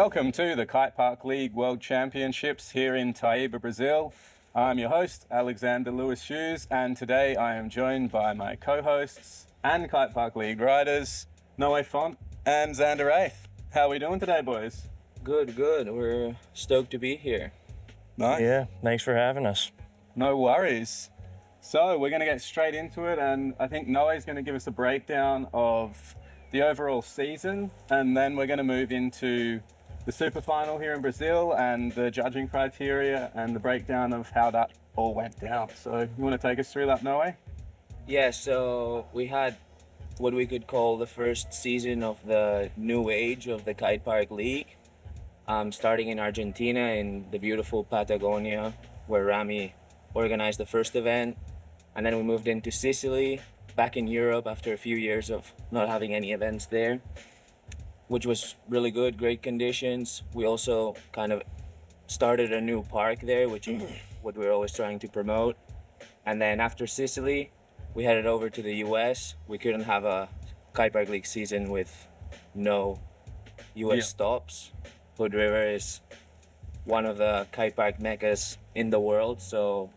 Welcome to the Kite Park League World Championships here in Taiba, Brazil. I'm your host, Alexander Lewis-Hughes, and today I am joined by my co-hosts and Kite Park League riders, Noe Font and Xander Eighth. How are we doing today, boys? Good. We're stoked to be here. Nice. Yeah, thanks for having us. No worries. So we're going to get straight into it, and I think Noe's going to give us a breakdown of the overall season, and then we're going to move into the super final here in Brazil and the judging criteria and the breakdown of how that all went down. So you want to take us through that, Noe? Yeah, so we had what we could call the first season of the new age of the Kite Park League, starting in Argentina in the beautiful Patagonia, where Rami organized the first event. And then we moved into Sicily, back in Europe after a few years of not having any events there, which was really good, great conditions. We also kind of started a new park there, which is what we're always trying to promote. And then after Sicily, we headed over to the US. We couldn't have a Kite Park League season with no US stops. Hood River is one of the kite park meccas in the world, so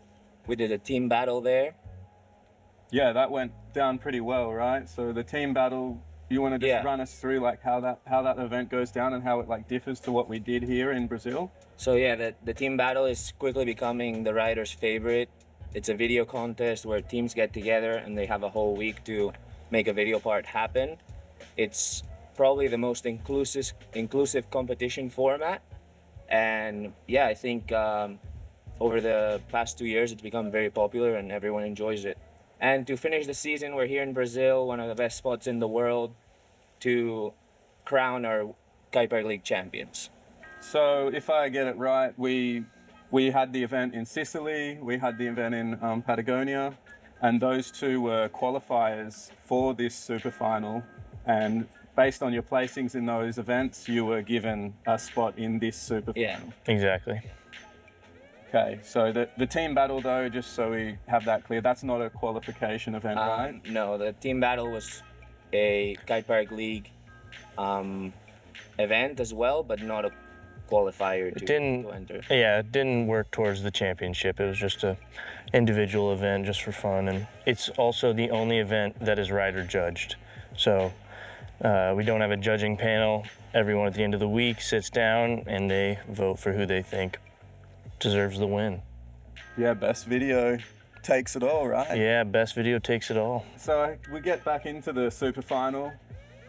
we did a team battle there. Yeah, that went down pretty well, right? So the team battle, you want to just run us through like how that event goes down and how it like differs to what we did here in Brazil? So yeah, the team battle is quickly becoming the riders' favorite. It's a video contest where teams get together and they have a whole week to make a video part happen. It's probably the most inclusive competition format. And yeah, I think over the past 2 years, it's become very popular and everyone enjoys it. And to finish the season, we're here in Brazil, one of the best spots in the world, to crown our Kite Park League champions. So if I get it right, we had the event in Sicily, we had the event in Patagonia, and those two were qualifiers for this super final. And based on your placings in those events, you were given a spot in this super final. Yeah, Exactly. Okay, so the team battle though, just so we have that clear, that's not a qualification event, right? No, the team battle was a Kite Park League event as well, but not a qualifier to enter. Yeah, it didn't work towards the championship. It was just a individual event just for fun, and it's also the only event that is rider judged. So we don't have a judging panel. Everyone at the end of the week sits down and they vote for who they think deserves the win. Yeah, best video takes it all, right? Yeah, best video takes it all. So we get back into the super final.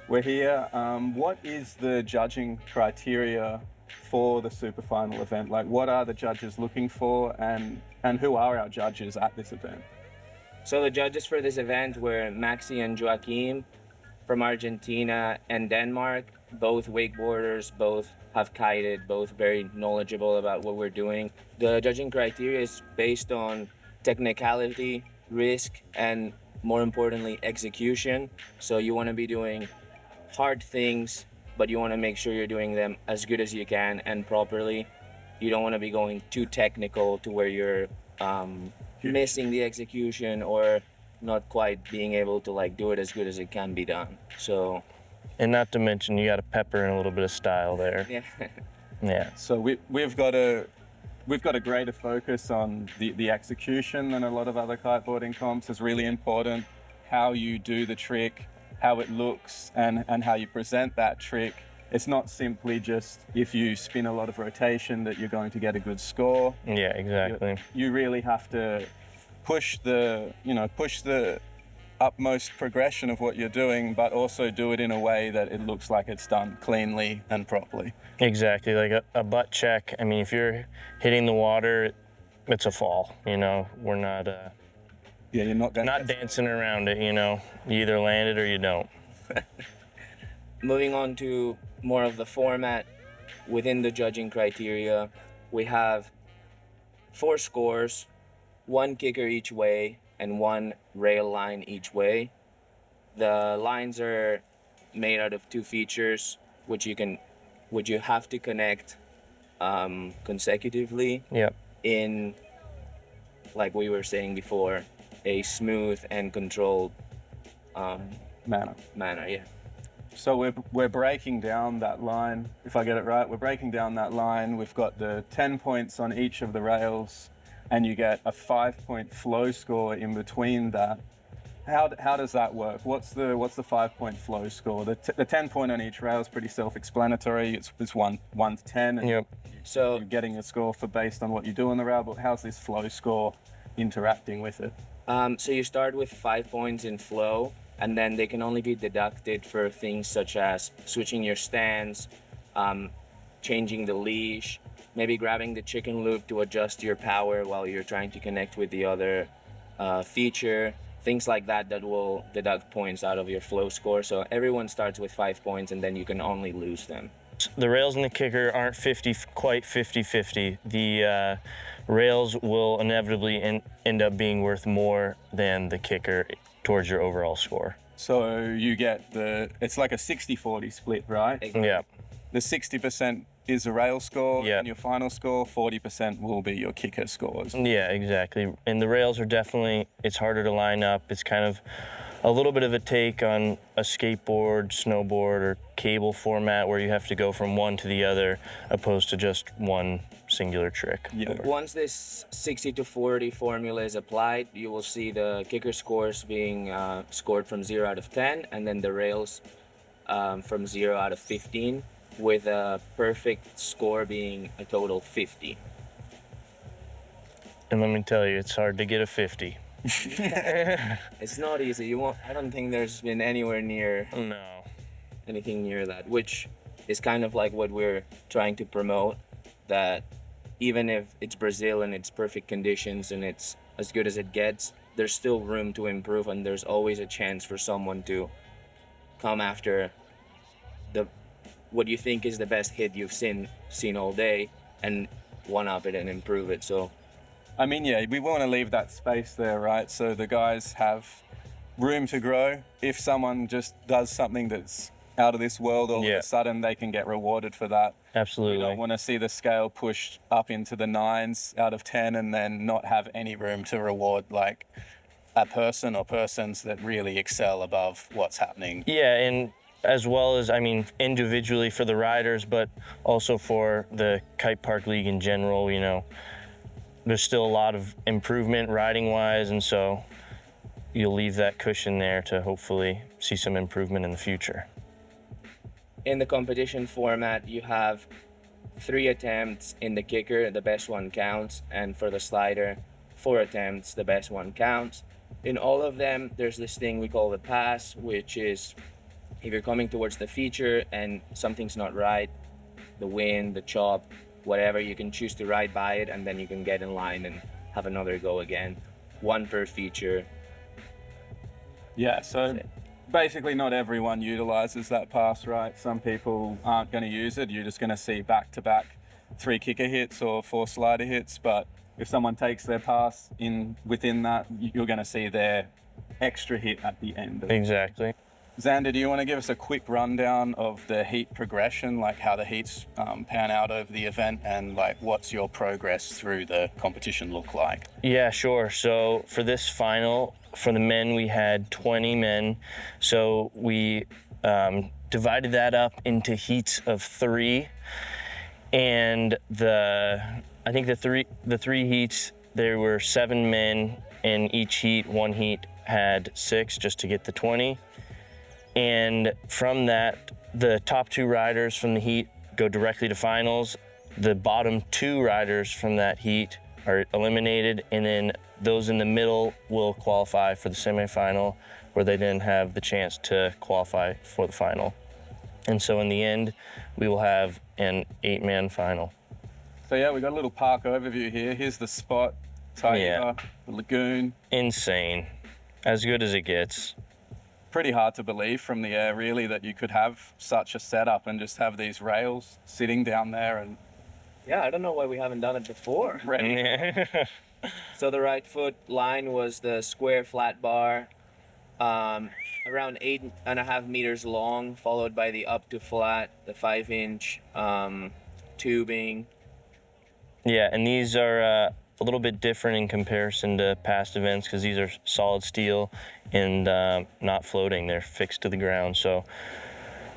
We're here. What is the judging criteria for the super final event? Like, what are the judges looking for, and who are our judges at this event? So the judges for this event were Maxi and Joaquim from Argentina and Denmark, both wakeboarders, both have kited, both very knowledgeable about what we're doing. The judging criteria is based on technicality, risk, and more importantly, execution. So you want to be doing hard things, but you want to make sure you're doing them as good as you can and properly. You don't want to be going too technical to where you're missing the execution or not quite being able to like do it as good as it can be done. So, and not to mention, you got to pepper in a little bit of style there. yeah. Yeah. So we've got a greater focus on the execution than a lot of other kiteboarding comps. Is really important. How you do the trick, how it looks, and how you present that trick. It's not simply just if you spin a lot of rotation that you're going to get a good score. Yeah, exactly. You really have to push the utmost progression of what you're doing, but also do it in a way that it looks like it's done cleanly and properly. Exactly, like a butt check. I mean, if you're hitting the water, it's a fall, you know. We're not you're not dancing around it, you know. You either land it or you don't. Moving on to more of the format within the judging criteria, we have 4 scores, 1 kicker each way and 1 rail line each way. The lines are made out of 2 features, which you have to connect consecutively. Yep. In, like we were saying before, a smooth and controlled manner. Yeah. So we're breaking down that line. If I get it right, we're breaking down that line. We've got the 10 points on each of the rails, and you get a 5-point flow score in between that. How does that work? What's the 5-point flow score? The 10 point on each rail is pretty self-explanatory. It's 1 to 10. And Yep. So you're getting a score for based on what you do on the rail. But how's this flow score interacting with it? So you start with 5 points in flow, and then they can only be deducted for things such as switching your stance, changing the leash, maybe grabbing the chicken loop to adjust your power while you're trying to connect with the other feature, things like that will deduct points out of your flow score. So everyone starts with 5 points, and then you can only lose them. The rails and the kicker aren't quite 50-50. The rails will inevitably end up being worth more than the kicker towards your overall score. So you get it's like a 60-40 split, right? Yeah. The 60% is the rail score, Yeah. and your final score, 40% will be your kicker scores. Yeah, exactly. And the rails are definitely, it's harder to line up. It's kind of a little bit of a take on a skateboard, snowboard, or cable format where you have to go from one to the other opposed to just one singular trick. Yeah. Once this 60-40 formula is applied, you will see the kicker scores being scored from 0 out of 10, and then the rails from 0 out of 15, with a perfect score being a total 50. And let me tell you, it's hard to get a 50. It's not easy. I don't think there's been anywhere near No. anything near that, which is kind of like what we're trying to promote, that even if it's Brazil and it's perfect conditions and it's as good as it gets, there's still room to improve, and there's always a chance for someone to come after what you think is the best hit you've seen all day and one up it and improve it. So I mean, yeah, we want to leave that space there, right? So the guys have room to grow. If someone just does something that's out of this world, all of a sudden they can get rewarded for that. Absolutely. We don't want to see the scale pushed up into the 9s out of 10 and then not have any room to reward like a person or persons that really excel above what's happening. Yeah, and as well as, I mean, individually for the riders, but also for the Kite Park League in general, you know, there's still a lot of improvement riding-wise, and so you'll leave that cushion there to hopefully see some improvement in the future. in the competition format, you have 3 attempts in the kicker, the best one counts, and for the slider, 4 attempts, the best one counts. In all of them, there's this thing we call the pass, which is if you're coming towards the feature and something's not right, the wind, the chop, whatever, you can choose to ride by it, and then you can get in line and have another go again. 1 per feature. Yeah, so basically not everyone utilizes that pass, right? Some people aren't going to use it. You're just going to see back-to-back 3 kicker hits or 4 slider hits, but if someone takes their pass within that, you're going to see their extra hit at the end. Exactly. Xander, do you want to give us a quick rundown of the heat progression, like how the heats pan out over the event, and like what's your progress through the competition look like? Yeah, sure. So for this final, for the men, we had 20 men. So we divided that up into heats of 3, and I think the three heats, there were 7 men in each heat. One heat had 6 just to get the 20. And from that, the top 2 riders from the heat go directly to finals. The bottom 2 riders from that heat are eliminated, and then those in the middle will qualify for the semifinal, where they then have the chance to qualify for the final. And so in the end, we will have an 8-man final. So yeah, we got a little park overview here. Here's the spot, Taiga, the lagoon. Insane. As good as it gets. Pretty hard to believe from the air, really, that you could have such a setup and just have these rails sitting down there. And Yeah, I don't know why we haven't done it before. So the right foot line was the square flat bar, around 8.5 meters long, followed by the up to flat, the 5-inch tubing. Yeah, and these are a little bit different in comparison to past events because these are solid steel and not floating. They're fixed to the ground. So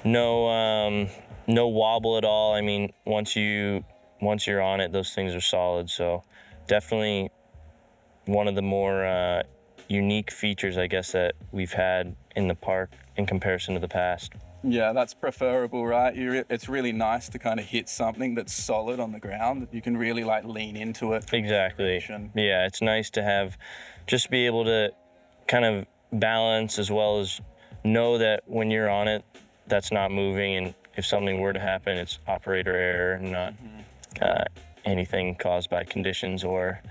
no wobble at all. I mean, once you're on it, those things are solid. So definitely one of the more unique features, I guess, that we've had in the park in comparison to the past. Yeah, that's preferable, right? It's really nice to kind of hit something that's solid on the ground that you can really like lean into it. Exactly. Yeah, it's nice to have, just be able to kind of balance as well as know that when you're on it, that's not moving, and if something were to happen, it's operator error and not anything caused by conditions or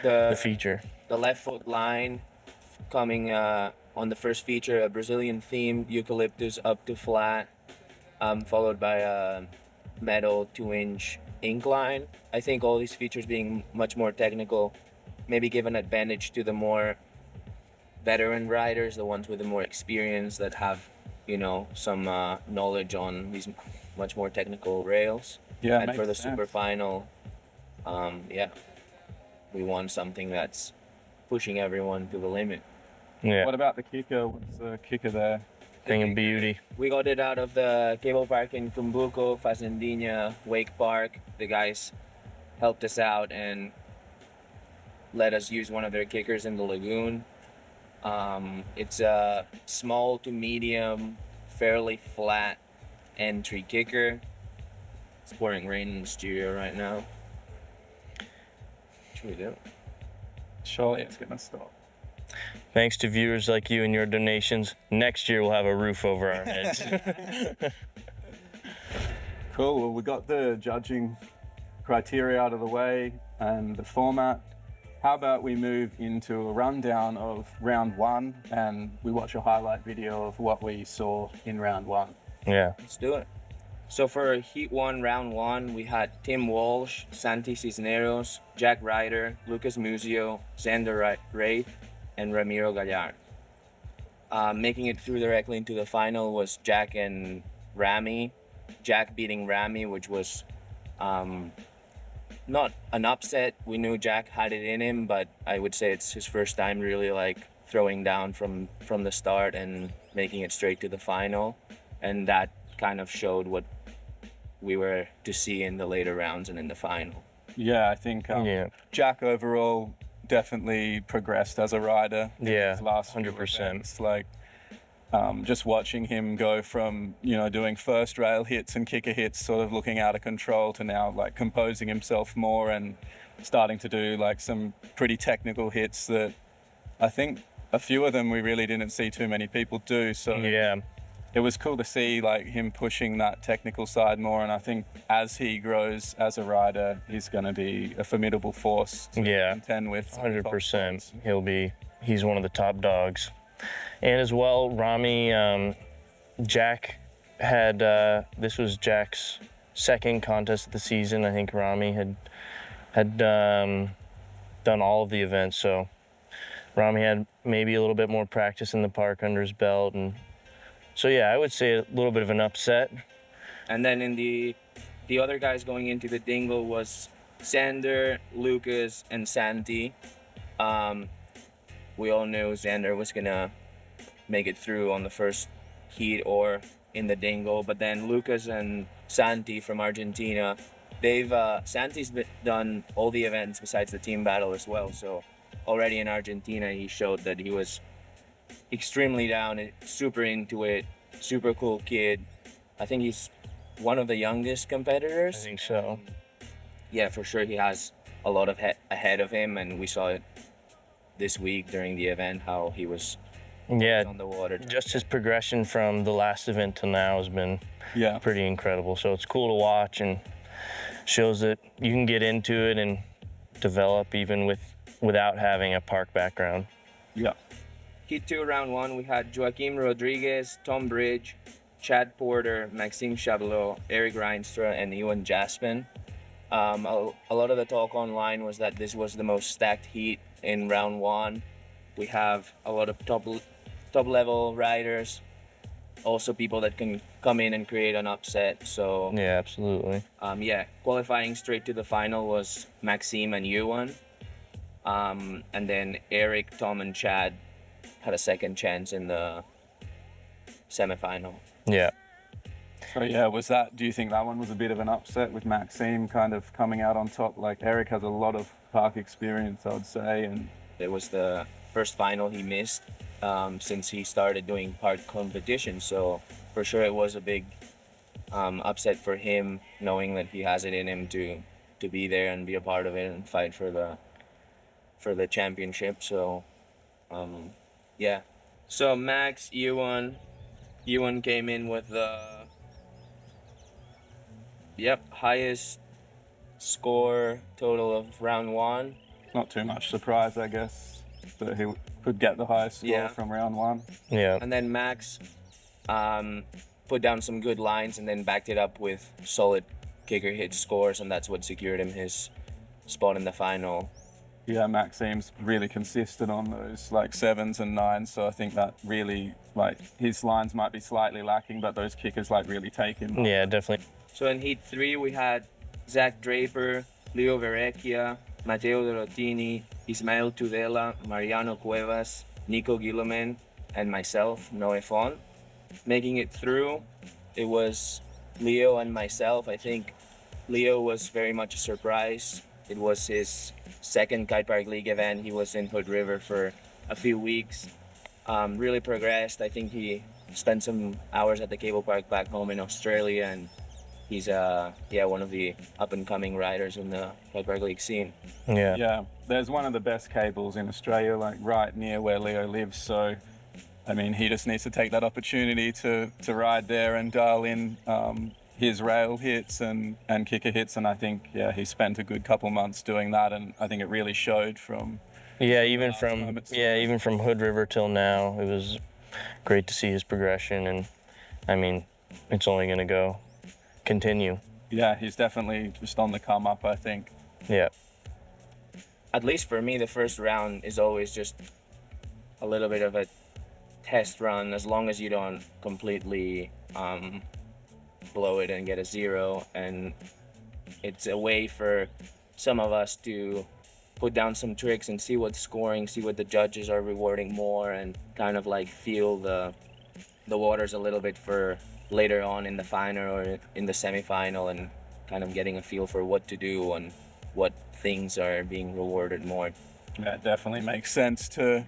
the feature. The left foot line coming on the first feature, a Brazilian theme eucalyptus up to flat, followed by a metal 2-inch incline. I think all these features being much more technical maybe give an advantage to the more veteran riders, the ones with the more experience that have, you know, some knowledge on these much more technical rails. Yeah, and for the makes sense. super final, we want something that's pushing everyone to the limit. Yeah. What about the kicker? What's the kicker there? Thing of beauty. We got it out of the cable park in Cumbuco, Fazendinha, Wake Park. The guys helped us out and let us use one of their kickers in the lagoon. It's a small to medium, fairly flat entry kicker. It's pouring rain in the studio right now. What should we do? Surely it's gonna stop. Thanks to viewers like you and your donations, next year we'll have a roof over our heads. Cool. Well, we got the judging criteria out of the way and the format. How about we move into a rundown of round one and we watch a highlight video of what we saw in round one. Yeah. Let's do it. So for Heat 1, Round 1, we had Tim Walsh, Santi Cisneros, Jack Ryder, Lucas Muzio, Xander Wraith, and Ramiro Gallard. Making it through directly into the final was Jack and Rami. Jack beating Rami, which was not an upset. We knew Jack had it in him, but I would say it's his first time really like throwing down from the start and making it straight to the final. And that kind of showed what we were to see in the later rounds and in the final. Yeah, I think Jack overall definitely progressed as a rider. Yeah, His last 100%. It's like just watching him go from, you know, doing first rail hits and kicker hits, sort of looking out of control, to now like composing himself more and starting to do like some pretty technical hits that I think a few of them we really didn't see too many people do. So Yeah. it was cool to see like him pushing that technical side more, and I think as he grows as a rider, he's going to be a formidable force to contend with. 100%. He's one of the top dogs. And as well, Rami, Jack had, this was Jack's second contest of the season. I think Rami had done all of the events, so Rami had maybe a little bit more practice in the park under his belt, and so yeah, I would say a little bit of an upset. And then in the other guys going into the dingle was Xander, Lucas, and Santi. We all knew Xander was gonna make it through on the first heat or in the dingle, but then Lucas and Santi from Argentina, Santi's done all the events besides the team battle as well. So already in Argentina, he showed that he was extremely down and super into it. Super cool kid. I think he's one of the youngest competitors. I think so. Yeah, for sure he has a lot of ahead of him, and we saw it this week during the event how he was on the water. Just his progression from the last event to now has been pretty incredible. So it's cool to watch and shows that you can get into it and develop even without having a park background. Yeah. Heat 2, Round 1, we had Joaquim Rodriguez, Tom Bridge, Chad Porter, Maxime Chavelot, Eric Reinstra, and Ewan Jaspin. A lot of the talk online was that this was the most stacked heat in Round 1. We have a lot of top-level riders, also people that can come in and create an upset. So yeah, absolutely. Qualifying straight to the final was Maxime and Ewan. And then Eric, Tom, and Chad had a second chance in the semifinal. Yeah. So yeah, do you think that one was a bit of an upset with Maxime kind of coming out on top? Like Eric has a lot of park experience, I would say, and It was the first final he missed since he started doing park competition. So for sure it was a big upset for him, knowing that he has it in him to be there and be a part of it and fight for the championship. So yeah. So Max, Ewan came in with the highest score total of round one. not too much surprise, I guess, that he could get the highest score Yeah. from round one. Yeah. And then Max put down some good lines and then backed it up with solid kicker hit scores, and that's what secured him his spot in the final. Yeah, Maxime's really consistent on those like 7s and 9s, so I think that really, like, his lines might be slightly lacking, but those kickers like really take him. Yeah, definitely. So in Heat 3, we had Zach Draper, Leo Verrecchia, Matteo Dorotini, Ismael Tudela, Mariano Cuevas, Nico Guillemin, and myself, Noe Font. Making it through, it was Leo and myself. I think Leo was very much a surprise. It was his second Kite Park League event. He was in Hood River for a few weeks. Really progressed. I think he spent some hours at the cable park back home in Australia, and he's one of the up and coming riders in the Kite Park League scene. Yeah. Yeah, there's one of the best cables in Australia, like right near where Leo lives. So, I mean, he just needs to take that opportunity to ride there and dial in his rail hits and kicker hits. And I think, yeah, he spent a good couple months doing that. And I think it really showed from. Yeah, even last time from it's- even from Hood River till now, it was great to see his progression, and I mean, it's only going to continue. Yeah, he's definitely just on the come up, I think. Yeah. At least for me, the first round is always just a little bit of a test run, as long as you don't completely blow it and get a 0. And it's a way for some of us to put down some tricks and see what's scoring, see what the judges are rewarding more, and kind of like feel the waters a little bit for later on in the final or in the semifinal, and kind of getting a feel for what to do and what things are being rewarded more. Yeah, it definitely makes sense to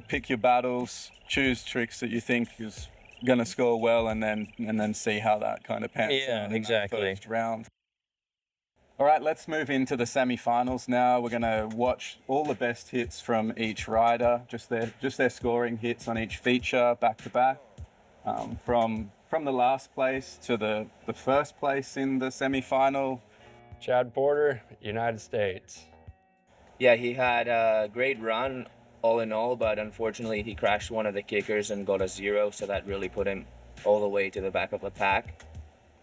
pick your battles, choose tricks that you think is going to score well, and then see how that kind of pans Yeah, out in that exactly. first round. All right, let's move into the semi-finals now. We're going to watch all the best hits from each rider, just their scoring hits on each feature back to back, from the last place to the first place in the semi-final. Chad Porter, United States. Yeah, he had a great run all in all, but unfortunately he crashed one of the kickers and got a 0, so that really put him all the way to the back of the pack.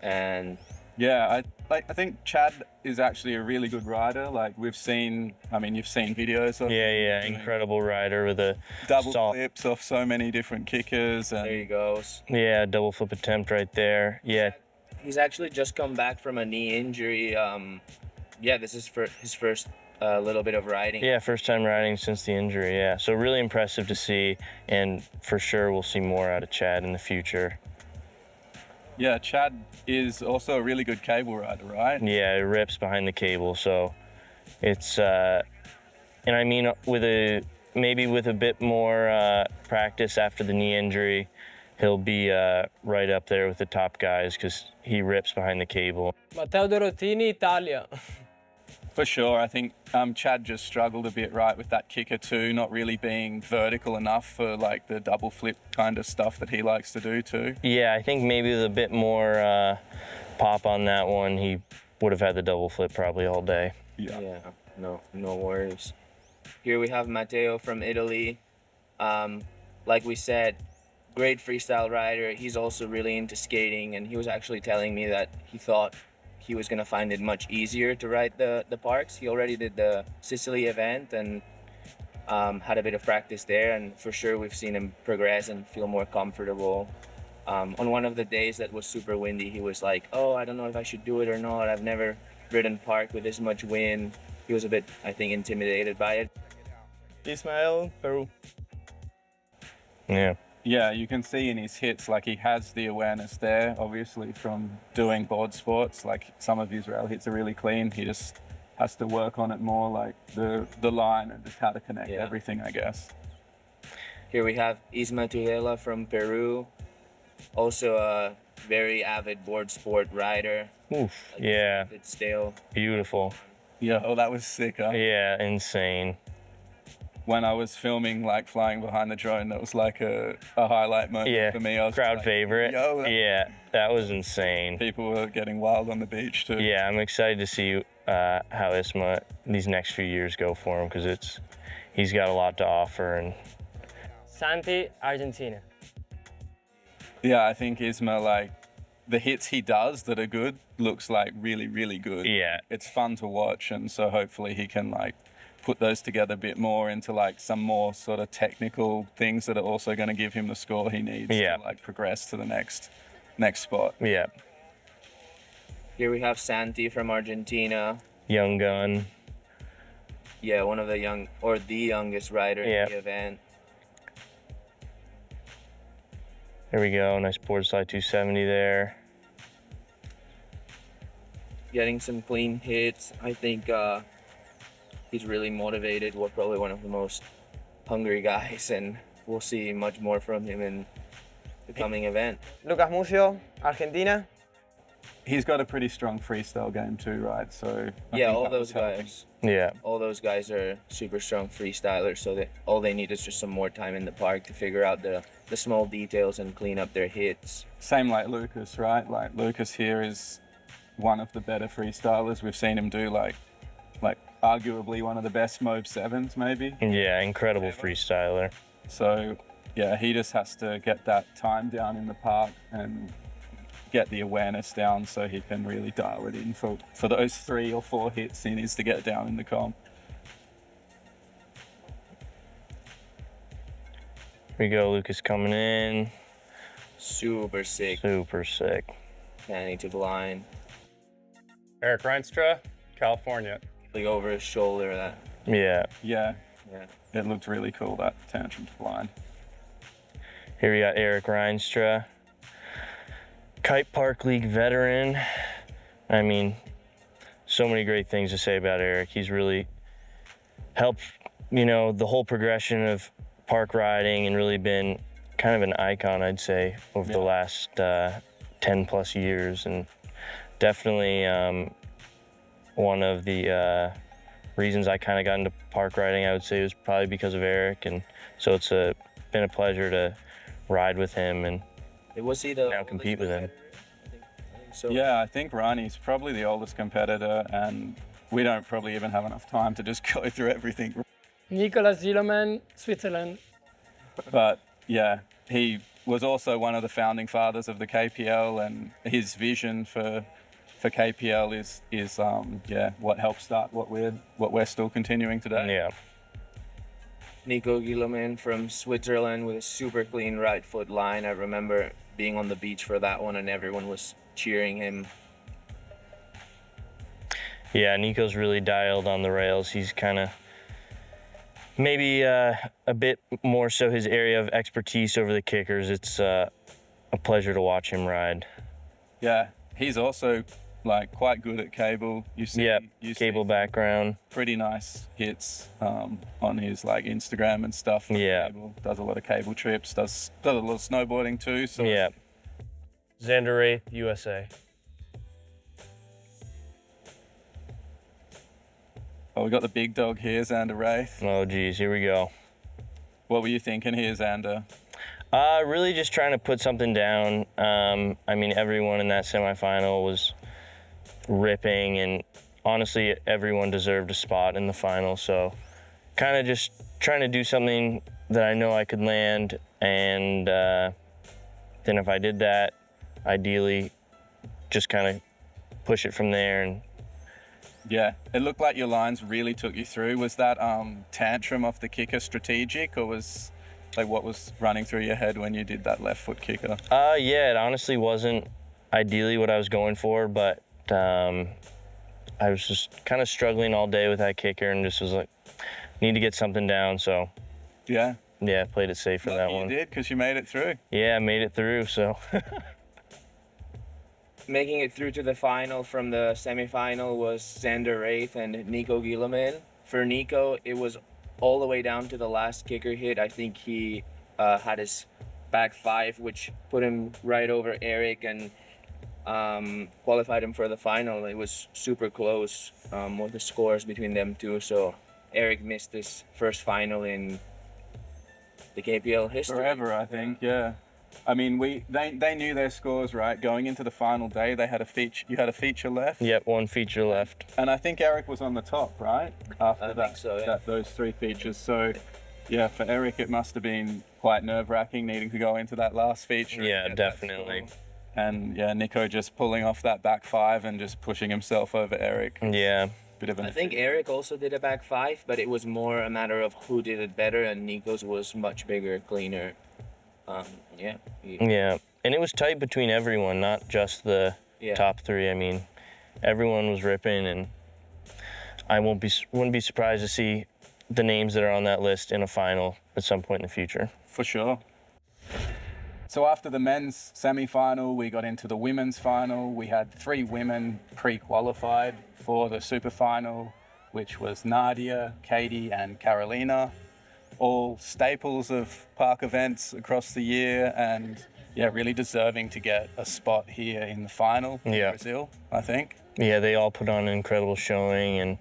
And Yeah, I think Chad is actually a really good rider. Like you've seen videos of Yeah, doing incredible rider with a double sol- flips off so many different kickers, there he and goes. Yeah, double flip attempt right there. Yeah, He's actually just come back from a knee injury. This is for his first little bit of riding. yeah, first time riding since the injury. Yeah, so really impressive to see, and for sure we'll see more out of Chad in the future. yeah, Chad is also a really good cable rider, right? Yeah, it rips behind the cable, so it's and I mean with a bit more practice after the knee injury, he'll be right up there with the top guys because he rips behind the cable. Matteo Dorotini, Italia. For sure. I think Chad just struggled a bit, right, with that kicker too, not really being vertical enough for like the double flip kind of stuff that he likes to do too. Yeah, I think maybe with a bit more pop on that one, he would have had the double flip probably all day. Yeah, no worries. Here we have Matteo from Italy. Like we said, great freestyle rider. He's also really into skating, and he was actually telling me that he thought he was gonna find it much easier to ride the parks. He already did the Sicily event and had a bit of practice there, and for sure we've seen him progress and feel more comfortable. On one of the days that was super windy, he was like, "Oh, I don't know if I should do it or not. I've never ridden park with this much wind." He was a bit, I think, intimidated by it. Ismael, Peru. Yeah. Yeah, you can see in his hits, like he has the awareness there, obviously from doing board sports. Like some of his rail hits are really clean. He just has to work on it more, like the line and just how to connect everything, I guess. Here we have Isma Tudela from Peru, also a very avid board sport rider. Oof. Yeah. It's still Beautiful. Yeah, oh, that was sick, huh? Yeah, insane. When I was filming, like flying behind the drone, that was like a highlight moment for me. I was Crowd like, favorite. Yo, Yeah, that was insane. People were getting wild on the beach too. Yeah, I'm excited to see how Isma these next few years go for him, because he's got a lot to offer. And Santi, Argentina. Yeah, I think Isma, like the hits he does that are good, looks like really, really good. yeah, It's fun to watch, and so hopefully he can like put those together a bit more into like some more sort of technical things that are also going to give him the score he needs to like progress to the next spot. yeah. Here we have Santi from Argentina. Young gun. Yeah, one of the youngest rider in the event. There we go. Nice board slide 270 there. Getting some clean hits. I think he's really motivated. We're probably one of the most hungry guys, and we'll see much more from him in the coming event. Lucas Mucio, Argentina. He's got a pretty strong freestyle game too, right? So I Yeah, think all that those was helping. guys. Yeah. All those guys are super strong freestylers, so that all they need is just some more time in the park to figure out the small details and clean up their hits. Same like Lucas, right? Like Lucas here is one of the better freestylers. We've seen him do like arguably one of the best Mobe 7s maybe. Yeah, incredible freestyler. So yeah, he just has to get that time down in the park and get the awareness down so he can really dial it in for those 3 or 4 hits he needs to get down in the comp. Here we go, Lucas coming in. Super sick. Super sick. Panning to blind. Eric Reinstra, California. Like over his shoulder. That. Yeah, Yeah. it looked really cool, that tantrum to blind. Here we got Eric Reinstra, Kite Park League veteran. I mean, so many great things to say about Eric. He's really helped, the whole progression of park riding and really been kind of an icon, I'd say, over the last 10 plus years. And definitely one of the reasons I kind of got into park riding, I would say, was probably because of Eric. And so it's been a pleasure to ride with him and Was he the now compete with him. I think so. Yeah, I think Rani's probably the oldest competitor, and we don't probably even have enough time to just go through everything. Nicolas Gilloman, Switzerland. But yeah, he was also one of the founding fathers of the KPL, and his vision for KPL is what helped start what we're still continuing today. Yeah. Nico Gilloman from Switzerland with a super clean right foot line. I remember being on the beach for that one and everyone was cheering him. Yeah, Nico's really dialed on the rails. He's kind of maybe a bit more so his area of expertise over the kickers. It's a pleasure to watch him ride. Yeah, he's also like quite good at cable. You see cable background. Pretty nice hits on his like Instagram and stuff. Yeah. Cable. Does a lot of cable trips. Does a lot of snowboarding too. So Yeah. Xander Wraith, USA. Oh, we got the big dog here, Xander Wraith. Oh, geez, here we go. What were you thinking here, Xander? Really just trying to put something down. I mean, everyone in that semifinal was ripping, and honestly, everyone deserved a spot in the final. So kind of just trying to do something that I know I could land, and then if I did that, ideally just kind of push it from there. And Yeah, it looked like your lines really took you through. Was that tantrum off the kicker strategic, or was like what was running through your head when you did that left foot kicker? Yeah, it honestly wasn't ideally what I was going for, but I was just kind of struggling all day with that kicker and just was like, need to get something down. So Yeah, Yeah, played it safe for that You one. did, because you made it through. Yeah, made it through, so. Making it through to the final from the semifinal was Xander Wraith and Nico Gieleman. For Nico, it was all the way down to the last kicker hit. I think he had his back five, which put him right over Eric and qualified him for the final. It was super close with the scores between them two. So Eric missed his first final in the KPL history. Forever, I think, yeah. I mean, they knew their scores, right? Going into the final day, they had a feature. You had a feature left. Yep, one feature left. And I think Eric was on the top, right? After I think so, yeah. those three features. So, yeah, for Eric, it must have been quite nerve-wracking needing to go into that last feature. and Yeah, get that definitely. score. And yeah, Nico just pulling off that back five and just pushing himself over Eric. Yeah. Bit of an I think Eric also did a back five, but it was more a matter of who did it better, and Nico's was much bigger, cleaner. Yeah. Yeah, and it was tight between everyone, not just the Yeah. top three. I mean, everyone was ripping, and I wouldn't be surprised to see the names that are on that list in a final at some point in the future. For sure. So after the men's semi-final, we got into the women's final. We had 3 women pre-qualified for the super final, which was Nadia, Katie, and Carolina. All staples of park events across the year, and yeah, really deserving to get a spot here in the final in Yeah. Brazil, I think. Yeah, they all put on an incredible showing, and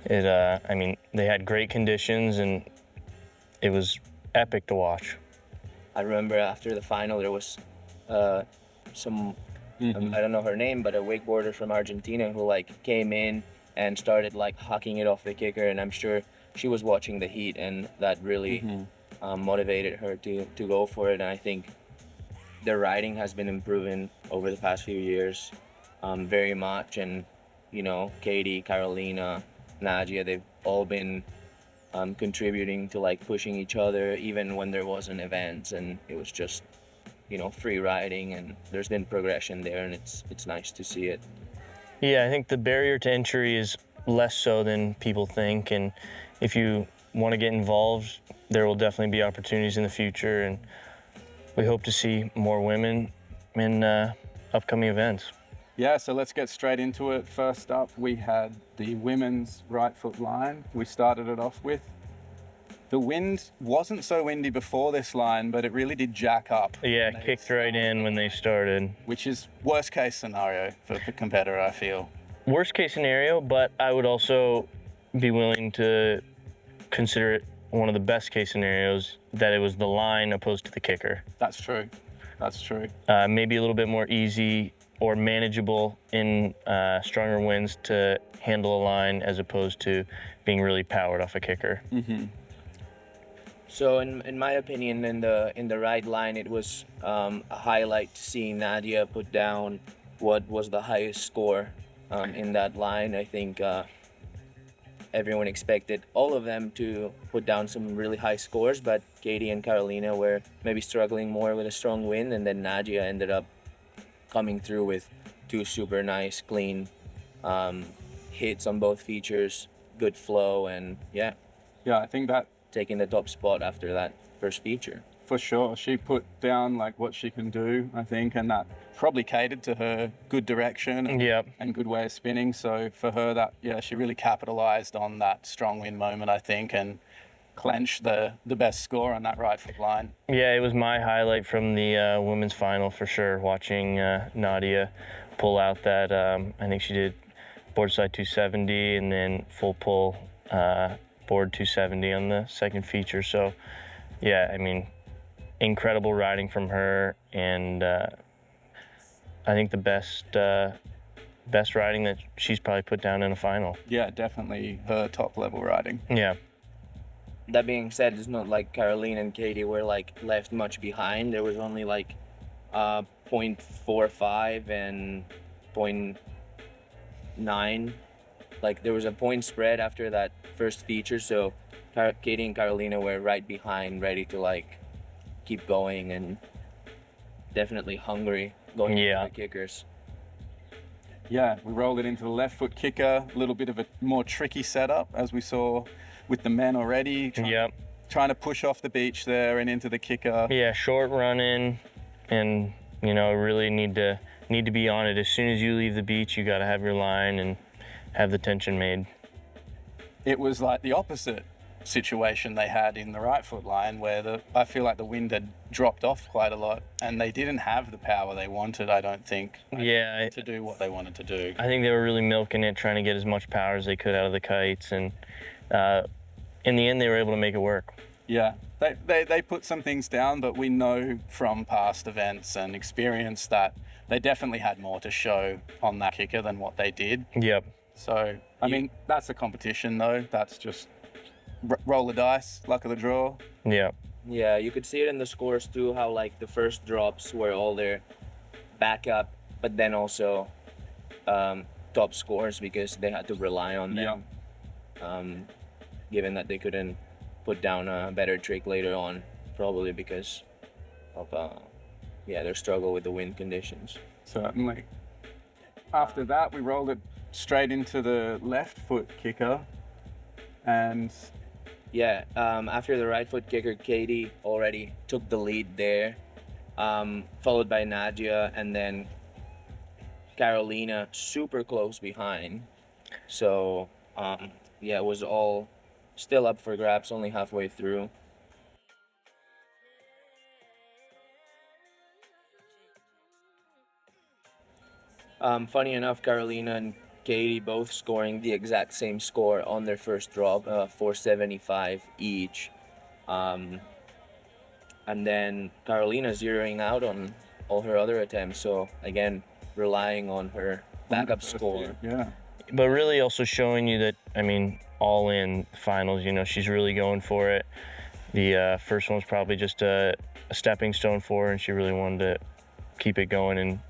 it. I mean, they had great conditions, and it was epic to watch. I remember after the final, there was some, I don't know her name, but a wakeboarder from Argentina who like came in and started like hucking it off the kicker, and I'm sure she was watching the heat, and that really motivated her to go for it. And I think their riding has been improving over the past few years very much. And you know, Katie, Carolina, Nadia, they've all been contributing to like pushing each other even when there wasn't events, and it was just, you know, free riding, and there's been progression there, and it's nice to see it. Yeah, I think the barrier to entry is less so than people think, and if you want to get involved, there will definitely be opportunities in the future, and we hope to see more women in upcoming events. Yeah, so let's get straight into it. First up, we had the women's right foot line. We started it off with. The wind wasn't so windy before this line, but it really did jack up. Yeah, kicked right in when they started. Which is worst case scenario for the competitor, I feel. Worst case scenario, but I would also be willing to consider it one of the best case scenarios, that it was the line opposed to the kicker. That's true. That's true. Maybe a little bit more easy or manageable in stronger winds to handle a line, as opposed to being really powered off a kicker. So in my opinion, in the right line, it was a highlight to see Nadia put down what was the highest score in that line. I think everyone expected all of them to put down some really high scores, but Katie and Carolina were maybe struggling more with a strong wind, and then Nadia ended up coming through with 2 super nice, clean hits on both features, good flow, and yeah, Yeah, I think that taking the top spot after that first feature. for sure. She put down like what she can do, I think, and that probably catered to her good direction and, Yep. and good way of spinning. So for her, that, yeah, she really capitalized on that strong wind moment, I think, and clenched the best score on that right foot line. Yeah, it was my highlight from the women's final for sure, watching Nadia pull out that, I think she did boardside 270 and then full pull board 270 on the second feature. So yeah, I mean, incredible riding from her, and I think the best riding that she's probably put down in a final. Yeah, definitely her top level riding. Yeah. That being said, it's not like Caroline and Katie were like left much behind. There was only like 0.45 and 0.9. Like there was a point spread after that first feature, so Katie and Carolina were right behind, ready to like keep going, and definitely hungry going Yeah. for the kickers. Yeah, we rolled it into the left foot kicker, a little bit of a more tricky setup, as we saw with the men already. Trying Yep. to trying to push off the beach there and into the kicker. Yeah, short running, and you know, really need to be on it. As soon as you leave the beach, you got to have your line and have the tension made. It was like the opposite situation they had in the right foot line, where I feel like the wind had dropped off quite a lot and they didn't have the power they wanted, I don't think, Yeah, to do what they wanted to do. I think they were really milking it, trying to get as much power as they could out of the kites, and in the end they were able to make it work. Yeah, they put some things down, but we know from past events and experience that they definitely had more to show on that kicker than what they did. Yep. So, I mean, that's a competition though. That's just roll the dice, luck of the draw. Yeah. Yeah, you could see it in the scores too, how like the first drops were all their backup, but then also top scores because they had to rely on them. Given that they couldn't put down a better trick later on, probably because of their struggle with the wind conditions. Certainly. After that, we rolled it straight into the left foot kicker, and after the right foot kicker, Katie already took the lead there, followed by Nadia, and then Carolina super close behind. So it was all still up for grabs, only halfway through. Funny enough, Carolina and Katie both scoring the exact same score on their first drop, 475 each. And then Carolina zeroing out on all her other attempts, so again, relying on her backup score. Yeah. But really also showing you that, I mean, all in finals, you know, she's really going for it. The first one was probably just a stepping stone for her, and she really wanted to keep it going and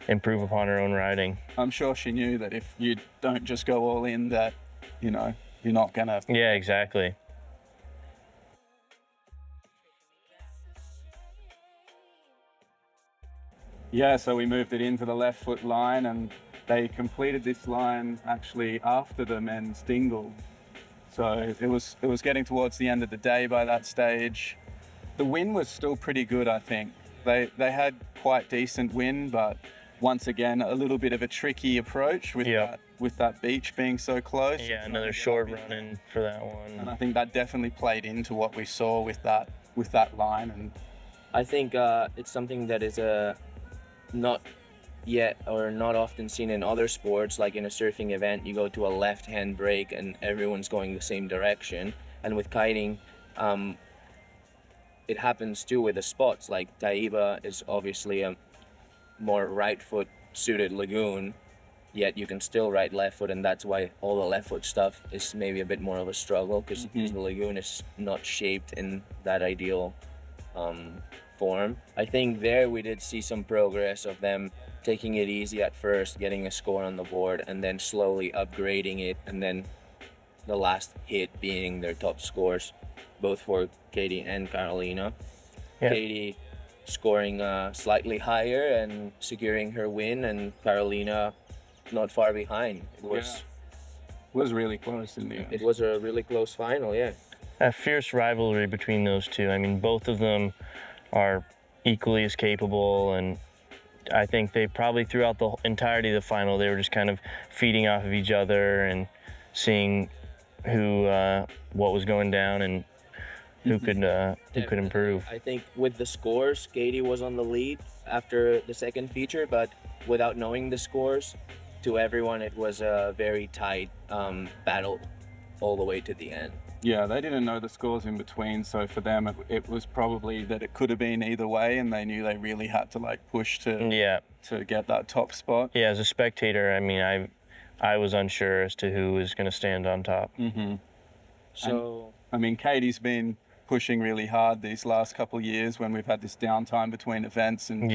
improve upon her own riding. I'm sure she knew that if you don't just go all in, that, you know, you're not gonna. Yeah, exactly. Yeah, so we moved it into the left foot line, and they completed this line actually after the men's dingle. So it was getting towards the end of the day by that stage. The wind was still pretty good, I think. They had quite decent wind, but once again, a little bit of a tricky approach with that beach being so close. Yeah, another short running for that one. And I think that definitely played into what we saw with that line. And I think it's something that is not yet or not often seen in other sports. Like in a surfing event, you go to a left-hand break and everyone's going the same direction. And with kiting, it happens too with the spots. Like Taiba is obviously a more right foot suited lagoon, yet you can still ride left foot, and that's why all the left foot stuff is maybe a bit more of a struggle, because the lagoon is not shaped in that ideal form. I think there we did see some progress of them taking it easy at first, getting a score on the board, and then slowly upgrading it, and then the last hit being their top scores, both for Katie and Carolina. Yeah. Katie scoring slightly higher and securing her win, and Carolina not far behind. It was really close in the end. It was a really close final, yeah. A fierce rivalry between those two. I mean, both of them are equally as capable, and I think they probably throughout the entirety of the final, they were just kind of feeding off of each other and seeing what was going down and who could improve. I think with the scores, Katie was on the lead after the second feature, but without knowing the scores, to everyone it was a very tight battle all the way to the end. Yeah, they didn't know the scores in between, so for them it was probably that it could have been either way, and they knew they really had to like push to get that top spot. Yeah, as a spectator, I mean, I was unsure as to who was going to stand on top. So, I mean, Katie's been pushing really hard these last couple of years when we've had this downtime between events, and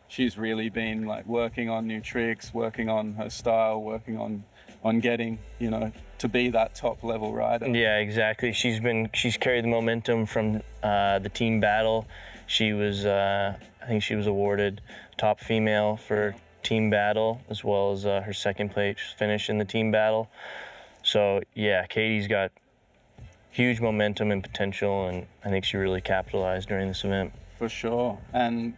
she's really been like working on new tricks, working on her style, working on getting, you know, to be that top level rider. Yeah, exactly. She's carried the momentum from the team battle. She was, I think she was awarded top female for team battle, as well as her second place finish in the team battle. So yeah, Katie's got huge momentum and potential, and I think she really capitalized during this event. For sure. And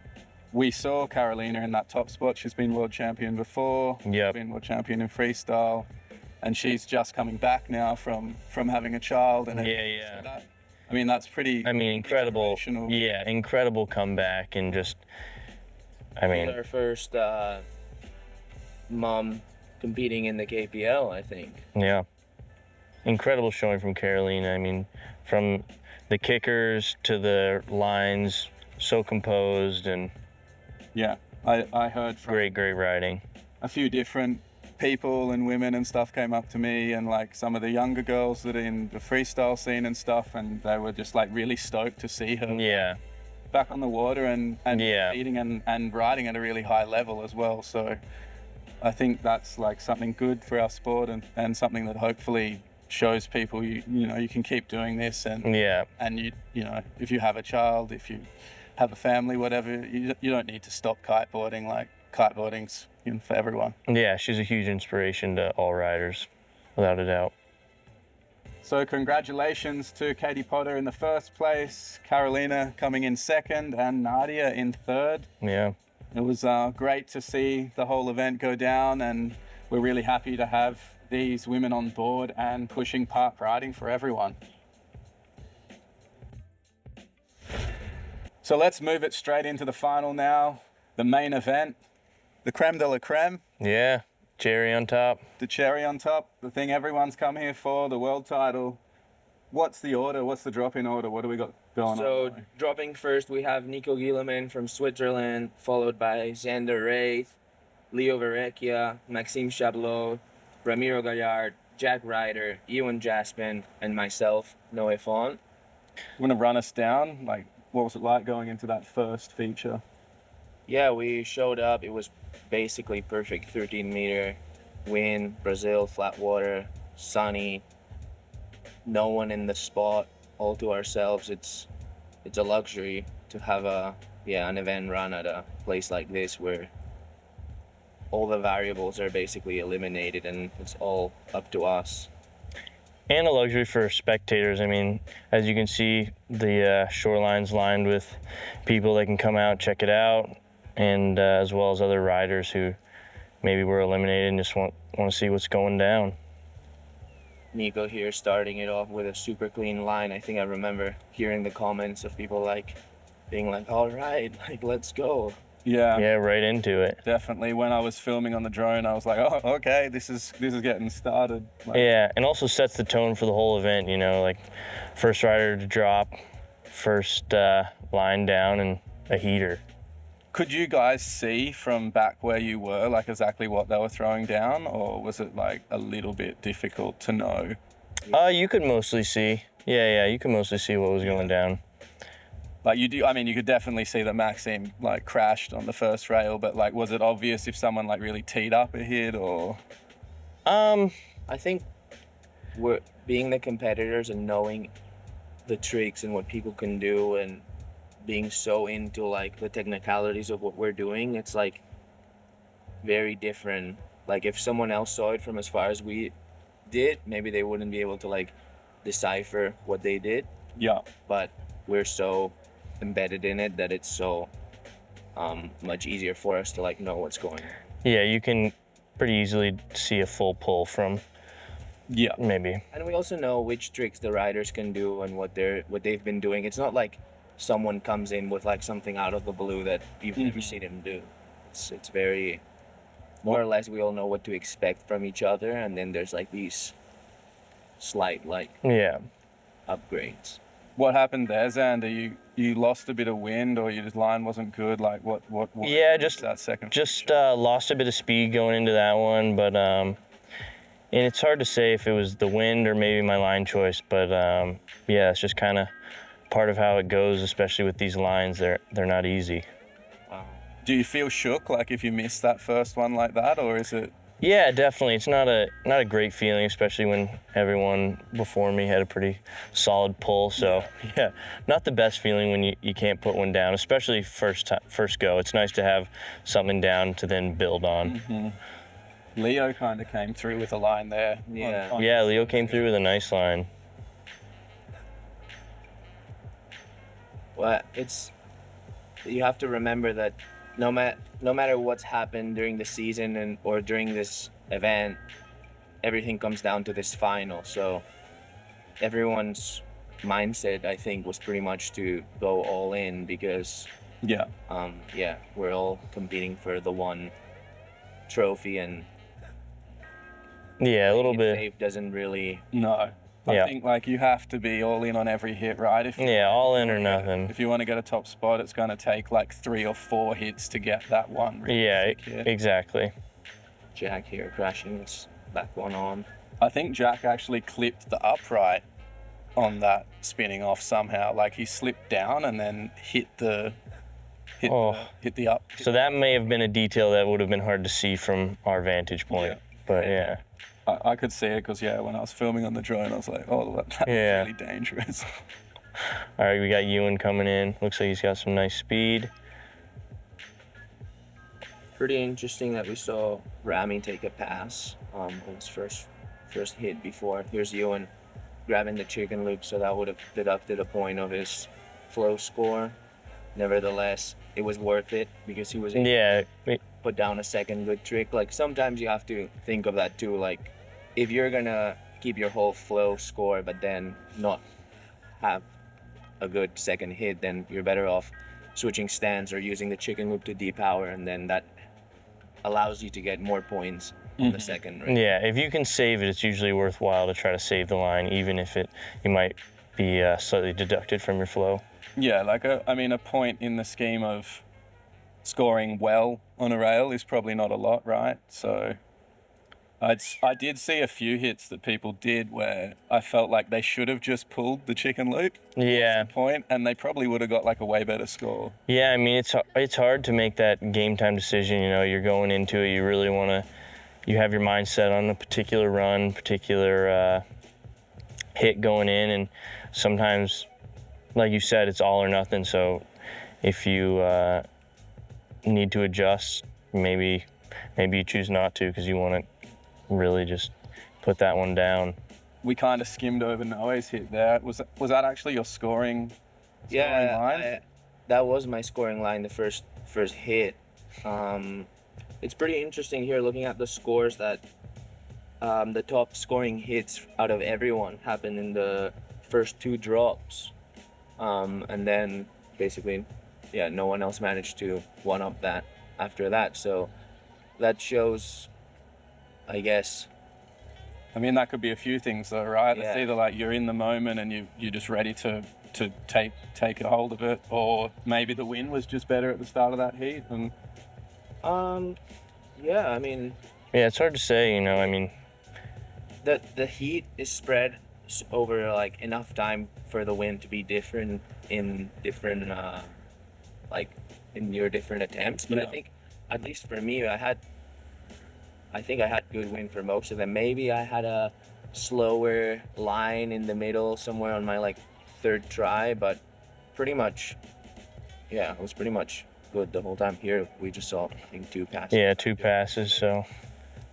we saw Carolina in that top spot. She's been world champion before. Yep. Been world champion in freestyle. And she's just coming back now from having a child. And Yeah. so I mean, that's pretty. I mean, incredible. inspirational. Yeah, incredible comeback, and just, I mean, Our first mom competing in the KPL, I think. yeah, incredible showing from Carolina. I mean, from the kickers to the lines, so composed and Yeah. I heard from great riding. a few different people and women and stuff came up to me, and like some of the younger girls that are in the freestyle scene and stuff, and they were just like really stoked to see her Yeah, back on the water and Yeah. competing and riding at a really high level as well. So I think that's like something good for our sport, and something that hopefully shows people you know you can keep doing this, and yeah, and you know if you have a child, if you have a family, whatever, you don't need to stop kiteboarding. Like kiteboarding's for everyone. yeah. She's a huge inspiration to all riders, without a doubt. So congratulations to Katie Potter in the first place, Carolina coming in second, and Nadia in third. Yeah, It was great to see the whole event go down, and we're really happy to have these women on board and pushing park riding for everyone. So let's move it straight into the final now, the main event, the creme de la creme. yeah. Cherry on top. The cherry on top, the thing everyone's come here for, the world title. What's the order? What's the drop-in order? What do we got going So on? dropping first, we have Nico Gieleman from Switzerland, followed by Xander Wraith, Leo Verrecchia, Maxime Chablot, Ramiro Gallard, Jack Ryder, Ewan Jaspin, and myself, Noé Font. Want to run us down? Like, what was it like going into that first feature? Yeah, we showed up. It was basically perfect 13-meter wind, Brazil, flat water, sunny, no one in the spot, all to ourselves. It's a luxury to have an event run at a place like this where all the variables are basically eliminated and it's all up to us. And a luxury for spectators. I mean, as you can see, the shoreline's lined with people that can come out, check it out, and as well as other riders who maybe were eliminated and just want to see what's going down. Nico here starting it off with a super clean line. I think I remember hearing the comments of people like being like, all right, like let's go. Yeah, Yeah, right into it. definitely. When I was filming on the drone, I was like, oh, okay, this is getting started. Like, Yeah, and also sets the tone for the whole event, you know, like first rider to drop, first line down, and a heater. Could you guys see from back where you were, like exactly what they were throwing down, or was it like a little bit difficult to know? You could mostly see. Yeah, you could mostly see what was going down. Like you do, I mean, you could definitely see that Maxime like crashed on the first rail, but like, was it obvious if someone like really teed up a hit or? I think we're being the competitors and knowing the tricks and what people can do and being so into like the technicalities of what we're doing, it's like very different. Like if someone else saw it from as far as we did, maybe they wouldn't be able to like decipher what they did, Yeah. but we're so embedded in it that it's so much easier for us to like know what's going on. Yeah, you can pretty easily see a full pull from Yeah. maybe. And we also know which tricks the riders can do and what they've been doing. It's not like someone comes in with like something out of the blue that you've never seen them do. It's very more or less we all know what to expect from each other, and then there's like these slight like Yeah. upgrades. What happened there, Xander? You lost a bit of wind, or your line wasn't good? Like what Yeah, was just that second. Just lost a bit of speed going into that one, but and it's hard to say if it was the wind or maybe my line choice, but yeah, it's just kind of part of how it goes, especially with these lines. They're not easy. Wow. Do you feel shook, like if you missed that first one like that, or is it? Yeah, definitely. It's not a great feeling, especially when everyone before me had a pretty solid pull. So yeah, not the best feeling when you can't put one down, especially first go. It's nice to have something down to then build on. Mm-hmm. Leo kind of came through with a line there. Yeah. Yeah, Leo came through with a nice line. Well, you have to remember that no matter what's happened during the season or during this event, everything comes down to this final. So everyone's mindset, I think, was pretty much to go all in because Yeah. we're all competing for the one trophy, and Yeah, a little it bit. safe doesn't really. No. I Yeah. think like you have to be all in on every hit, right? Yeah, all in or nothing. If you want to get a top spot, it's going to take like 3 or 4 hits to get that one. Really Yeah, thick hit. exactly. Jack here crashing his back one on. I think Jack actually clipped the upright on that spinning off somehow. Like he slipped down and then hit the up. So that may have been a detail that would have been hard to see from our vantage point. Yeah. But yeah. I could see it because when I was filming on the drone, I was like, oh, that's Yeah. really dangerous. All right, we got Ewan coming in. Looks like he's got some nice speed. Pretty interesting that we saw Rami take a pass on his first hit before. Here's Ewan grabbing the chicken loop, so that would have deducted a point of his flow score. Nevertheless, it was worth it because he was able Yeah. to put down a second good trick. Like sometimes you have to think of that too. Like if you're gonna keep your whole flow score but then not have a good second hit, then you're better off switching stands or using the chicken loop to depower, and then that allows you to get more points on the second. Right? Yeah, if you can save it, it's usually worthwhile to try to save the line, even if you might be slightly deducted from your flow. Yeah, like a point in the scheme of scoring well on a rail is probably not a lot, right? So I did see a few hits that people did where I felt like they should have just pulled the chicken loop. Yeah. Point, and they probably would have got like a way better score. Yeah, I mean, it's hard to make that game time decision. You know, you're going into it, you really want to, you have your mindset on a particular run, particular hit going in, and sometimes, like you said, it's all or nothing. So if you need to adjust, maybe you choose not to because you want to really just put that one down. We kind of skimmed over Noe's hit there. Was that actually your scoring line? That was my scoring line, the first hit. It's pretty interesting here looking at the scores that the top scoring hits out of everyone happened in the first 2 drops. And then basically, no one else managed to one-up that after that. So that shows, I guess. I mean, that could be a few things though, right? Yeah. It's either like you're in the moment and you're just ready to take a hold of it, or maybe the wind was just better at the start of that heat. And I mean, yeah, it's hard to say, you know. I mean, the heat is spread over like enough time for the wind to be different in different like in your different attempts. But I think, at least for me, I think I had good wind for most of them. Maybe I had a slower line in the middle somewhere on my like 3rd try, but pretty much, it was pretty much good the whole time. Here we just saw, I think, 2 passes. yeah, 2 passes, so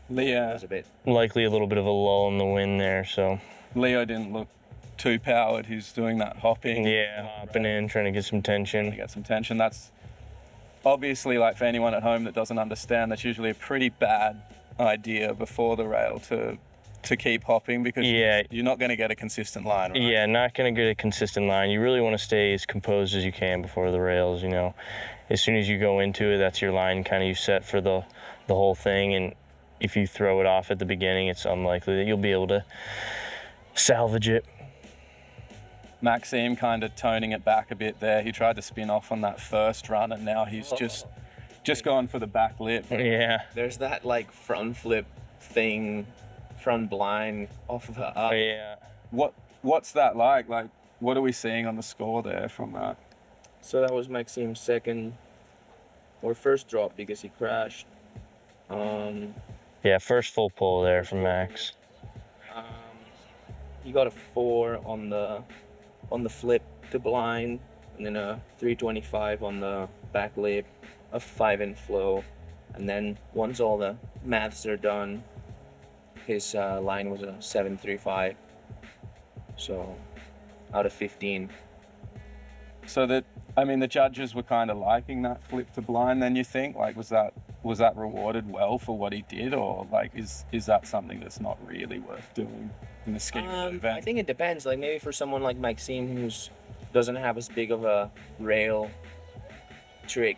Leo was a bit. likely a little bit of a lull in the wind there. So Leo didn't look too powered. He's doing that hopping. yeah, hopping in, trying to get some tension. To get some tension. That's obviously, like, for anyone at home that doesn't understand, that's usually a pretty bad idea before the rail to keep hopping, because you're not going to get a consistent line, right? Yeah, not going to get a consistent line. You really want to stay as composed as you can before the rails, you know. As soon as you go into it, that's your line kind of you set for the whole thing, and if you throw it off at the beginning, it's unlikely that you'll be able to salvage it. Maxime kind of toning it back a bit there. He tried to spin off on that first run, and now he's just gone for the back lip. Yeah. There's that like front flip thing, front blind off of the up. Yeah. What's that like? Like, what are we seeing on the score there from that? So that was Maxime's second or first drop because he crashed. Yeah, first full pull there from Max. He got a 4 on the flip to blind, and then a 325 on the back lip, a 5 in flow, and then once all the maths are done, his line was a 735. So out of 15. So that, I mean, the judges were kind of liking that flip to blind. Then you think, like, was that rewarded well for what he did, or like is that something that's not really worth doing in the scheme of the event? I think it depends. Like maybe for someone like Maxime who's doesn't have as big of a rail trick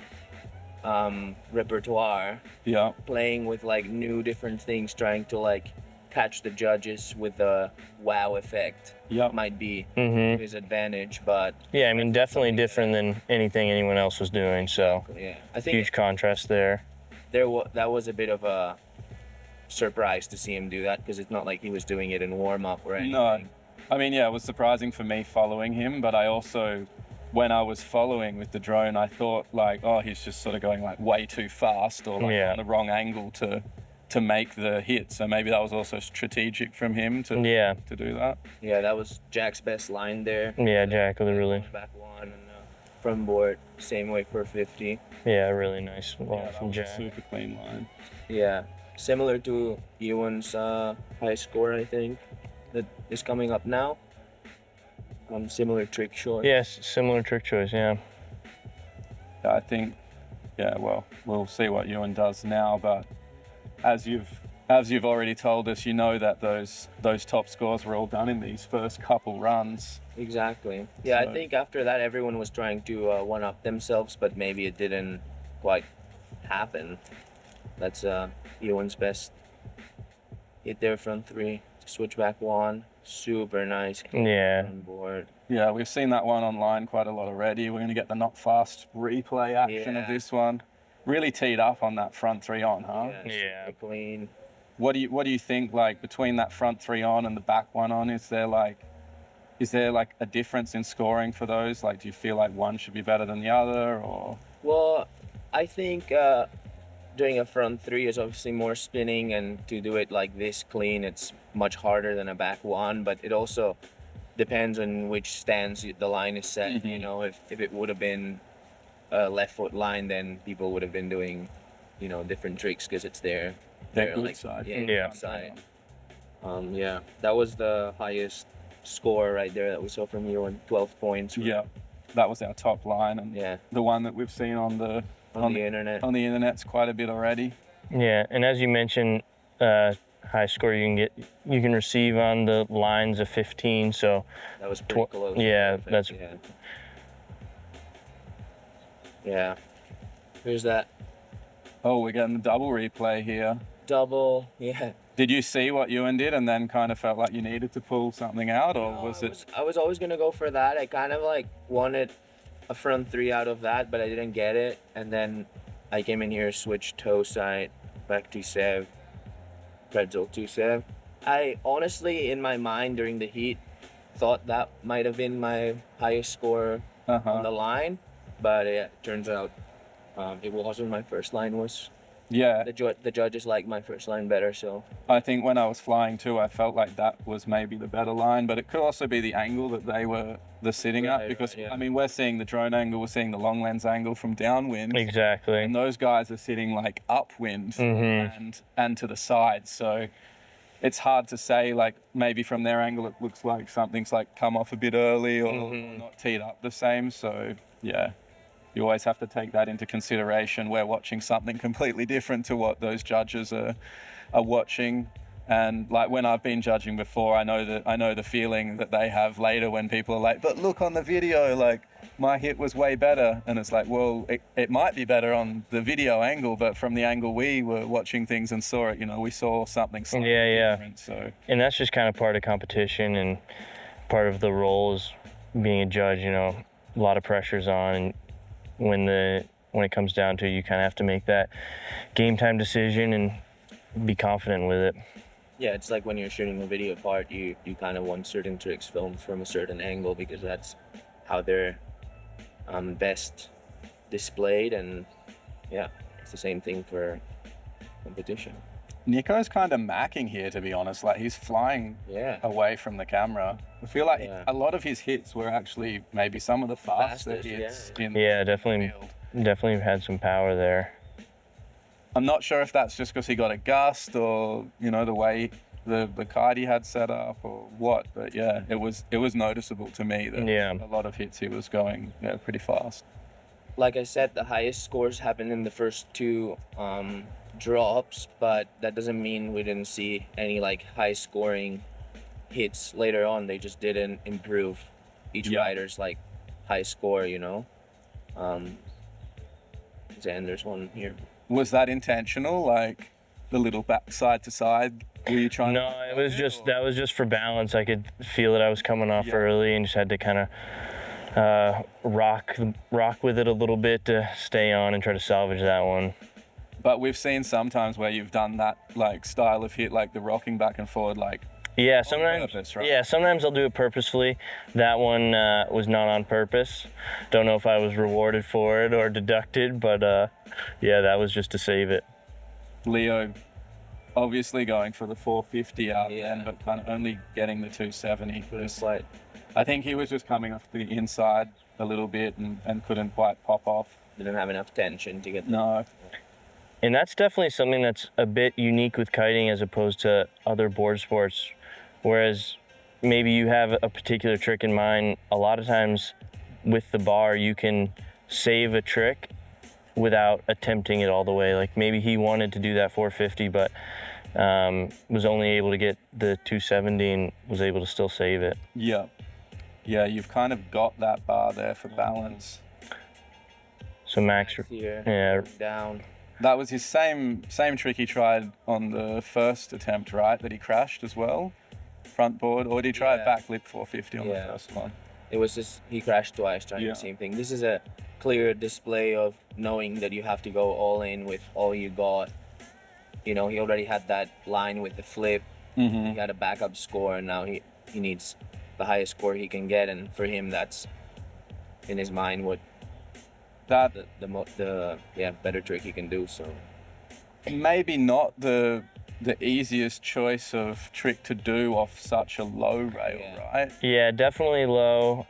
repertoire, Yeah. playing with like new different things, trying to like catch the judges with the wow effect Yep. might be Mm-hmm. his advantage. But Yeah, I mean, definitely different than anything anyone else was doing. So yeah, I think huge contrast there. that was a bit of a surprise to see him do that because it's not like he was doing it in warm up or anything. No, I mean, yeah, it was surprising for me following him, but I also, when I was following with the drone, I thought like, oh, he's just sort of going like way too fast or like Yeah. on the wrong angle to make the hit. So maybe that was also strategic from him to Yeah, do that. Yeah, that was Jack's best line there. yeah, Jack with a really, Back one and from board, same way for 50. yeah, really nice Yeah, ball that from was a Jack. super clean line. Yeah, similar to Ewan's high score, I think, that is coming up now. Similar trick short. Yes, similar trick choice. Yeah. Yeah, I think, yeah, well, we'll see what Ewan does now, but as you've already told us, you know that those top scores were all done in these first couple runs. Exactly. Yeah, So- I think after that everyone was trying to one up themselves, but maybe it didn't quite happen. That's Ewan's best hit there front three. Switch back one. Super nice. Yeah. On board. Yeah, we've seen that one online quite a lot already. We're going to get the not fast replay action of Yeah. this one. Really teed up on that front three on, huh? Yeah. Super clean. What do you think, like, between that front three on and the back one on? Is there like a difference in scoring for those? Like, do you feel like one should be better than the other, or? Well, I think doing a front three is obviously more spinning, and to do it like this clean, it's much harder than a back one. But it also depends on which stance the line is set. Mhm. You know, if it would have been a left foot line, then people would have been doing, you know, different tricks because it's their good side. Yeah, Yeah. good side. Yeah, that was the highest score right there that we saw from you on 12 points. Yeah, that was our top line, and Yeah, the one that we've seen on the on the internet. on the internet's quite a bit already. Yeah, and as you mentioned, high score you can receive on the lines of 15. So That was pretty close. yeah, Perfect, that's- yeah. Yeah. Here's that Oh, we're getting the double replay here. double. Yeah. Did you see what Ewan did and then kind of felt like you needed to pull something out, or was it? I was always gonna go for that. I kind of like wanted a front three out of that, but I didn't get it. And then I came in here, switched toe side, back to sev, pretzel to sev. I honestly, in my mind during the heat, thought that might have been my highest score on the line, but it turns out it wasn't. My first line was Yeah, the judges liked my first line better, so I think when I was flying too, I felt like that was maybe the better line, but it could also be the angle that they were sitting at, Right, because right, yeah. I mean, we're seeing the drone angle, we're seeing the long lens angle from downwind, exactly. and those guys are sitting like upwind Mhm. and to the side. So it's hard to say, like, maybe from their angle it looks like something's like come off a bit early or not teed up the same. So yeah, you always have to take that into consideration. We're watching something completely different to what those judges are watching. And like when I've been judging before, I know the feeling that they have later when people are like, but look on the video, like my hit was way better. And it's like, well, it might be better on the video angle, but from the angle we were watching things and saw it, you know, we saw something slightly Yeah. different. So And that's just kind of part of competition, and part of the role is being a judge. You know, a lot of pressure's on, and when it comes down to it, you kind of have to make that game time decision and be confident with it. yeah, it's like when you're shooting a video part, you kind of want certain tricks filmed from a certain angle because that's how they're best displayed, and yeah, it's the same thing for competition. Nico's kind of macking here, to be honest. Like he's flying Yeah. away from the camera. I feel like Yeah. a lot of his hits were actually maybe some of the faster Fastest, hits yeah. in Yeah, the definitely field. had some power there. I'm not sure if that's just because he got a gust or, you know, the way the kite he had set up or what, but yeah, it was noticeable to me that Yeah. a lot of hits he was going pretty fast. Like I said, the highest scores happened in the first two drops, but that doesn't mean we didn't see any like high scoring hits later on. They just didn't improve each Yeah. rider's like high score, you know. Xander's one here. Was that intentional, like the little back side to side? Were you trying No, to it was just that was just for balance. I could feel that I was coming off Yeah. early and just had to kind of rock with it a little bit to stay on and try to salvage that one. But we've seen sometimes where you've done that like style of hit, like the rocking back and forward, like Yeah, sometimes. purpose, right? Yeah, sometimes I'll do it purposefully. That one was not on purpose. Don't know if I was rewarded for it or deducted, but yeah, that was just to save it. Leo obviously going for the 450 out Yeah. then, but kind of only getting the 270. It's like I think he was just coming off the inside a little bit and couldn't quite pop off. didn't have enough tension to get No. And that's definitely something that's a bit unique with kiting as opposed to other board sports. Whereas maybe you have a particular trick in mind, a lot of times with the bar, you can save a trick without attempting it all the way. Like maybe he wanted to do that 450, but was only able to get the 270 and was able to still save it. Yeah. Yeah, you've kind of got that bar there for balance. So Max, here. yeah, Down. That was his same trick he tried on the first attempt, right? That he crashed as well, front board, or did he try a Yeah. backflip 450 on Yeah. the first one? It was just he crashed twice trying Yeah. the same thing. This is a clear display of knowing that you have to go all in with all you got. You know, he already had that line with the flip. Mm-hmm. He had a backup score, and now he needs the highest score he can get. And for him, that's in his mind what That the better trick he can do. So maybe not the easiest choice of trick to do off such a low rail, Yeah. right? yeah, definitely low,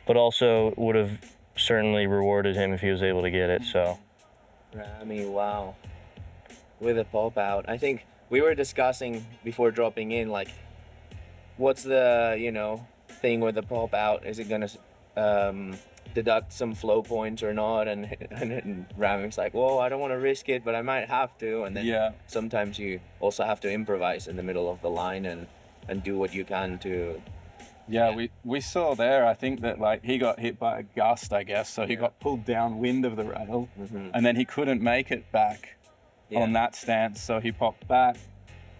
but also would have certainly rewarded him if he was able to get it. So Rami, wow, with a pop out. I think we were discussing before dropping in, like, what's the thing with the pop out? Is it gonna deduct some flow points or not? And Rami's like, well, I don't want to risk it, but I might have to. And then Yeah. sometimes you also have to improvise in the middle of the line and do what you can to. Yeah, Yeah. we saw there, I think that like he got hit by a gust, I guess, so he Yeah. got pulled downwind of the rail Mhm. and then he couldn't make it back Yeah. on that stance, so he popped back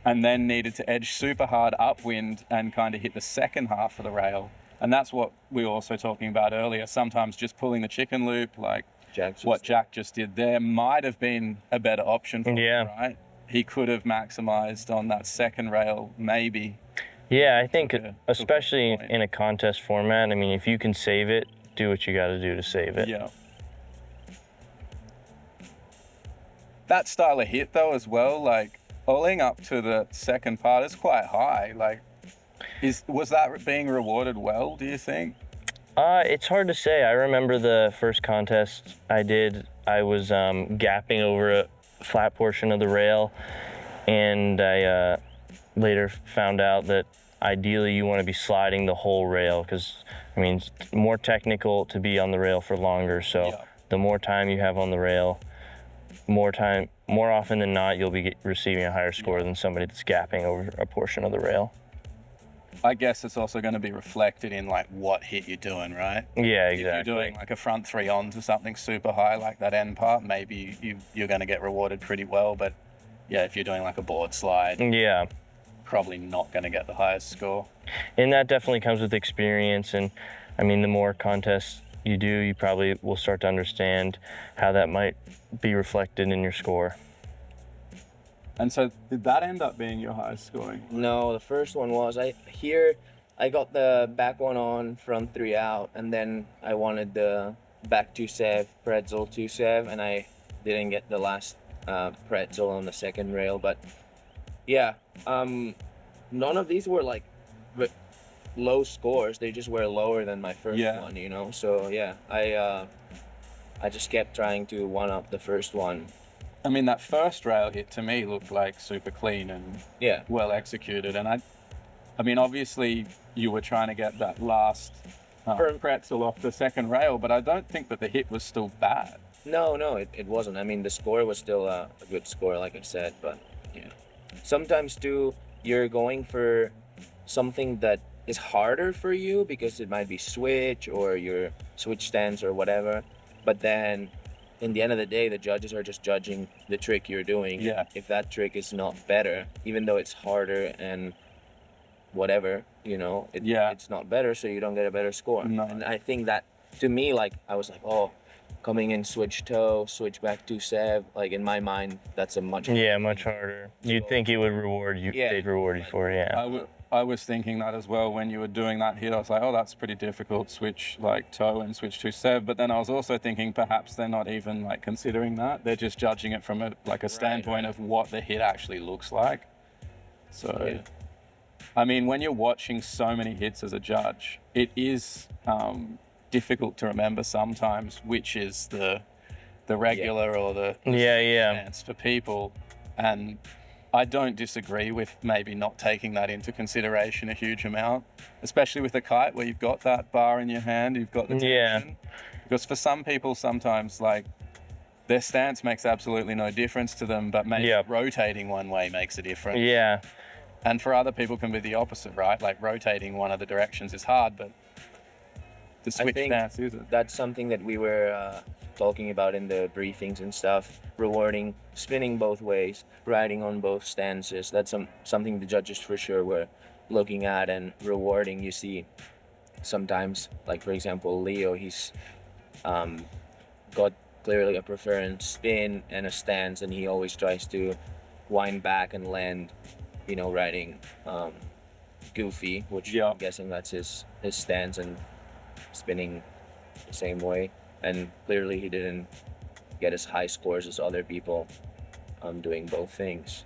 and then needed to edge super hard upwind and kind of hit the second half of the rail. And that's what we were also talking about earlier. Sometimes just pulling the chicken loop, like Jack's what just- Jack just did there, might have been a better option for Yeah. him, right? He could have maximized on that second rail, maybe. yeah, I think Took a especially point. in a contest format, I mean, if you can save it, do what you got to do to save it. Yeah. That style of hit though as well, like pulling up to the second part is quite high. Like, was that being rewarded well, do you think? It's hard to say. I remember the first contest I did, I was gapping over a flat portion of the rail, and I later found out that ideally you want to be sliding the whole rail because, I mean, it's more technical to be on the rail for longer. So Yeah. the more time you have on the rail, more often than not, you'll be receiving a higher score than somebody that's gapping over a portion of the rail. I guess it's also going to be reflected in like what hit you're doing, right? Yeah, If you're exactly. doing like a front three on to something super high like that end part, maybe you're going to get rewarded pretty well. But yeah, if you're doing like a board slide, Yeah. probably not going to get the highest score. And that definitely comes with experience. And I mean, the more contests you do, you probably will start to understand how that might be reflected in your score. And so did that end up being your highest scoring? No, the first one was I got the back one on, front three out, and then I wanted the back 2-7, pretzel 2-7, and I didn't get the last pretzel on the second rail. But yeah, none of these were like low scores. They just were lower than my first Yeah. one, So yeah, I just kept trying to one up the first one, I mean, that first rail hit to me looked like super clean and Yeah. well executed. And I mean, obviously you were trying to get that last pretzel off the second rail, but I don't think that the hit was still bad. No, it wasn't. I mean, the score was still a good score, like I said, but yeah. Sometimes too, you're going for something that is harder for you because it might be switch or your switch stance or whatever. But then, in the end of the day, the judges are just judging the trick you're doing. Yeah. If that trick is not better, even though it's harder and whatever, it's not better, so you don't get a better score. No. And I think that, to me, like, I was like, oh, coming in switch toe, switch back to sev, like, in my mind, that's a much much harder. You'd think it would reward you. Yeah. They'd reward you for it. Yeah. I was thinking that as well when you were doing that hit. I was like, oh, that's pretty difficult, switch like toe and switch to sev. But then I was also thinking perhaps they're not even like considering that. They're just judging it from a standpoint of what the hit actually looks like. So, Yeah. I mean, when you're watching so many hits as a judge, it is difficult to remember sometimes which is the regular or the stance for people. And I don't disagree with maybe not taking that into consideration a huge amount, especially with a kite where you've got that bar in your hand, you've got the tension. Because for some people, sometimes like their stance makes absolutely no difference to them, but maybe rotating one way makes a difference. Yeah. And for other people can be the opposite, right? Like rotating one of the directions is hard, but the switch stance isn't. That's something that we were talking about in the briefings and stuff. Rewarding spinning both ways, riding on both stances. That's something the judges for sure were looking at and rewarding. You see sometimes, like for example, Leo, he's got clearly a preference spin and a stance, and he always tries to wind back and land, riding goofy, which I'm guessing that's his stance, and spinning the same way. And clearly he didn't get as high scores as other people doing both things.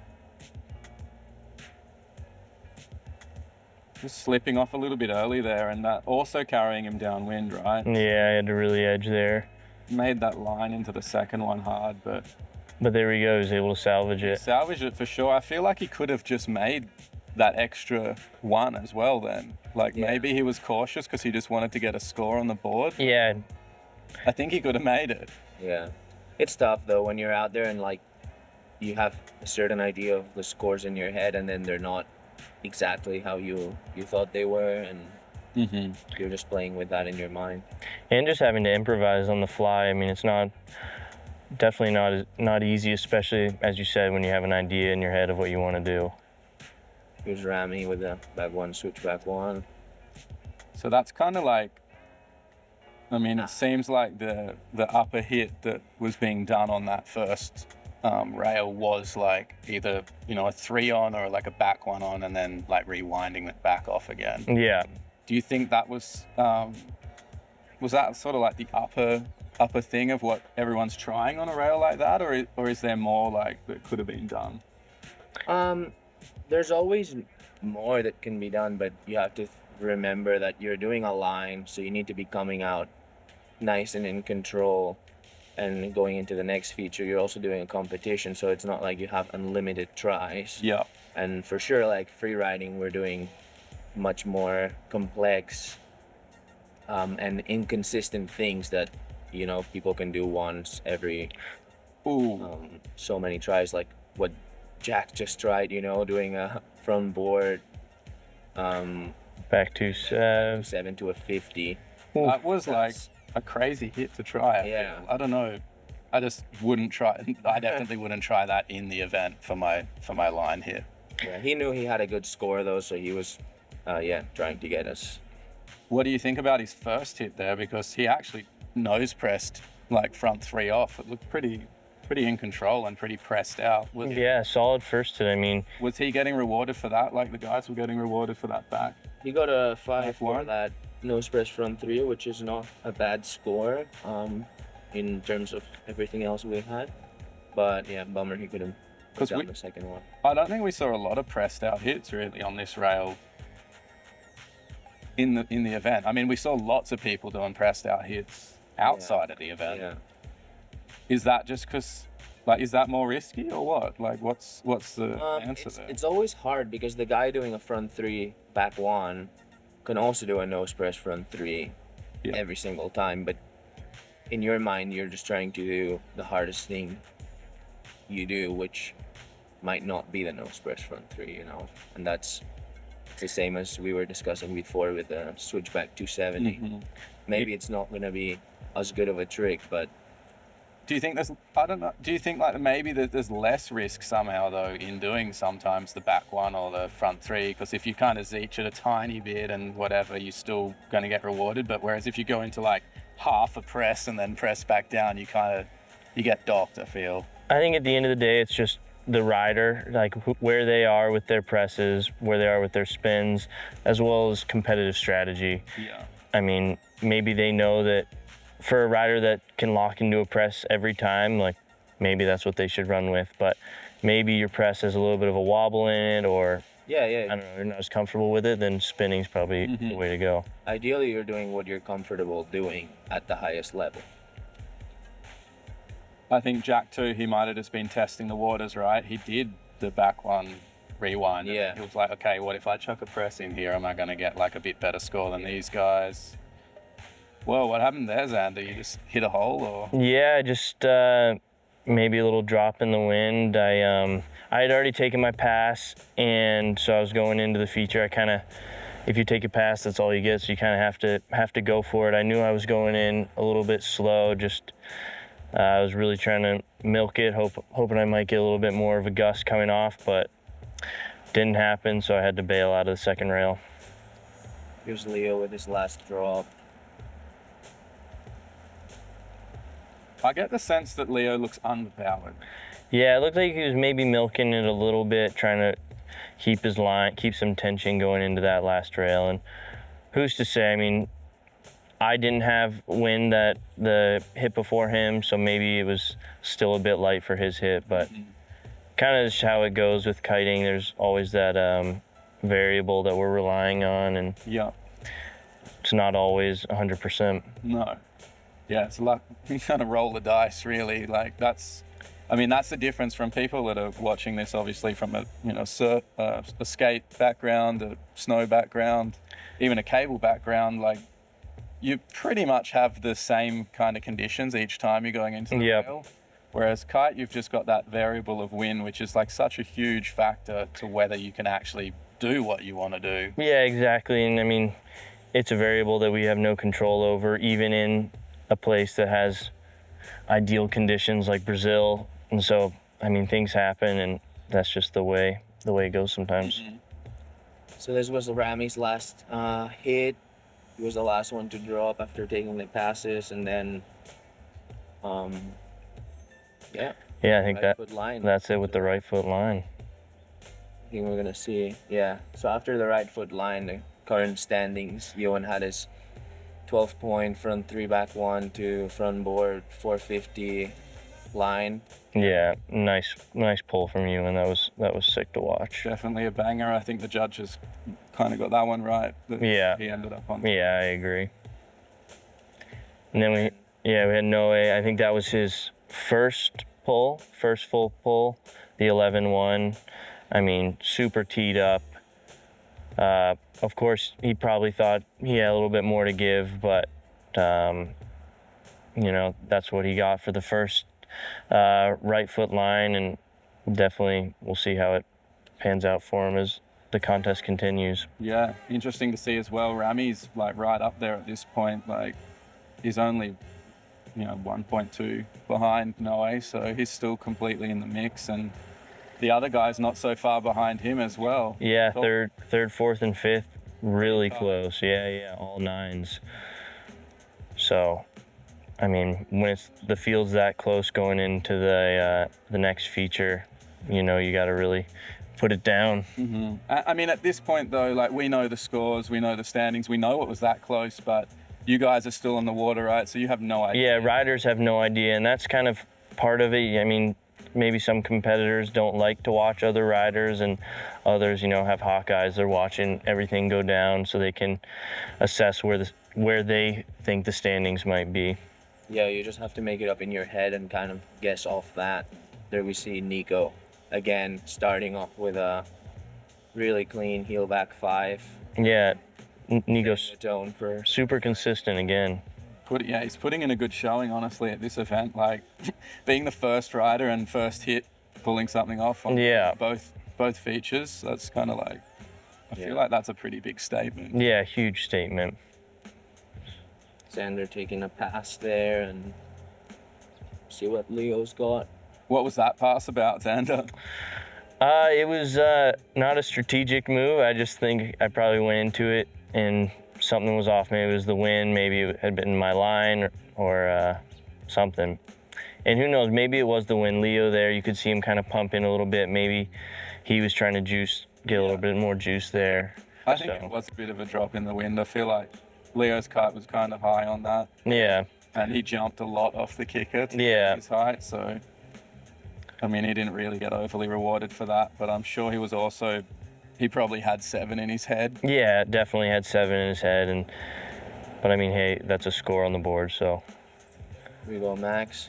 Just slipping off a little bit early there, and that also carrying him downwind, right? Yeah, I had to really edge there. Made that line into the second one hard, but there he goes, able to salvage it. Salvaged it for sure. I feel like he could have just made that extra one as well then. Like maybe he was cautious because he just wanted to get a score on the board. Yeah. I think he could have made it. Yeah. It's tough though when you're out there and like you have a certain idea of the scores in your head and then they're not exactly how you thought they were, and you're just playing with that in your mind. And just having to improvise on the fly. I mean, it's definitely not easy, especially as you said, when you have an idea in your head of what you want to do. Here's Rami with the back one, switch back one. So that's kind of like, I mean, it seems like the upper hit that was being done on that first rail was like either, a 3-on or like a back 1-on and then like rewinding it back off again. Yeah. Do you think that was that sort of like the upper thing of what everyone's trying on a rail like that, or is there more like that could have been done? There's always more that can be done, but you have to remember that you're doing a line, so you need to be coming out nice and in control. And going into the next feature, you're also doing a competition, so it's not like you have unlimited tries. Yeah. And for sure, like free riding, we're doing much more complex and inconsistent things that people can do once every so many tries, like what Jack just tried, doing a front board back to 7 to a 50. That was like a crazy hit to try. Yeah. I don't know. I just wouldn't try. I definitely wouldn't try that in the event for my line hit. Yeah, he knew he had a good score though, so he was trying to get us. What do you think about his first hit there? Because he actually nose pressed like front 3 off. It looked pretty in control and pretty pressed out. Yeah, solid first hit. I mean, was he getting rewarded for that? Like the guys were getting rewarded for that back? He got a 5 for F1? that nose press front 3, which is not a bad score in terms of everything else we had. But yeah, bummer he couldn't put down the second one. I don't think we saw a lot of pressed out hits really on this rail in the event. I mean, we saw lots of people doing pressed out hits outside of the event. Yeah. Is that just because Like, is that more risky or what? Like, what's the answer there? It's always hard because the guy doing a front three, back one, can also do a nose press front three Yeah. every single time. But in your mind, you're just trying to do the hardest thing you do, which might not be the nose press front three, you know. And it's the same as we were discussing before with the switchback 270. Maybe it's not gonna be as good of a trick, but Do you think I don't know, do you think like maybe that there's less risk somehow though in doing sometimes the back one or the front three? Because if you kind of zeech it a tiny bit and whatever, you're still going to get rewarded. But whereas if you go into like half a press and then press back down, you get docked, I feel. I think at the end of the day, it's just the rider, like where they are with their presses, where they are with their spins, as well as competitive strategy. Yeah. I mean, maybe they know that for a rider that can lock into a press every time, like maybe that's what they should run with. But maybe your press has a little bit of a wobble in it, or yeah. I don't know, you're not as comfortable with it, then spinning's probably the way to go. Ideally, you're doing what you're comfortable doing at the highest level. I think Jack too, he might have just been testing the waters, right? He did the back one rewind. And Yeah. he was like, okay, what if I chuck a press in here? Am I going to get like a bit better score than these guys? Well, what happened there, Xander? You just hit a hole or? Yeah, just maybe a little drop in the wind. I had already taken my pass, and so I was going into the feature. If you take a pass, that's all you get. So you kind of have to go for it. I knew I was going in a little bit slow. I was really trying to milk it, hoping I might get a little bit more of a gust coming off, but didn't happen. So I had to bail out of the second rail. Here's Leo with his last drop. I get the sense that Leo looks unpowered. Yeah, it looked like he was maybe milking it a little bit, trying to keep some tension going into that last rail. And who's to say? I mean, I didn't have wind that the hit before him, so maybe it was still a bit light for his hit. But kind of just how it goes with kiting. There's always that variable that we're relying on, and Yeah. it's not always 100%. No. Yeah, it's like you kind of roll the dice, really. Like that's the difference from people that are watching this, obviously from a skate background, a snow background, even a cable background. Like you pretty much have the same kind of conditions each time you're going into the rail. Whereas kite, you've just got that variable of wind, which is like such a huge factor to whether you can actually do what you want to do. Yeah, exactly. And I mean, it's a variable that we have no control over, even in a place that has ideal conditions like Brazil. And so, I mean, things happen, and that's just the way it goes sometimes. So this was Rami's last hit. He was the last one to drop after taking the passes, and then, Yeah, I think right foot line. that's it with the right foot line. I think we're gonna see. Yeah. So after the right foot line, the current standings, Johan had his 12-point front three, back one to front board 450 line. Yeah, nice pull from you, and that was sick to watch. Definitely a banger. I think the judges kind of got that one right. Yeah. He ended up on. Yeah, I agree. And then we had Noe. I think that was his first full pull, the 11-1. I mean, super teed up. Of course, he probably thought he had a little bit more to give, but that's what he got for the first right foot line, and definitely we'll see how it pans out for him as the contest continues. Yeah, interesting to see as well. Rami's like right up there at this point. Like he's only 1.2 behind Noe, so he's still completely in the mix, and the other guy's not so far behind him as well. Yeah, third, fourth, and fifth, really close. Yeah, all nines. So, I mean, when the field's that close going into the next feature, you got to really put it down. Mm-hmm. I mean, at this point though, like we know the scores, we know the standings, we know it was that close, but you guys are still in the water, right? So you have no idea. Yeah, riders have no idea, and that's kind of part of it. I mean, maybe some competitors don't like to watch other riders, and others, have hawk eyes. They're watching everything go down so they can assess where they think the standings might be. Yeah, you just have to make it up in your head and kind of guess off that. there we see Nico again starting off with a really clean heel back 5. Yeah, Nico's The tone for super consistent again. He's putting in a good showing, honestly, at this event. Like, being the first rider and first hit, pulling something off on Yeah. both features. That's kind of like, I Yeah. feel like that's a pretty big statement. Yeah, huge statement. Xander taking a pass there, and see what Leo's got. What was that pass about, Xander? It was not a strategic move. I just think I probably went into it and something was off. Maybe it was the wind, maybe it had been my line or something. And who knows, maybe it was the wind. Leo there, you could see him kind of pump in a little bit. Maybe he was trying to get a little bit more juice there. I think it was a bit of a drop in the wind. I feel like Leo's kite was kind of high on that. Yeah. And he jumped a lot off the kicker to Yeah. his height, so I mean, he didn't really get overly rewarded for that, but I'm sure he probably had 7 in his head. Yeah, definitely had 7 in his head, but I mean, hey, that's a score on the board, so. Here we go, Max.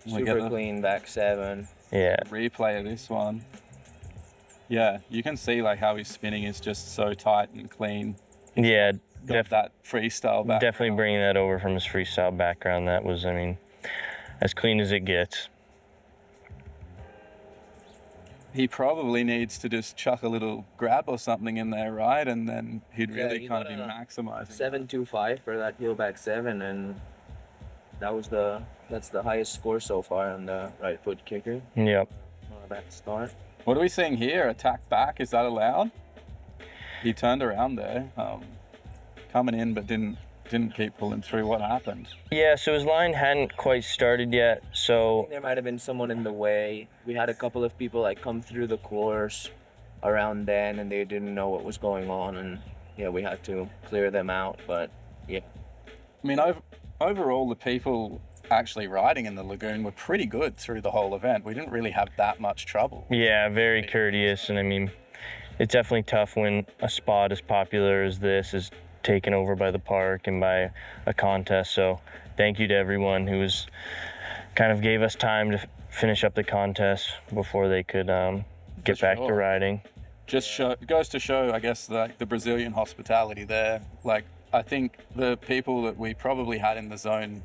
We get Super clean back 7. Yeah. Replay of this one. Yeah, you can see like how his spinning is just so tight and clean. Yeah, Got that freestyle back. definitely bringing that over from his freestyle background. That was, I mean, as clean as it gets. He probably needs to just chuck a little grab or something in there, right? And then he'd Yeah, really he kind of got be a maximizing. 7.25 for that heel back 7, and that's the highest score so far on the right foot kicker. Yep. Not a bad start. What are we seeing here? Attack back, is that allowed? He turned around there, coming in, but didn't keep pulling through. What happened? Yeah, so his line hadn't quite started yet, so There might have been someone in the way. We had a couple of people like come through the course around then, and they didn't know what was going on, and yeah, we had to clear them out. But yeah, I mean, overall, the people actually riding in the lagoon were pretty good through the whole event. We didn't really have that much trouble. yeah, very courteous. And I mean, it's definitely tough when a spot as popular as this is taken over by the park and by a contest. So thank you to everyone who was kind of gave us time to finish up the contest before they could get For back to sure. riding. It goes to show, I guess, like the Brazilian hospitality there. Like, I think the people that we probably had in the zone,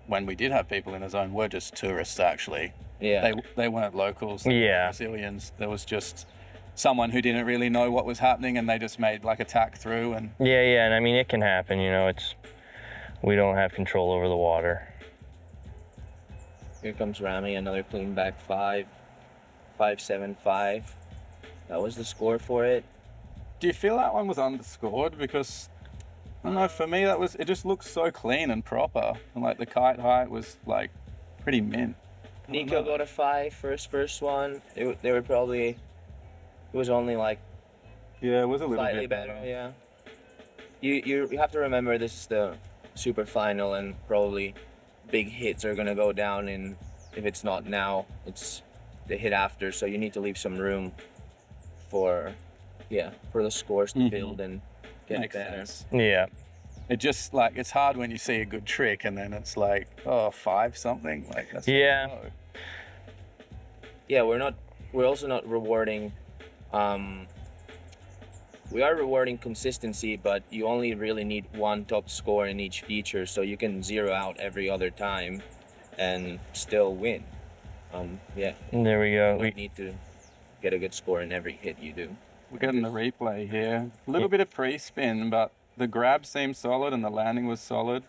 when we did have people in the zone, were just tourists, actually. yeah. They weren't locals. Yeah. Brazilians. There was just someone who didn't really know what was happening, and they just made like a tack through. And Yeah, and I mean, it can happen, you know, we don't have control over the water. Here comes Rami, another clean back 5, 5.75. That was the score for it. do you feel that one was underscored? Because I don't know, for me it just looks so clean and proper, and like the kite height was like pretty mint. Nico got a 5 first one. They were probably, it was only like Yeah, it was a little slightly bit better. Yeah. You have to remember this is the super final, and probably big hits are gonna go down. And if it's not now, it's the hit after. So you need to leave some room for the scores to build and get Makes better. sense. Yeah. It just like, it's hard when you see a good trick and then it's like, oh, 5 something, like that's Yeah. low. Yeah, we're also not rewarding, we are rewarding consistency, but you only really need one top score in each feature, so you can zero out every other time and still win. Yeah, There we go. you need to get a good score in every hit you do. We're getting the replay here. A little bit of pre-spin, but the grab seemed solid and the landing was solid.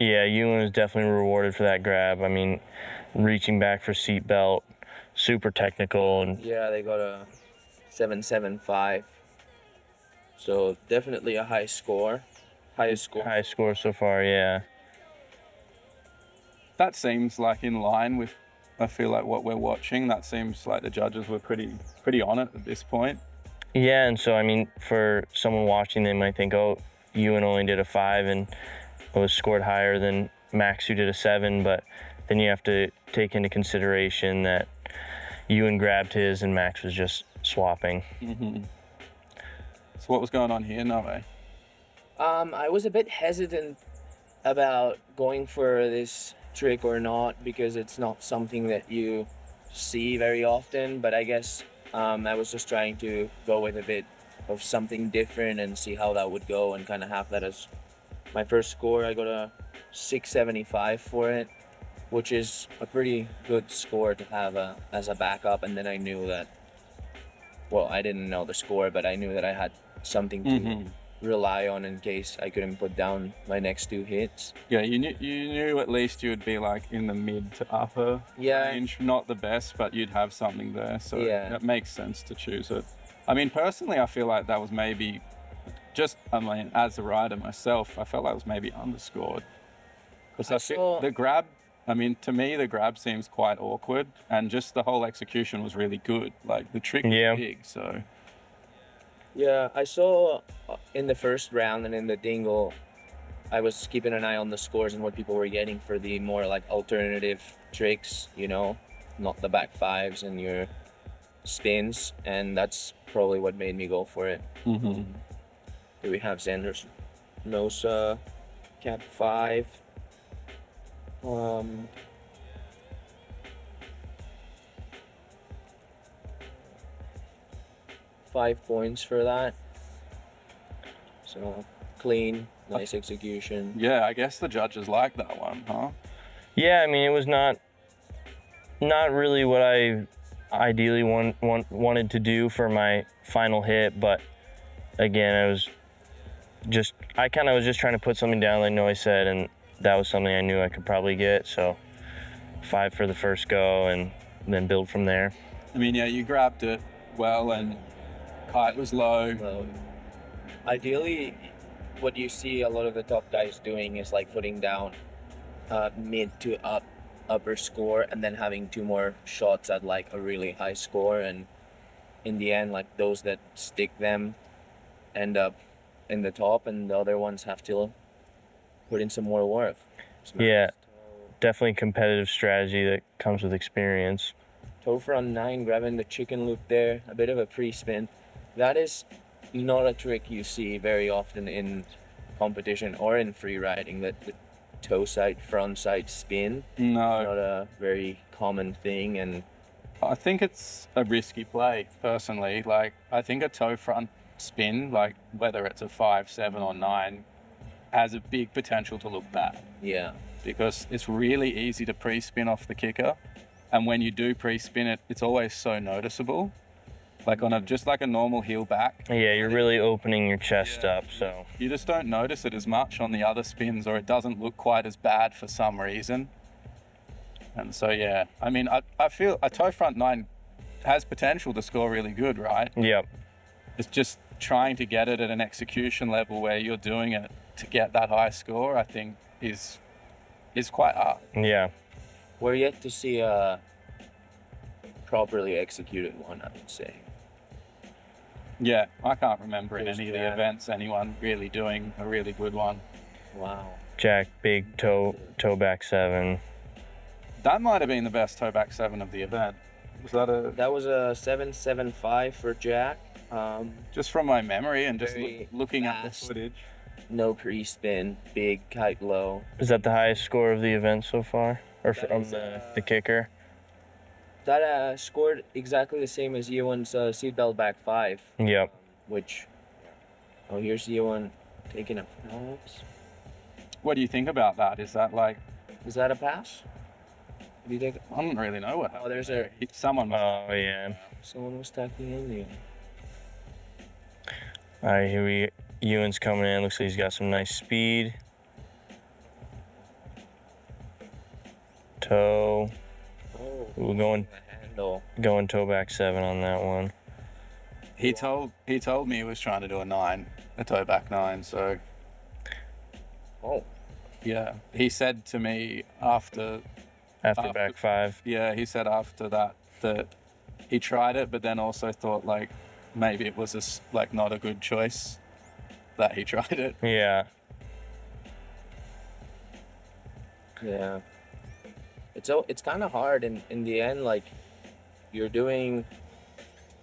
Yeah, Ewan was definitely rewarded for that grab. I mean, reaching back for seatbelt, super technical, and Yeah, they got a 7.75, so definitely a highest score high score so far. Yeah. That seems like in line with, I feel like, what we're watching. That seems like the judges were pretty on it at this point. Yeah, and so I mean, for someone watching, they might think, oh, Ewan only did a 5 and was scored higher than Max, who did a 7, but then you have to take into consideration that Ewan grabbed his and Max was just swapping. So what was going on here, Noe? I was a bit hesitant about going for this trick or not, because it's not something that you see very often. But I guess I was just trying to go with a bit of something different and see how that would go, and kind of have that as my first score. I got a 675 for it, which is a pretty good score to have as a backup. And then I knew that, well, I didn't know the score, but I knew that I had something to rely on in case I couldn't put down my next 2 hits. Yeah, you knew at least you would be like in the mid to upper range. Not the best, but you'd have something there. So it makes sense to choose it. I mean, personally, I feel like that was maybe as a rider myself, I felt like it was maybe underscored. Because I feel the grab, I mean, to me, the grab seems quite awkward, and just the whole execution was really good. Like, the trick was big, so. Yeah, I saw in the first round and in the dingle, I was keeping an eye on the scores and what people were getting for the more like alternative tricks, you know, not the back fives and your spins, and that's probably what made me go for it. Here we have Xander's Nosa, cap 5. 5 points for that. So clean, nice execution. Yeah, I guess the judges like that one, huh? Yeah, I mean, it was not really what I ideally wanted to do for my final hit, but again, I kind of was just trying to put something down like Noe said, and that was something I knew I could probably get, so 5 for the first go and then build from there. I mean, yeah, you grabbed it well and Kite was low. Ideally, what you see a lot of the top guys doing is like putting down mid to upper score and then having 2 more shots at like a really high score, and in the end, like those that stick them end up in the top, and the other ones have to put in some more work. Yeah, definitely competitive strategy that comes with experience. Toe front 9, grabbing the chicken loop there, a bit of a pre-spin. That is not a trick you see very often in competition or in free riding, that the toe side, front side spin. No. Not a very common thing, and I think it's a risky play, personally. Like, I think a toe front spin, like whether it's a 5, 7 or 9, has a big potential to look bad. Yeah. Because it's really easy to pre-spin off the kicker. And when you do pre-spin it, it's always so noticeable. Like on just like a normal heel back. Yeah, you're really opening your chest up, so. You just don't notice it as much on the other spins, or it doesn't look quite as bad for some reason. And so, yeah, I mean, I feel a toe front 9 has potential to score really good, right? Yep. It's just trying to get it at an execution level where you're doing it to get that high score, I think is quite hard. Yeah. We're yet to see a properly executed one, I would say. Yeah, I can't remember in any of the events anyone really doing a really good one. Wow. Jack, big toe back 7. That might have been the best toe back 7 of the event. That was a 775 for Jack. Just from my memory and just looking at the fast. footage. No pre-spin, big kite low. Is that the highest score of the event so far? Or from the kicker? That scored exactly the same as Ewan's seatbelt back 5. Yep. Which, here's Ewan taking a pass. What do you think about that? Is that like... Is that a pass? Did you take it? I don't really know what happened. Oh, there's a... Someone Oh, yeah. Someone was tacking in there. All right, Ewan's coming in. Looks like he's got some nice speed. Toe. Oh, We're going toe back 7 on that one. He told me he was trying to do a toe back 9, so... Oh. Yeah. He said to me after Back 5. Yeah, he said after that he tried it, but then also thought like maybe it was not a good choice that he tried it. Yeah. Yeah. It's kind of hard in the end. Like, you're doing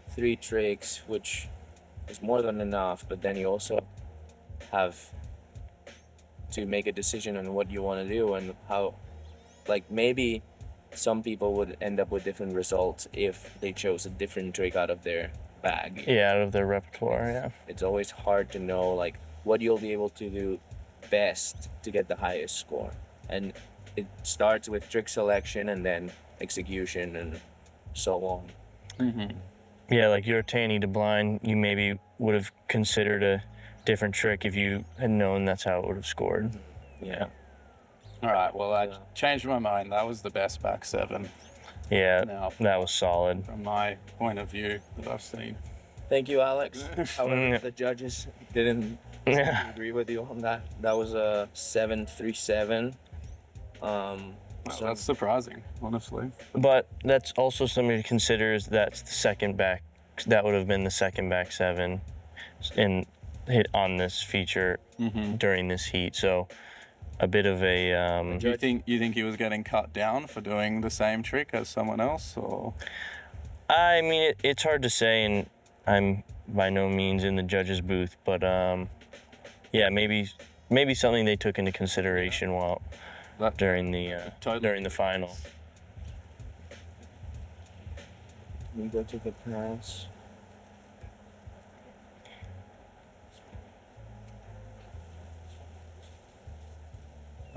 3 tricks, which is more than enough, but then you also have to make a decision on what you want to do and how like maybe some people would end up with different results if they chose a different trick out of their bag. Yeah, out of their repertoire. Yeah. It's always hard to know like what you'll be able to do best to get the highest score, and it starts with trick selection and then execution and so on. Yeah, like your Tanny to blind, you maybe would have considered a different trick if you had known that's how it would have scored. Yeah. All right, well, I changed my mind. That was the best back seven Yeah, now that was solid. from my point of view that I've seen. Thank you, Alex. However, Yeah. the judges didn't Yeah. agree with you on that. That was a 7-3-7. Wow, So- that's surprising, honestly. But that's also something to consider is that's the second back. That would have been the second back seven in hit on this feature during this heat. So a bit of a Do you think he was getting cut down for doing the same trick as someone else, or? I mean, it's hard to say, and I'm by no means in the judges' booth, but yeah, maybe something they took into consideration while That- during the Totally. during the final. We go to the pass.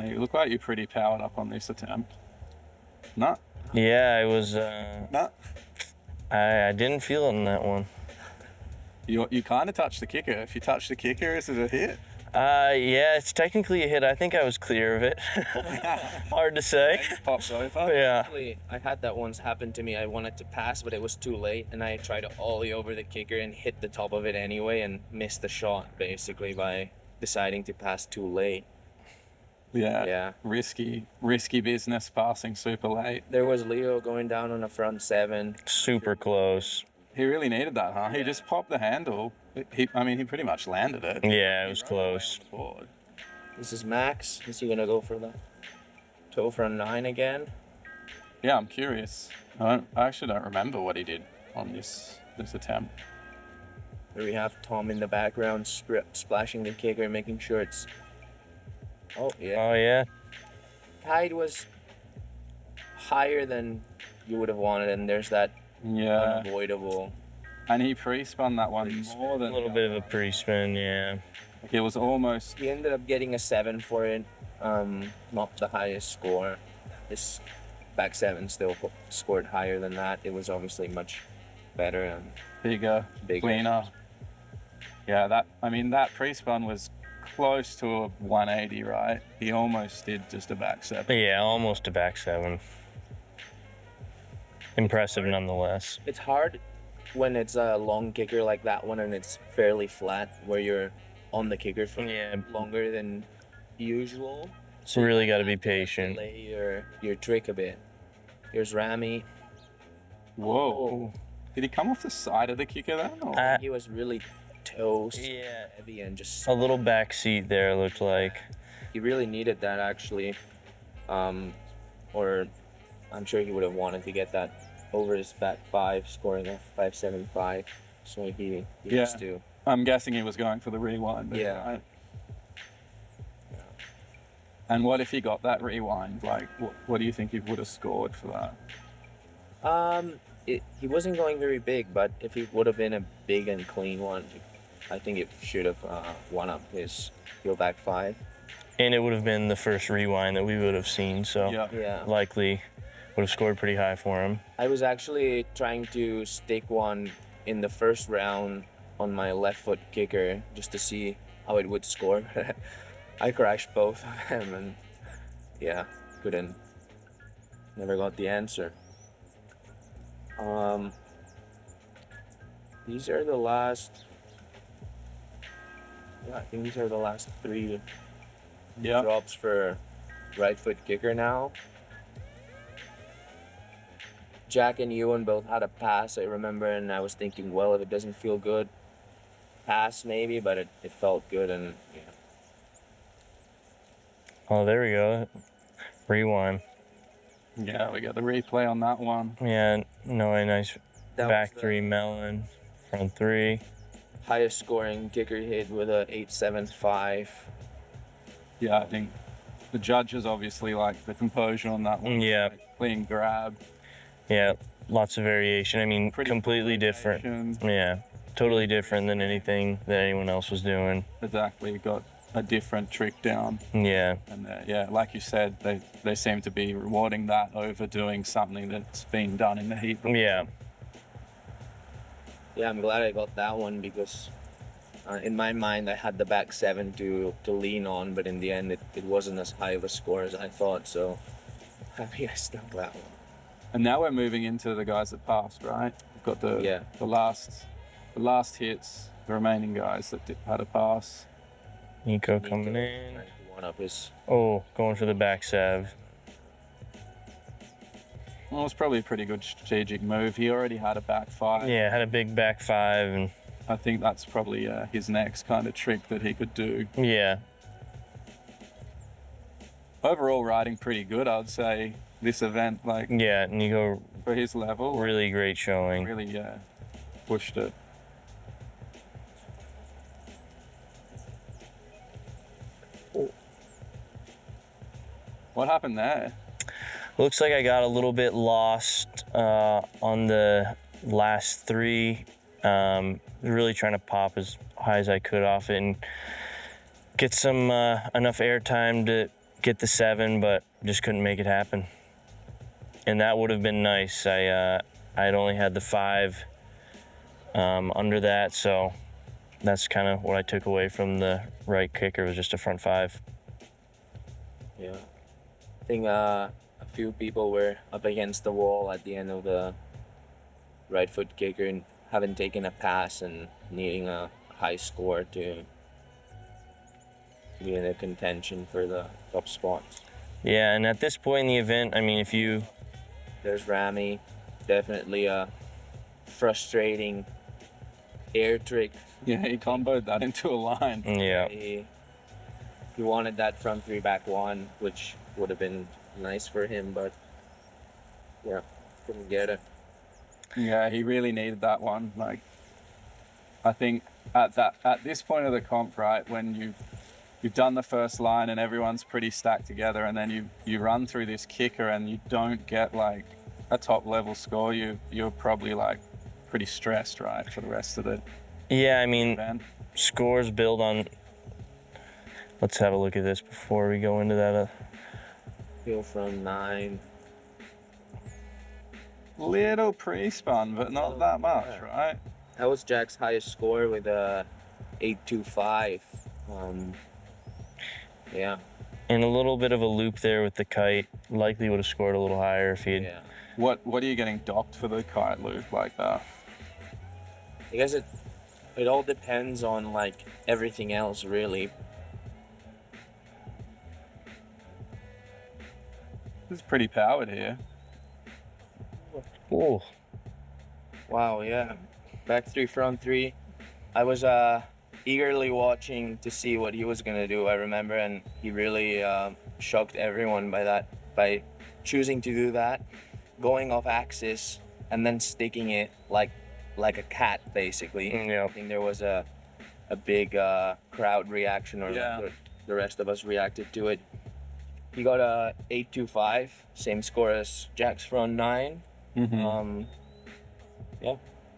You look like you're pretty powered up on this attempt. No, Yeah, it was. no. I didn't feel it on that one. You kind of touched the kicker. If you touch the kicker, is it a hit? Yeah, it's technically a hit. I think I was clear of it. Hard to say. Pops over. Yeah. Actually, I had that once happen to me. I wanted to pass, but it was too late, and I tried to ollie over the kicker and hit the top of it anyway, and missed the shot basically by deciding to pass too late. Yeah. Risky business passing super late. There was Leo going down on a front seven. Super close. He really needed that, huh? He just popped the handle. He pretty much landed it. Yeah, it was close. Forward. This is Max. Is he gonna go for the toe front 9 again? Yeah, I'm curious. I actually don't remember what he did on this attempt. Here we have Tom in the background splashing the kicker, making sure it's. Oh yeah. Oh yeah. Kite was higher than you would have wanted, and there's that Yeah, unavoidable. and he pre-spun that one more A than little bit of a pre-spin. Yeah. Like it was almost. He ended up getting a 7 for it. Not the highest score. His back 7 still scored higher than that. It was obviously much better and Bigger, cleaner. Yeah, that pre-spun was close to a 180, right? He almost did just a back seven. Yeah, almost a back seven. Impressive nonetheless. It's hard when it's a long kicker like that one and it's fairly flat where you're on the kicker for Yeah. longer than usual. So really got to be patient. Delay your trick a bit. Here's Rami. Whoa. Did he come off the side of the kicker then? Or? He was really toast Yeah. heavy and just A little back seat there looked like. he really needed that actually. Or I'm sure he would have wanted to get that over his back 5, scoring a 5.75. So he Yeah. has to. I'm guessing he was going for the rewind. But Yeah. Right? And what if he got that rewind? Like, what do you think he would have scored for that? He wasn't going very big, but if it would have been a big and clean one, I think it should have won up his heel back 5. And it would have been the first rewind that we would have seen, so Yeah. Yeah. likely would have scored pretty high for him. I was actually trying to stick one in the first round on my left foot kicker just to see how it would score. I crashed both of them and yeah, never got the answer. These are the last. Yeah, I think these are the last 3 Yeah. drops for right foot kicker now. Jack and Ewan both had a pass, I remember, and I was thinking, well, if it doesn't feel good, pass maybe, but it felt good, and yeah. Oh, there we go. Rewind. Yeah, we got the replay on that one. Yeah, no, a nice That back was the 3 melon, front 3. highest scoring kicker hit with a 8.75. Yeah, I think The judges obviously like the composure on that one. Yeah. Like, clean grab. Yeah, lots of variation. I mean, Pretty completely different. variation. Yeah, totally different than anything that anyone else was doing. Exactly. Got a different trick down. Yeah, And yeah, like you said, they seem to be rewarding that over doing something that's been done in the heat. yeah, Yeah, I'm glad I got that one because in my mind I had the back 7 to lean on, but in the end it wasn't as high of a score as I thought, so happy I stuck that one. And now we're moving into the guys that passed, right? We've got the last hits, the remaining guys that had a pass. Nico coming in. Trying to one up his. Oh, going for the back sev. Well, it was probably a pretty good strategic move. He already had a back 5. Yeah, had a big back 5, and I think that's probably his next kind of trick that he could do. yeah, Overall, riding pretty good, I'd say. This event, like yeah, Nico, for his level, really great showing. really pushed it. What happened there? Looks like I got a little bit lost on the last 3. Really trying to pop as high as I could off it and get some enough air time to get the 7, but just couldn't make it happen. And that would have been nice. I'd only had the 5 under that, so that's kind of what I took away from the right kicker, was just a front 5. Yeah. I think a few people were up against the wall at the end of the right foot kicker and haven't taken a pass and needing a high score to be in a contention for the top spots. Yeah, and at this point in the event, I mean, if you... There's Rami, definitely a frustrating air trick. Yeah, he comboed that into a line. Yeah. He wanted that front 3 back 1, which would have been nice for him, but yeah, couldn't get it. Yeah, he really needed that one. Like, I think at this point of the comp, right, when you've done the first line and everyone's pretty stacked together, and then you run through this kicker and you don't get like a top level score, you're probably like pretty stressed, right, for the rest of the Yeah, I mean, event. scores build on... Let's have a look at this before we go into that. Feel from 9. Little pre-spun, but not that much, right? That was Jack's highest score with a 8.25. Yeah. And a little bit of a loop there with the kite. Likely would have scored a little higher if he'd... Yeah. What are you getting docked for the kite loop like that? I guess it all depends on like everything else, really. This is pretty powered here. Oh, Wow, yeah. Back 3, front 3. I was eagerly watching to see what he was gonna do, I remember, and he really shocked everyone by choosing to do that, going off axis and then sticking it like a cat, basically. yeah. I think there was a big crowd reaction, or Yeah. the rest of us reacted to it. He got a 8.25, same score as Jack's front 9. Yeah.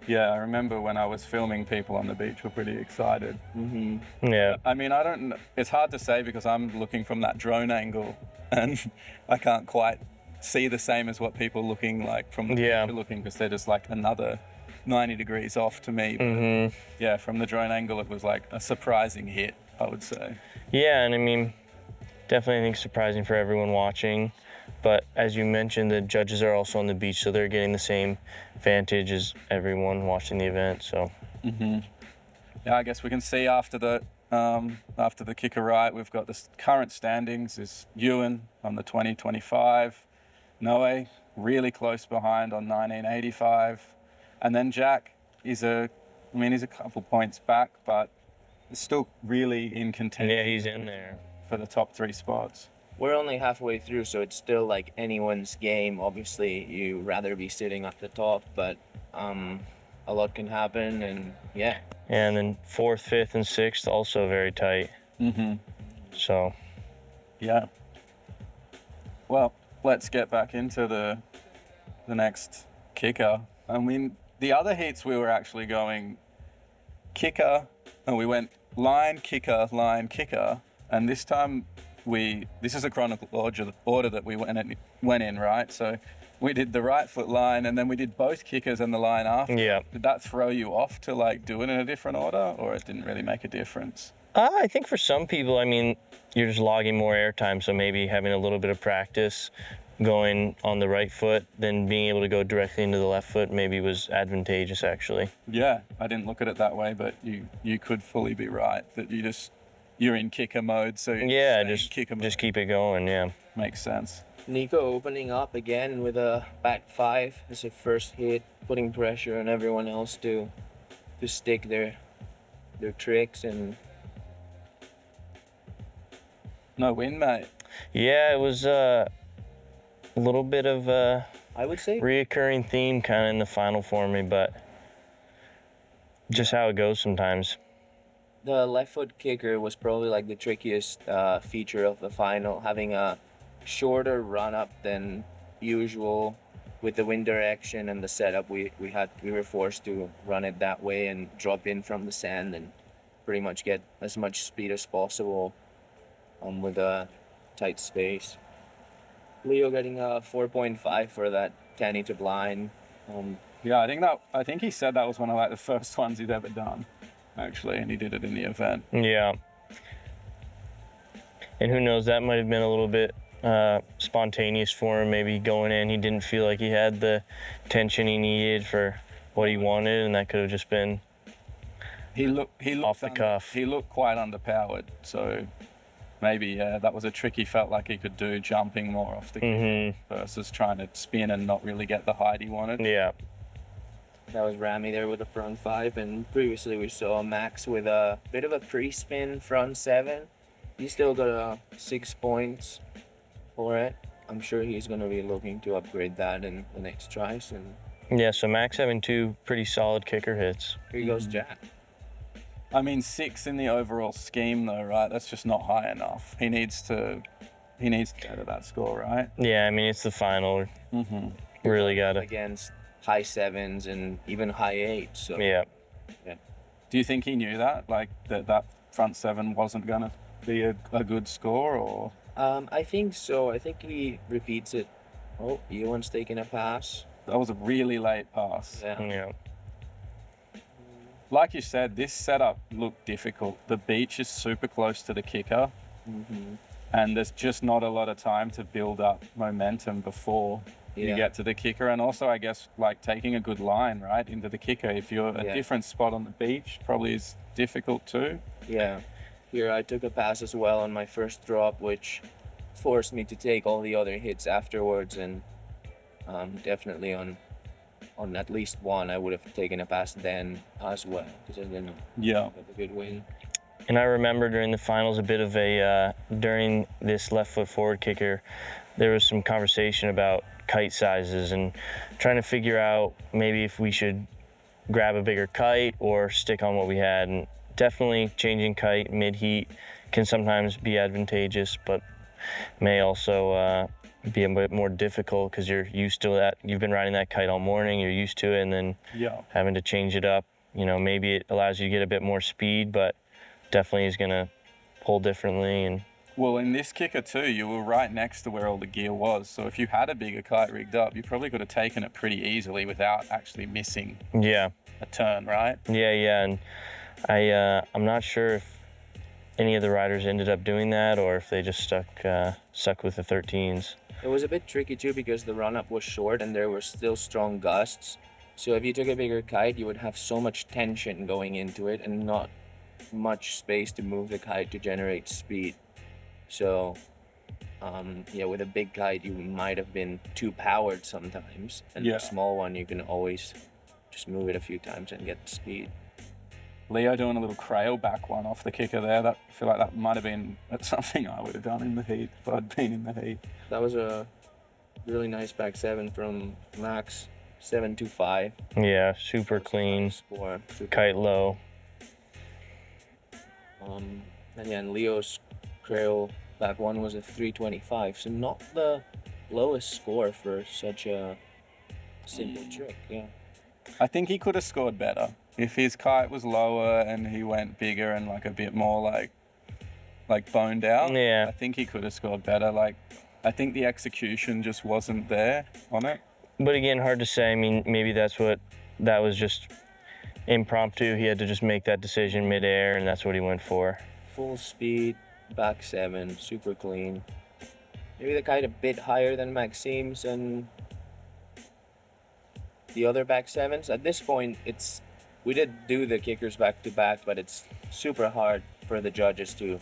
Yeah, I remember when I was filming, people on the beach were pretty excited. Yeah. I mean, I don't. It's hard to say because I'm looking from that drone angle, and I can't quite see the same as what people looking like from the beach are looking, because they're just like another 90 degrees off to me. But yeah, from the drone angle, it was like a surprising hit, I would say. Yeah, and I mean, definitely I think surprising for everyone watching. But as you mentioned, the judges are also on the beach, so they're getting the same vantage as everyone watching the event. So. Yeah, I guess we can see after the kicker right, we've got the current standings is Ewan on the 2025, Noe really close behind on 1985, and then Jack is he's a couple points back, but it's still really in contention. Yeah, he's in there for the top 3 spots. We're only halfway through, so it's still like anyone's game. Obviously, you'd rather be sitting at the top, but a lot can happen, and yeah. And then 4th, 5th, and 6th also very tight. So. Yeah. Well, let's get back into the next kicker. I mean, the other heats we were actually going kicker, and we went line, kicker, and this time this is a chronicle order that we went in, right? So we did the right foot line, and then we did both kickers and the line after. Yeah. Did that throw you off to like do it in a different order, or it didn't really make a difference? I think for some people, I mean, you're just logging more airtime, so maybe having a little bit of practice going on the right foot than being able to go directly into the left foot maybe was advantageous, actually. Yeah, I didn't look at it that way, but you could fully be right that you're in kicker mode, so Yeah, stay in kicker mode. just keep it going, yeah. Makes sense. Nico opening up again with a back 5 as a first hit, putting pressure on everyone else to stick their tricks and. No win, mate. Yeah, it was a little bit of a I would say reoccurring theme kind of in the final for me, but just how it goes sometimes. the left foot kicker was probably like the trickiest feature of the final, having a shorter run up than usual with the wind direction and the setup. We were forced to run it that way and drop in from the sand and pretty much get as much speed as possible with a tight space. Leo getting a 4.5 for that 10 to blind. Yeah, I think he said that was one of like the first ones he'd ever done, actually, and he did it in the event. Yeah. And who knows, that might have been a little bit spontaneous for him. Maybe going in, he didn't feel like he had the tension he needed for what he wanted, and that could have just been He looked off the cuff. He looked quite underpowered, so maybe that was a trick he felt like he could do, jumping more off the kick versus trying to spin and not really get the height he wanted. Yeah. That was Rami there with a front 5, and previously we saw Max with a bit of a pre-spin front 7. He still got 6 points for it. I'm sure he's going to be looking to upgrade that in the next tries. And Yeah, so Max having 2 pretty solid kicker hits. here goes Jack. I mean, 6 in the overall scheme, though, right? That's just not high enough. He needs to get to that score, right? Yeah, I mean, it's the final. Really got to. Against high 7s and even high 8s. So Yeah. Do you think he knew that, like that front 7 wasn't gonna be a good score, or? I think so. I think he repeats it. Oh, Ewan's taking a pass. That was a really late pass. Yeah. Yeah. Like you said, this setup looked difficult. The beach is super close to the kicker, and there's just not a lot of time to build up momentum before you get to the kicker. And also, I guess, like taking a good line right into the kicker. If you're a different spot on the beach, probably is difficult too. Yeah. Here I took a pass as well on my first drop, which forced me to take all the other hits afterwards, and definitely on at least one I would have taken a pass then as well, because I didn't have a good win. And I remember during the finals a bit of during this left foot forward kicker, there was some conversation about kite sizes and trying to figure out maybe if we should grab a bigger kite or stick on what we had. And definitely changing kite mid-heat can sometimes be advantageous, but may also be a bit more difficult because you're used to that. You've been riding that kite all morning, you're used to it, and then having to change it up. You know, maybe it allows you to get a bit more speed, but definitely is going to pull differently. And well, in this kicker too, you were right next to where all the gear was. So if you had a bigger kite rigged up, you probably could have taken it pretty easily without actually missing a turn, right? Yeah. And I'm not sure if any of the riders ended up doing that or if they just stuck with the 13s. It was a bit tricky too because the run-up was short and there were still strong gusts. So if you took a bigger kite, you would have so much tension going into it and not much space to move the kite to generate speed. So with a big kite, you might have been too powered sometimes. And the small one, you can always just move it a few times and get the speed. Leo doing a little crail back one off the kicker there. I feel like that might have been something I would have done in the heat if I'd been in the heat. That was a really nice back 7 from Max, 7.25. Yeah, super clean. Score. Kite low. And Leo's crail Back one was a 325, so not the lowest score for such a simple trick. Yeah. I think he could have scored better if his kite was lower and he went bigger and like a bit more like boned out. Yeah. I think he could have scored better. Like, I think the execution just wasn't there on it. But again, hard to say. I mean, maybe that was just impromptu. He had to just make that decision midair, and that's what he went for. Full speed, back seven, super clean. Maybe the kite a bit higher than Maxime's and the other back sevens. At this point, we did do the kickers back to back, but it's super hard for the judges to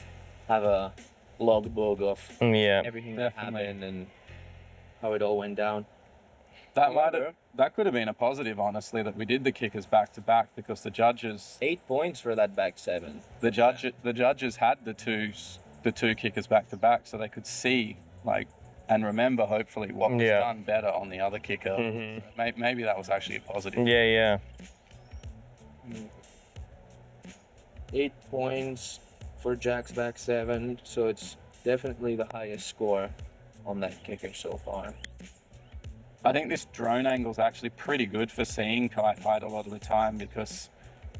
have a logbook of Yeah. everything that Definitely. happened and how it all went down. That could have been a positive, honestly, that we did the kickers back to back, because the judges 8 points for that back seven. the judges had the two kickers back to back, so they could see and remember hopefully what was Yeah. done better on the other kicker. Mhm. Maybe that was actually a positive. Yeah. 8 points for Jack's back seven, so it's definitely the highest score on that kicker so far. I think this drone angle is actually pretty good for seeing kite height a lot of the time, because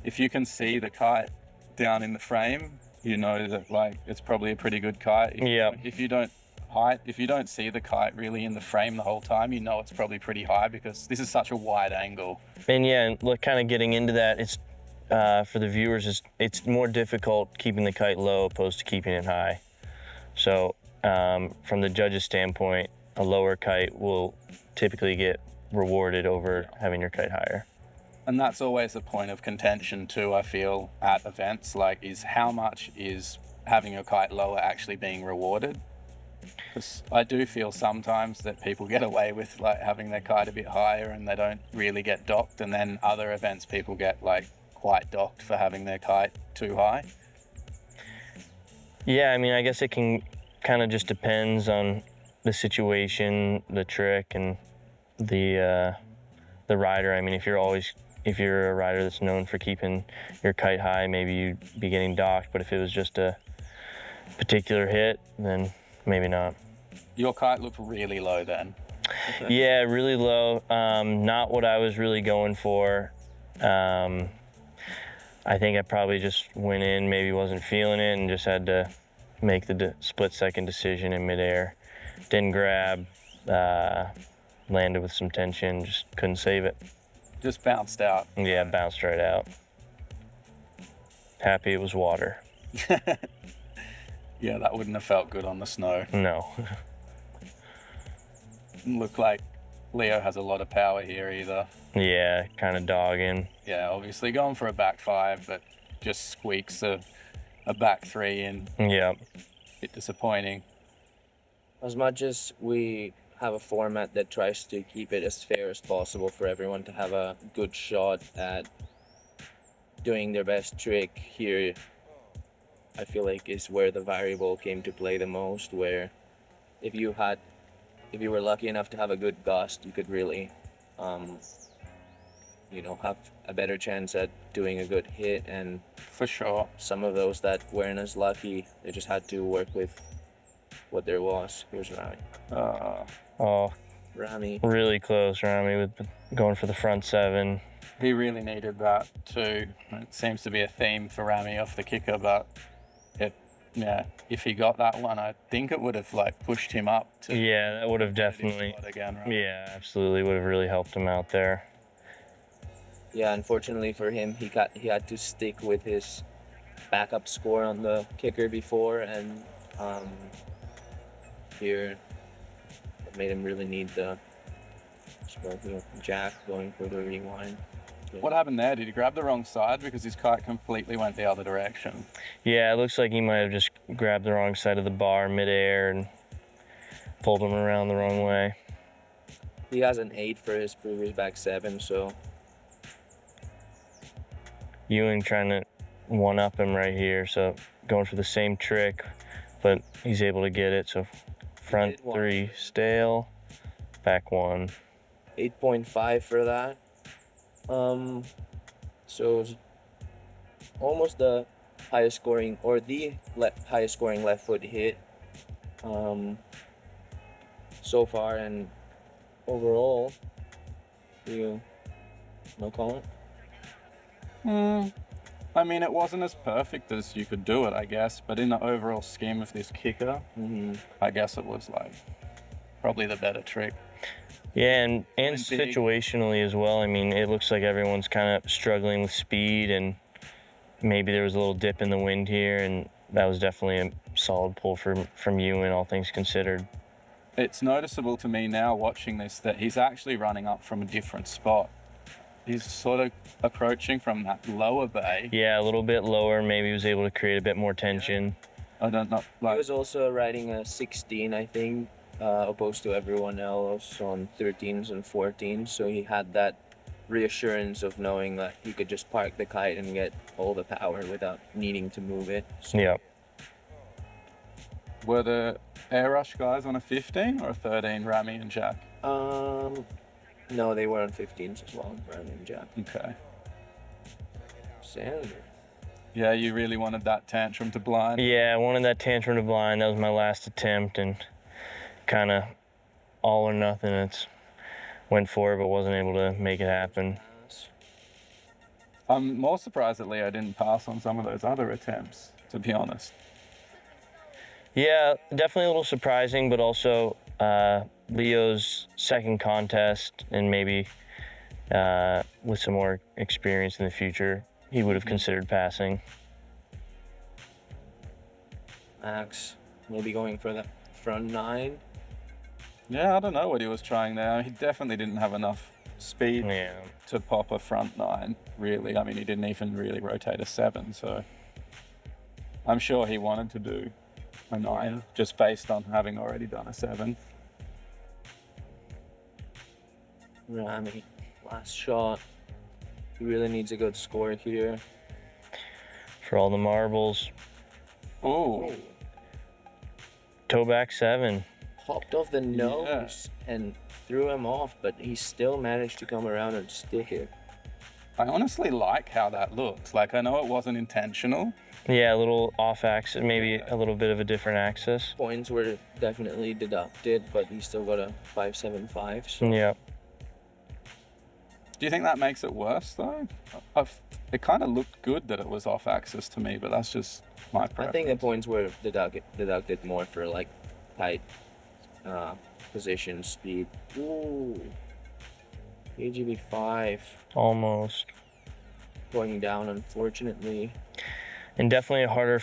if you can see the kite down in the frame, you know that it's probably a pretty good kite. Yeah. If you don't see the kite really in the frame the whole time, you know it's probably pretty high, because this is such a wide angle. And yeah, and look, kind of getting into that, it's for the viewers, it's more difficult keeping the kite low opposed to keeping it high. So from the judge's standpoint, a lower kite will typically get rewarded over having your kite higher. And that's always a point of contention too, I feel, at events, is how much is having your kite lower actually being rewarded? Because I do feel sometimes that people get away with having their kite a bit higher and they don't really get docked, and then other events people get quite docked for having their kite too high. Yeah, I mean, I guess it can kind of just depends on the situation, the trick, and the rider. I mean, if you're a rider that's known for keeping your kite high, maybe you'd be getting docked. But if it was just a particular hit, then maybe not. Your kite looked really low then. Yeah, really low. Not what I was really going for. I think I probably just went in, maybe wasn't feeling it, and just had to make the split-second decision in midair. Didn't grab, landed with some tension, just couldn't save it. Just bounced out. Yeah, bounced right out. Happy it was water. Yeah, that wouldn't have felt good on the snow. No. Didn't look like Leo has a lot of power here either. Yeah, kind of dogging. Yeah, obviously going for a back five, but just squeaks a back three in. Yeah. Bit disappointing. As much as we have a format that tries to keep it as fair as possible for everyone to have a good shot at doing their best trick, here I feel like is where the variable came to play the most, where if you were lucky enough to have a good gust, you could really have a better chance at doing a good hit. And For sure. some of those that weren't as lucky, they just had to work with what there was. Here's Rami. Oh, Rami. really close, Rami, with going for the front seven. He really needed that too. It seems to be a theme for Rami off the kicker, but if he got that one, I think it would have pushed him up to Yeah, that would have definitely. spot again, right? Yeah, absolutely would have really helped him out there. Yeah, unfortunately for him, he had to stick with his backup score on the kicker before, and here it made him really need the jack going for the rewind. What happened there? Did he grab the wrong side because his kite completely went the other direction? Yeah, it looks like he might have just grabbed the wrong side of the bar midair and pulled him around the wrong way. He has an 8 for his previous back 7, so Ewing trying to one-up him right here, so going for the same trick, but he's able to get it. So front 3 stale, back 1. 8.5 for that. So it's almost the highest scoring, or the highest scoring left foot hit So far and overall, you no comment? I mean, it wasn't as perfect as you could do it, I guess, but in the overall scheme of this kicker, I guess it was like probably the better trick. Yeah, and Big. situationally as well. I mean, it looks like everyone's kind of struggling with speed, and maybe there was a little dip in the wind here, and that was definitely a solid pull from you, and all things considered. It's noticeable to me now watching this that he's actually running up from a different spot. He's sort of approaching from that lower bay. Yeah, a little bit lower. Maybe he was able to create a bit more tension. I don't know. He was also riding a 16, I think, opposed to everyone else on 13s and 14s. So he had that reassurance of knowing that he could just park the kite and get all the power without needing to move it. So Yeah. Were the air rush guys on a 15 or a 13, Rami and Jack? No, they were on 15s as well, Rami and Jack. Okay. Sander. Yeah, you really wanted that tantrum to blind. Yeah, I wanted that tantrum to blind. That was my last attempt, and kind of all or nothing. It's went for it, but wasn't able to make it happen. I'm more surprised that Leo didn't pass on some of those other attempts, to be honest. Yeah, definitely a little surprising, but also Leo's second contest, and maybe with some more experience in the future, he would have considered passing. Max, maybe going for the front 9. Yeah, I don't know what he was trying there. He definitely didn't have enough speed Yeah. to pop a front 9, really. I mean, he didn't even really rotate a 7, so I'm sure he wanted to do a 9, just based on having already done a 7. Rami, last shot. He really needs a good score here. For all the marbles. Oh, Toe back 7. Popped off the nose and threw him off, but he still managed to come around and stick it. I honestly like how that looks. Like, I know it wasn't intentional. Yeah, a little off axis, maybe a little bit of a different axis. Points were definitely deducted, but he still got a 5.75. So Yeah. Do you think that makes it worse, though? It kind of looked good that it was off axis to me, but that's just my preference. I think the points were deducted more for like tight position, speed. Ooh, AGB 5 Almost. going down, unfortunately. And definitely a harder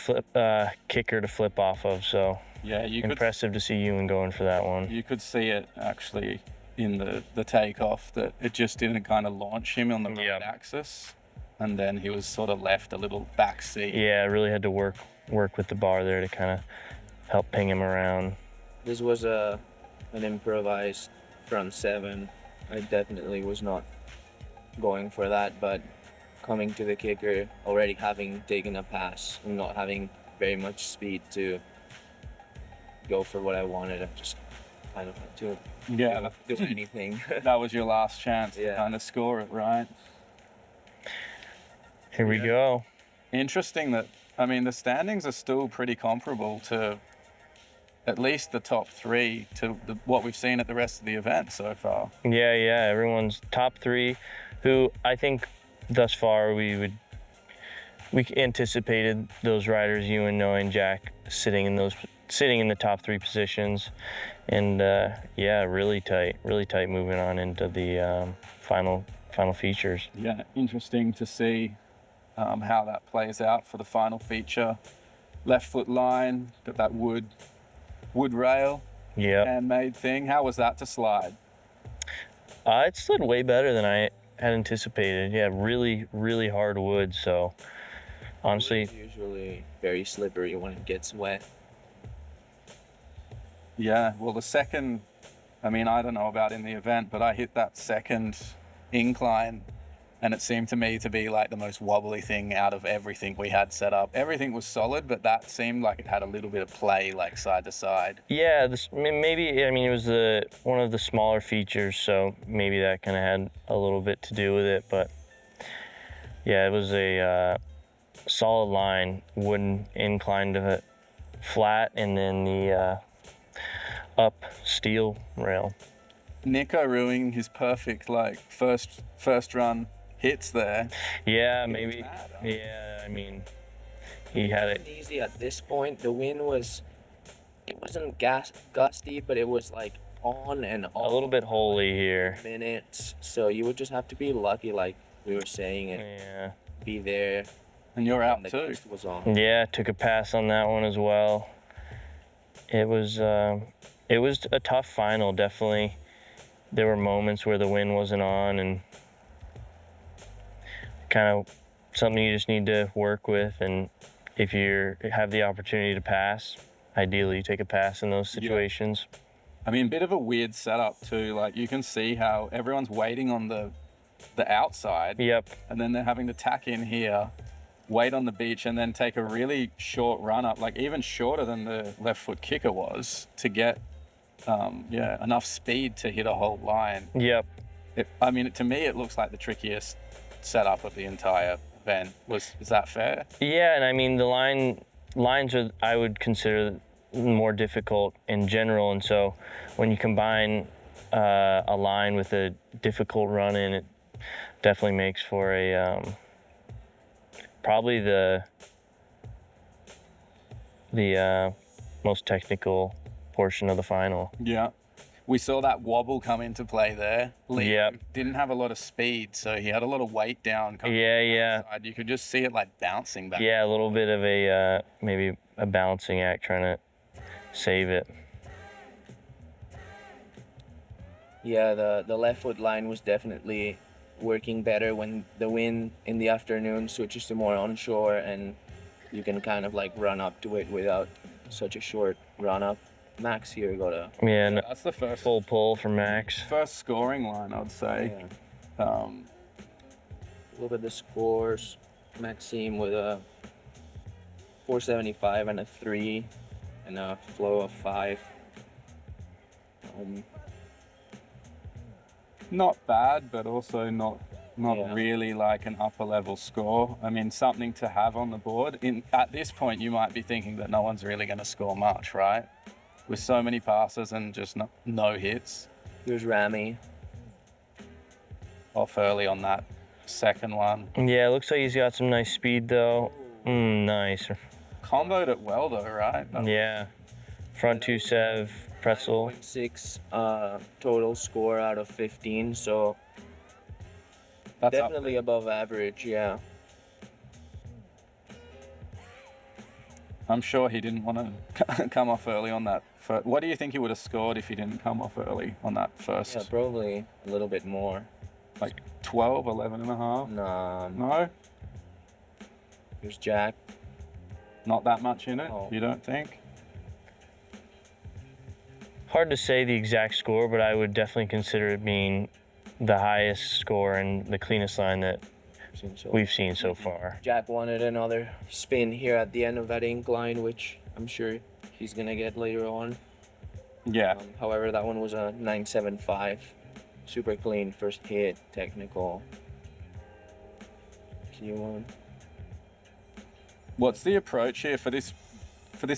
kicker to flip off of, so Yeah, impressive to see Ewan going for that one. You could see it actually in the takeoff that it just didn't kind of launch him on the right axis, and then he was sort of left a little back seat. Yeah, really had to work with the bar there to kind of help ping him around. This was an improvised front 7. I definitely was not going for that, but coming to the kicker, already having taken a pass and not having very much speed to go for what I wanted, I just kind of had to do anything. That was your last chance to Yeah. kind of score it, right? Here we go. Interesting that, I mean, the standings are still pretty comparable to at least the top 3 to what we've seen at the rest of the event so far. Yeah, everyone's top 3, who I think thus far we anticipated those riders, Ewan, Noah, and Jack, sitting in the top 3 positions, and really tight moving on into the final features. Yeah, interesting to see how that plays out for the final feature. Left foot line, got that wood rail, handmade thing. How was that to slide? It slid way better than I had anticipated. Yeah, really hard wood. So honestly, It's usually very slippery when it gets wet. Yeah, well, the second, I mean, I don't know about in the event, but I hit that second incline, and it seemed to me to be like the most wobbly thing out of everything we had set up. Everything was solid, but that seemed like it had a little bit of play, like side to side. yeah, maybe, I mean, it was one of the smaller features, so maybe that kind of had a little bit to do with it. But yeah, it was a solid line, wooden incline to flat, and then the up steel rail. Nico ruining his perfect like first run hits there. Yeah, maybe. Yeah, I mean, he had it. Easy at this point. The wind it wasn't gusty, but it was like on and off. A little bit holy here. Minutes. So you would just have to be lucky, like we were saying, and Yeah. be there. And you're when out the too. gust was on. Yeah, took a pass on that one as well. It was a tough final, definitely. There were moments where the wind wasn't on, and kind of something you just need to work with. And if you have the opportunity to pass, ideally you take a pass in those situations. I mean, bit of a weird setup too. Like you can see how everyone's waiting on the outside. Yep. And then they're having to tack in here, wait on the beach, and then take a really short run up, like even shorter than the left foot kicker was, to get enough speed to hit a whole line. Yep. I mean, to me, it looks like the trickiest setup of the entire event. Is that fair? Yeah, and I mean the lines are, I would consider, more difficult in general, and so when you combine a line with a difficult run in, it definitely makes for a probably the most technical portion of the final. Yeah. We saw that wobble come into play there. Lee Yep. didn't have a lot of speed, so he had a lot of weight down. Yeah. You could just see it like bouncing back. Yeah, a little bit of a maybe a balancing act trying to save it. Yeah, the left foot line was definitely working better when the wind in the afternoon switches to more onshore, and you can kind of like run up to it without such a short run up. Max here got a Yeah, and That's the first full pull from Max. scoring line, I'd say. look at the scores. Maxime with a 475 and a 3 and a flow of 5. Not bad, but also not Yeah. really like an upper level score. I mean, something to have on the board. At this point, you might be thinking that no one's really going to score much, right? With so many passes and just no hits. Here's Rami. Off early on that second one. Yeah, it looks like he's got some nice speed though. Nice. Comboed it well though, right? Yeah. Front 2-7 pretzel. 0.6 total score out of 15, so That's definitely above average, yeah. I'm sure he didn't want to come off early on that. What do you think he would have scored if he didn't come off early on that first? Yeah, probably a little bit more. Like 12, 11 and a half? No? Here's Jack. Not that much in it, No. you don't think? Hard to say the exact score, but I would definitely consider it being the highest score and the cleanest line that we've seen so far. Jack wanted another spin here at the end of that incline, which I'm sure he's gonna get later on. Yeah. However, that one was a 975. Super clean first hit, technical. Q1. What's the approach here for this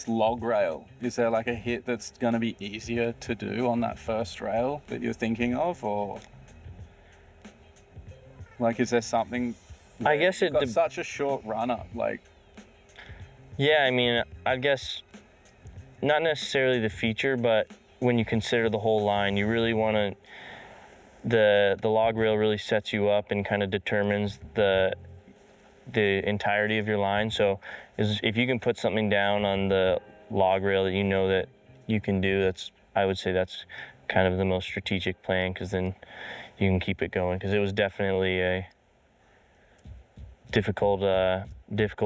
log rail? Is there like a hit that's going to be easier to do on that first rail that you're thinking of, or like is there something? I guess it got such a short run up, like. Yeah, I mean, I guess not necessarily the feature, but when you consider the whole line, you really want to. The log rail really sets you up and kind of determines the entirety of your line. So if you can put something down on the log rail that you know that you can do, I would say that's kind of the most strategic plan, because then you can keep it going, because it was definitely a difficult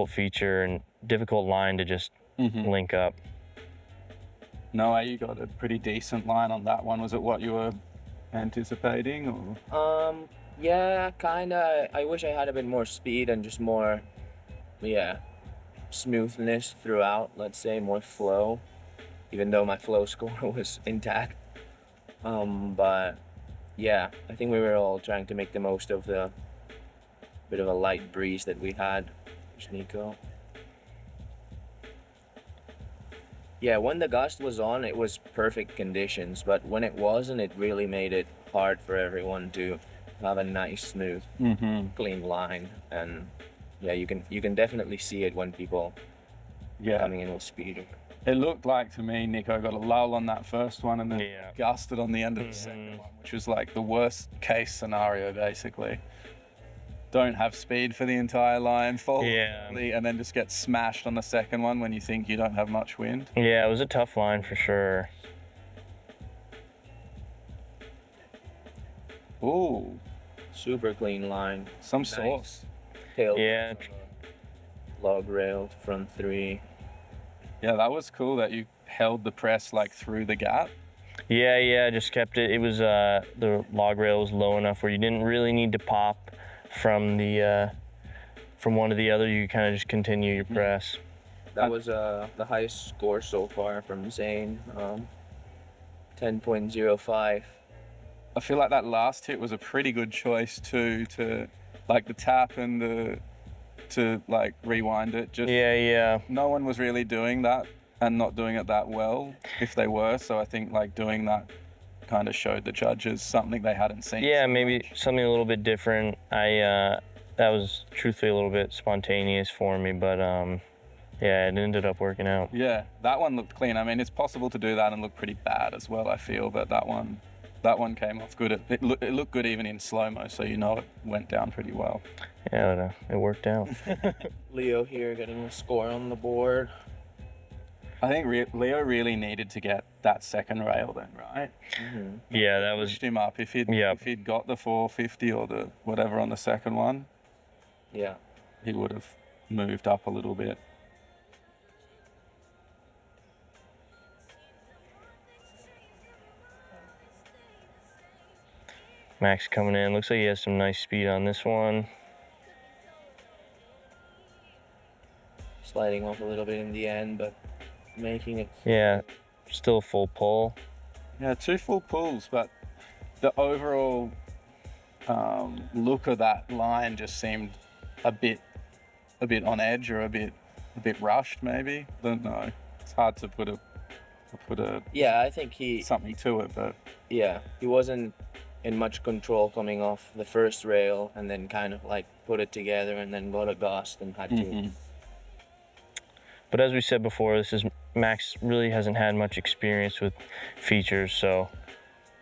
feature and difficult line to just link up. No, you got a pretty decent line on that one. Was it what you were anticipating, or? Yeah, kinda. I wish I had a bit more speed and just more, smoothness throughout. Let's say more flow, even though my flow score was intact. But yeah, I think we were all trying to make the most of the bit of a light breeze that we had. There's Nico. Yeah, when the gust was on, it was perfect conditions, but when it wasn't, it really made it hard for everyone to have a nice, smooth, clean line. And yeah, you can definitely see it when people Yeah. coming in with speed. It looked like to me Nico got a lull on that first one and then Yeah. gusted on the end of the second one, which was like the worst case scenario basically. Don't have speed for the entire line, fall early, and then just get smashed on the second one when you think you don't have much wind. Yeah, it was a tough line for sure. Ooh, Super clean line. some sauce. Tail. Yeah. Log railed, front three. Yeah, that was cool that you held the press like through the gap. Yeah, just kept it. It was the log rail was low enough where you didn't really need to pop from the from one to the other. You kind of just continue your press. That was the highest score so far from Zane. 10.05. I feel like that last hit was a pretty good choice too, to like the tap and to like rewind it. Just Yeah. no one was really doing that and not doing it that well if they were. So I think like doing that kind of showed the judges something they hadn't seen. Yeah, so maybe much. something a little bit different. That was truthfully a little bit spontaneous for me, but yeah, it ended up working out. Yeah, that one looked clean. I mean, it's possible to do that and look pretty bad as well, I feel, but that one came off good. It looked good even in slow-mo, so you know it went down pretty well. Yeah, it worked out. Leo here getting a score on the board. I think Leo really needed to get that second rail then, right? Yeah, that was. Pushed him up. If he'd got the 450 or the whatever on the second one, Yeah. he would have moved up a little bit. Max coming in. Looks like he has some nice speed on this one. Sliding off a little bit in the end, but making it. Yeah, still full pull. Yeah, 2 full pulls, but the overall look of that line just seemed a bit on edge or a bit rushed maybe. Don't know. It's hard to put a Yeah, I think something to it, but he wasn't in much control coming off the first rail and then kind of like put it together and then got a gust and had to. But as we said before, Max really hasn't had much experience with features, so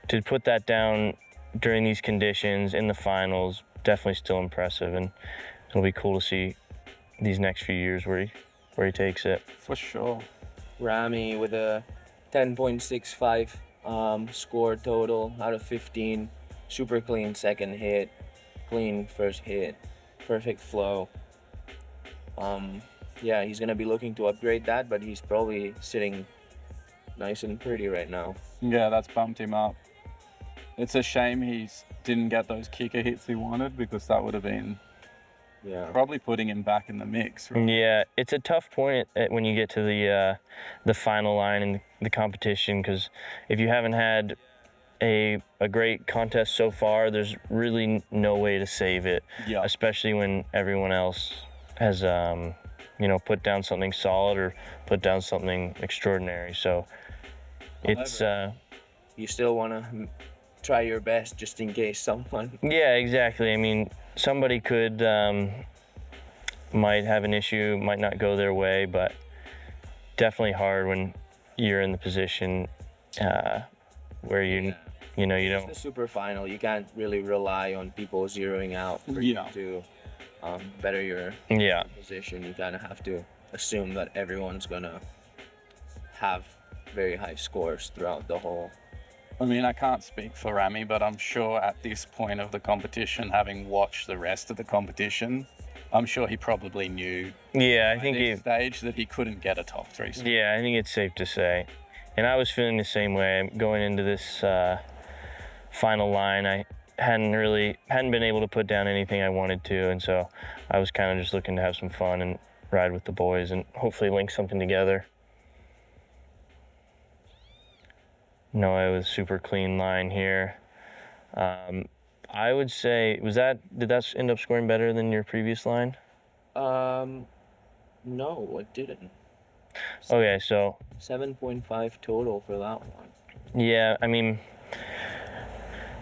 to put that down during these conditions in the finals, definitely still impressive, and it'll be cool to see these next few years where he takes it. for sure. Rami with a 10.65 score total out of 15. Super clean second hit, clean first hit, perfect flow. Yeah, he's gonna be looking to upgrade that, but he's probably sitting nice and pretty right now. Yeah, that's bumped him up. It's a shame he didn't get those kicker hits he wanted, because that would have been probably putting him back in the mix. Right? Yeah, it's a tough point when you get to the final line in the competition, because if you haven't had a great contest so far, there's really no way to save it. Yeah. Especially when everyone else has put down something solid or put down something extraordinary. So it's you still want to try your best just in case someone. Yeah, exactly. I mean, somebody could might have an issue, might not go their way, but definitely hard when you're in the position where you don't. It's the super final. You can't really rely on people zeroing out for you to better your position. You kind of have to assume that everyone's gonna have very high scores throughout the whole. I mean, I can't speak for Rami, but I'm sure at this point of the competition, having watched the rest of the competition, I'm sure he probably knew. Yeah, I at think this stage that he couldn't get a top 3 spot. Yeah, I think it's safe to say, and I was feeling the same way going into this final line. I hadn't been able to put down anything I wanted to, and so I was kind of just looking to have some fun and ride with the boys and hopefully link something together. No, it was super clean line here. I would say, did that end up scoring better than your previous line? No, it didn't. Okay, so 7.5 total for that one. yeah, I mean,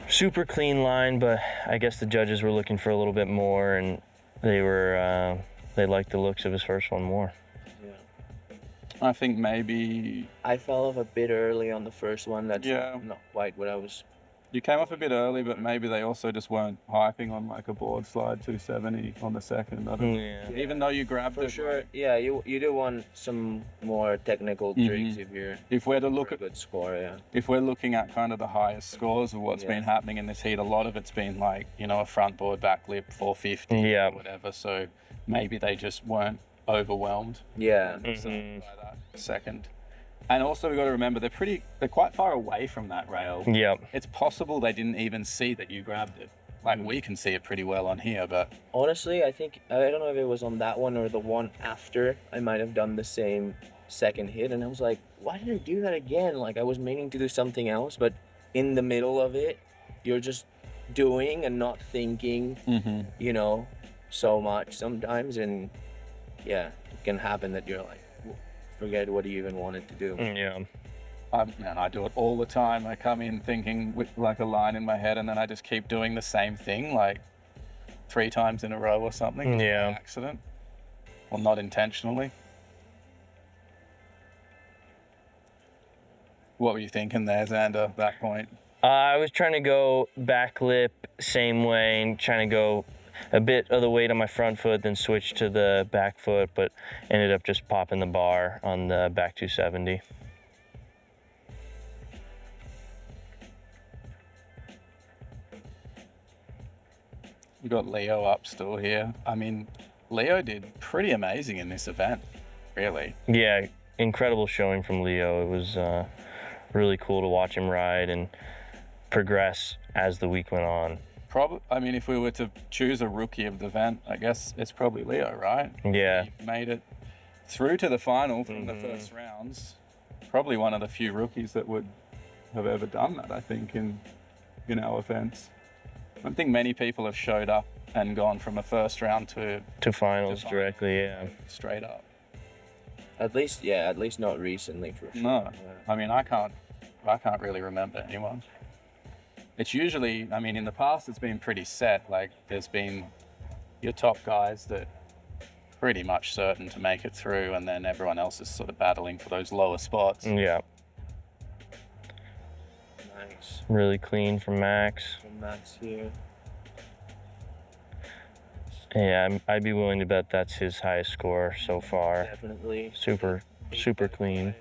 super clean line, but I guess the judges were looking for a little bit more, and they liked the looks of his first one more. Yeah. I think maybe I fell off a bit early on the first one. That's Yeah. not quite what I was. you came off a bit early, but maybe they also just weren't hyping on like a board slide 270 on the second. I don't know. Yeah. Even though you grabbed For it, sure, like, yeah, you do want some more technical tricks if you're if we're to look for a at good score, yeah. if we're looking at kind of the highest scores of what's Yeah. been happening in this heat, a lot of it's been like, a front board back lip 450 Yeah. or whatever. So maybe they just weren't overwhelmed Yeah, by that second. And also we got to remember they're quite far away from that rail. Yep. It's possible they didn't even see that you grabbed it. Like we can see it pretty well on here, but honestly, I don't know if it was on that one or the one after. I might have done the same second hit, and I was like, why did I do that again? Like I was meaning to do something else, but in the middle of it, you're just doing and not thinking, so much sometimes, and yeah, it can happen that you're like, forget what you even wanted to do. Yeah. I do it all the time. I come in thinking with like a line in my head, and then I just keep doing the same thing like 3 times in a row or something. Just Yeah. by accident. Or not intentionally. What were you thinking there, Xander, at that point? I was trying to go back lip same way and trying to go a bit of the weight on my front foot, then switch to the back foot, but ended up just popping the bar on the back 270. You got Leo up still here. I mean, Leo did pretty amazing in this event, really. Yeah, incredible showing from Leo. It was really cool to watch him ride and progress as the week went on. I mean, if we were to choose a rookie of the event, I guess it's probably Leo, right? Yeah. He made it through to the final from the first rounds. Probably one of the few rookies that would have ever done that, I think, in our events. I don't think many people have showed up and gone from a first round to finals To finals. directly, yeah. straight up. At least not recently for sure. No, Yeah. I mean, I can't really remember anyone. It's usually, I mean, in the past it's been pretty set. Like there's been your top guys that pretty much certain to make it through, and then everyone else is sort of battling for those lower spots. Yeah, Nice. really clean from Max. And Max here. Yeah, I'd be willing to bet that's his highest score so far. Definitely. Super clean.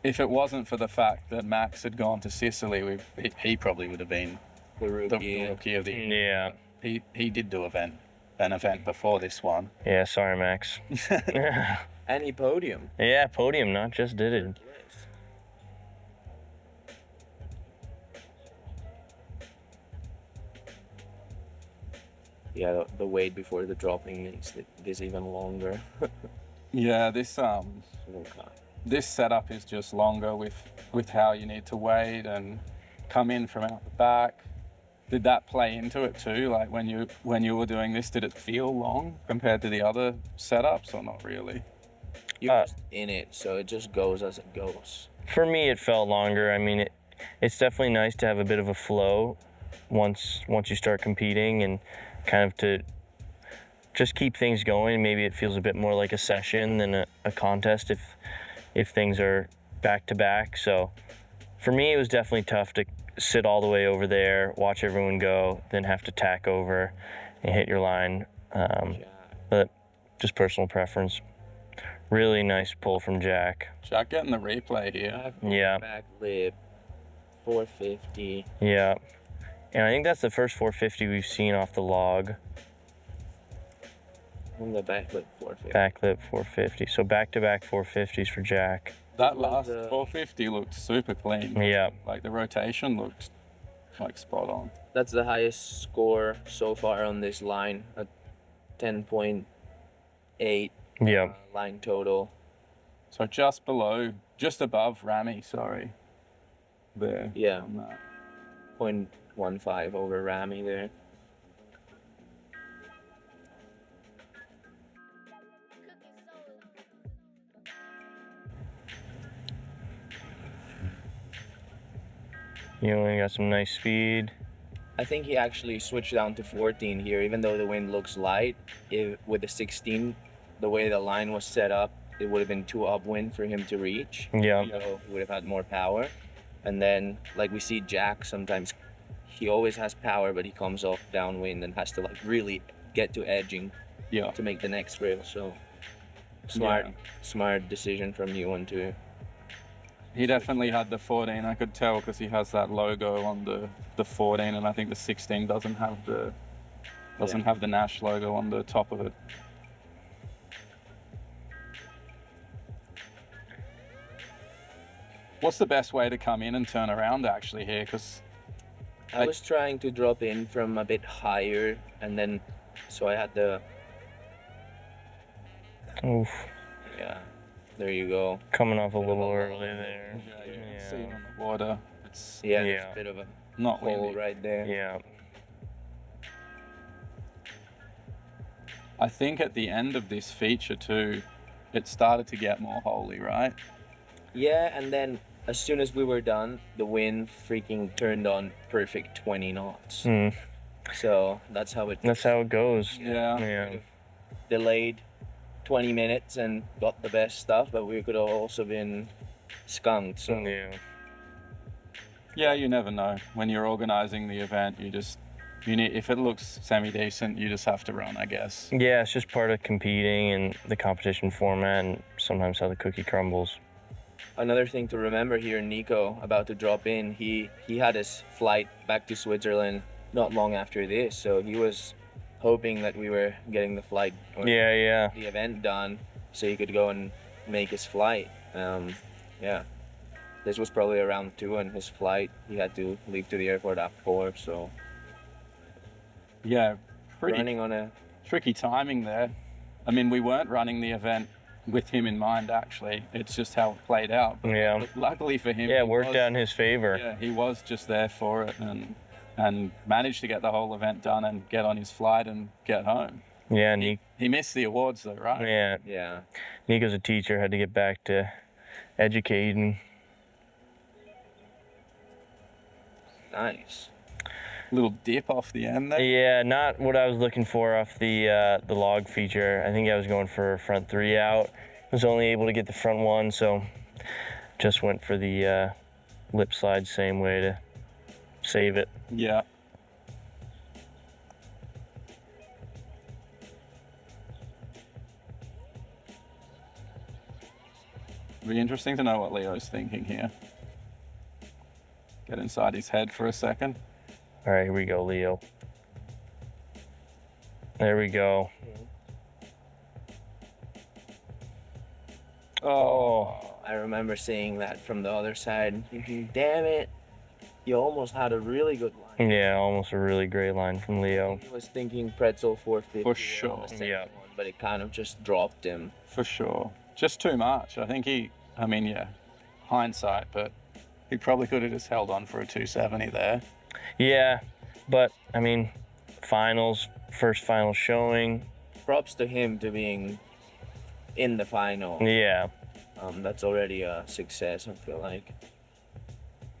If it wasn't for the fact that Max had gone to Sicily, he probably would have been The the rookie. rookie of the year. Yeah. He did do an event before this one. Yeah, sorry, Max. Any podium. Yeah, podium, not just did it. Yeah, the wait before the dropping makes this even longer. Yeah, this Okay. this setup is just longer with how you need to wait and come in from out the back. Did that play into it too? Like when you were doing this, did it feel long compared to the other setups, or not really? You're just in it, so it just goes as it goes. For me, it felt longer. I mean, it's definitely nice to have a bit of a flow once you start competing, and kind of to just keep things going. Maybe it feels a bit more like a session than a contest if things are back to back. So for me, it was definitely tough to sit all the way over there, watch everyone go, then have to tack over and hit your line. But just personal preference. Really nice pull from Jack. Jack getting the replay here. Yeah. Back lip, 450. Yeah. And I think that's the first 450 we've seen off the log. On the back lip, 450. Backlip 450. So back-to-back 450s for Jack. That Well, last the- 450 looked super clean. Yeah. Like the rotation looked like spot on. That's the highest score so far on this line, at 10.8 Yeah. line total. So just above Rami, sorry. There. Yeah. On that. 0.15 over Rami there. He only got some nice speed. I think he actually switched down to 14 here, even though the wind looks light. With the 16, the way the line was set up, it would have been too upwind for him to reach. Yeah. So he would have had more power. And then, like we see Jack sometimes, he always has power, but he comes off downwind and has to like really get to edging Yeah. to make the next rail. So Yeah. smart decision from you one too. He definitely had the 14. I could tell because he has that logo on the 14, and I think the 16 doesn't have the Nash logo on the top of it. What's the best way to come in and turn around actually here? Because I was trying to drop in from a bit higher, and then so I had the Oof. yeah. There you go. Coming off a little early there. yeah, you can see it on the water. It's Yeah, there's Yeah. a bit of a not hole windy. right there. Yeah. I think at the end of this feature too, it started to get more holy, right? Yeah, and then as soon as we were done, the wind freaking turned on perfect 20 knots. Hmm. So that's how it That's how it goes. Yeah. Yeah. delayed 20 minutes and got the best stuff, but we could have also been skunked. So Yeah. Yeah, you never know. When you're organizing the event, you need, if it looks semi-decent, you just have to run, I guess. Yeah, it's just part of competing and the competition format and sometimes how the cookie crumbles. another thing to remember here, Nico, about to drop in, he had his flight back to Switzerland not long after this, so he was hoping that we were getting the flight or Yeah. the event done so he could go and make his flight. Yeah, this was probably around 2 and his flight, he had to leave to the airport at 4, so Yeah, pretty running on a tricky timing there. I mean, we weren't running the event with him in mind, actually. It's just how it played out. But Yeah. luckily for him, Yeah, it he worked was- out in his favor. Yeah, he was just there for it and managed to get the whole event done and get on his flight and get home. Yeah, He missed the awards though, right? yeah. Nico's a teacher, had to get back to educating. Nice. Little dip off the end there. Yeah, not what I was looking for off the log feature. I think I was going for front 3 out. Was only able to get the front 1, so just went for the lip slide same way to save it. Yeah. It'll be interesting to know what Leo's thinking here. Get inside his head for a second. All right, here we go, Leo. There we go. Oh, I remember seeing that from the other side, thinking, damn it, you almost had a really good line. yeah, almost a really great line from Leo. I was thinking pretzel 450 For on sure. the second Yeah. one, but it kind of just dropped him. For sure. Just too much. I think hindsight, but he probably could have just held on for a 270 there. Yeah, but I mean, finals, first final showing. Props to him to being in the final. Yeah, That's already a success, I feel like.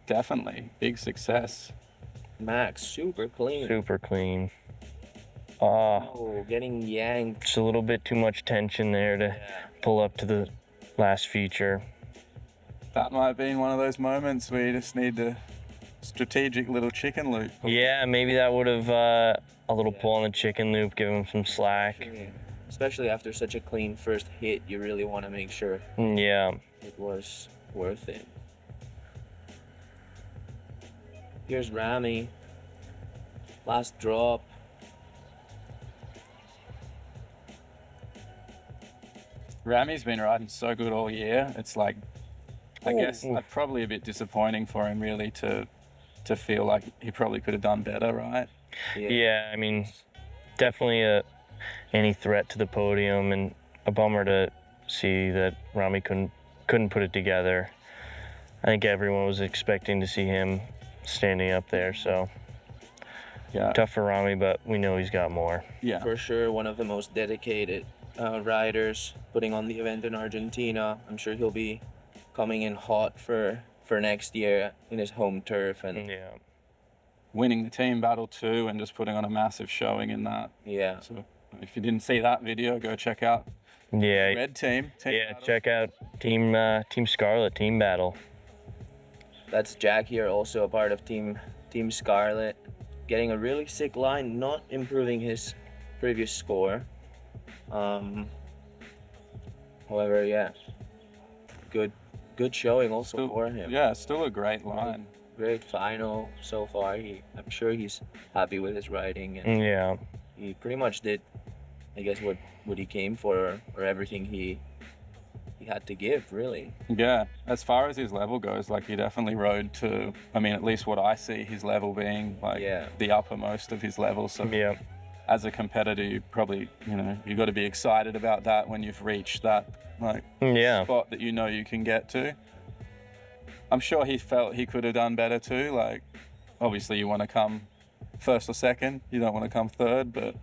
Definitely. Big success. Max, super clean. super clean. Oh, getting yanked. Just a little bit too much tension there to Yeah. pull up to the last feature. That might have been one of those moments where you just need the strategic little chicken loop. Yeah, maybe that would have a little pull on the chicken loop, give him some slack. Especially after such a clean first hit, you really want to make sure Yeah, it was worth it. Here's Rami. Last drop. Rami's been riding so good all year. It's like, I guess, probably a bit disappointing for him really to feel like he probably could have done better, right? yeah. I mean, definitely any threat to the podium, and a bummer to see that Rami couldn't put it together. I think everyone was expecting to see him standing up there, so Yeah. tough for Rami, but we know he's got more. Yeah. For sure, one of the most dedicated riders putting on the event in Argentina. I'm sure he'll be coming in hot for for next year in his home turf, and Yeah. Winning the team battle too, and just putting on a massive showing in that. yeah. So if you didn't see that video, go check out Yeah. Red Team. Yeah. battle. Check out Team Scarlet Team Battle. That's Jack here, also a part of Team Scarlet, getting a really sick line, not improving his previous score. However, yeah, good showing also for him. Yeah, still a great line. Great final so far. I'm sure he's happy with his riding, and Yeah. he pretty much did, I guess, what he came for, or everything he had to give, really. Yeah, as far as his level goes, like he definitely rode to, I mean, at least what I see, his level being like Yeah. the uppermost of his level. So Yeah. as a competitor, you probably, you got to be excited about that when you've reached that like Yeah. spot that you can get to. I'm sure he felt he could have done better too. Like, obviously you want to come first or second, you don't want to come third, but